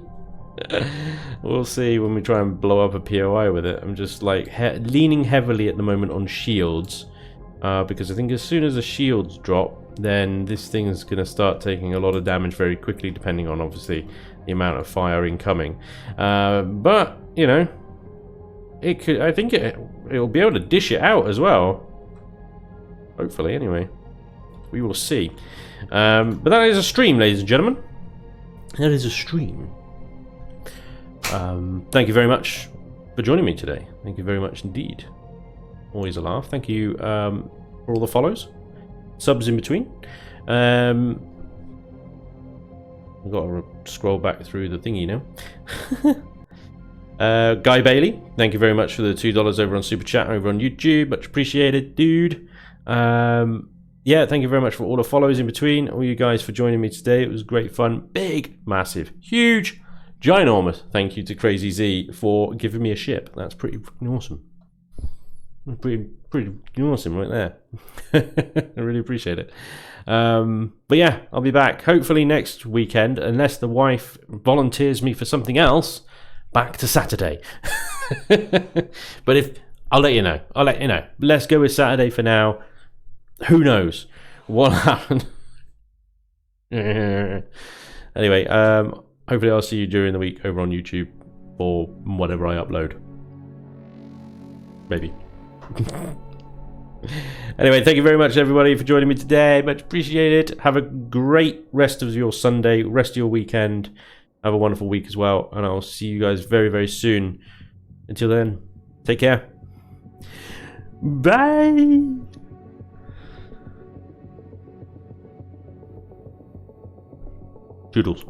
We'll see when we try and blow up a POI with it. I'm just like leaning heavily at the moment on shields because I think as soon as the shields drop, then this thing is going to start taking a lot of damage very quickly, depending on obviously the amount of fire incoming. But you know, it could. I think it'll be able to dish it out as well. Hopefully, anyway, we will see. But that is a stream, ladies and gentlemen. That is a stream. Thank you very much for joining me today. Thank you very much indeed. Always a laugh. Thank you for all the follows. Subs in between. I've got to scroll back through the thingy now. Guy Bailey, thank you very much for the $2 over on Super Chat over on YouTube. Much appreciated, dude. Yeah, thank you very much for all the follows in between. All you guys for joining me today. It was great fun. Big, massive, huge, ginormous thank you to Crazy Z for giving me a ship. That's pretty fucking awesome. Pretty awesome right there. I really appreciate it. But yeah, I'll be back hopefully next weekend, unless the wife volunteers me for something else. Back to Saturday. But if I'll let you know. Let's go with Saturday for now. Who knows what happened? Anyway, hopefully I'll see you during the week over on YouTube or whatever I upload. Maybe. Anyway, thank you very much everybody for joining me today. Much appreciated. Have a great rest of your Sunday, rest of your weekend. Have a wonderful week as well, and I'll see you guys very, very soon. Until then, take care. Bye. Toodles.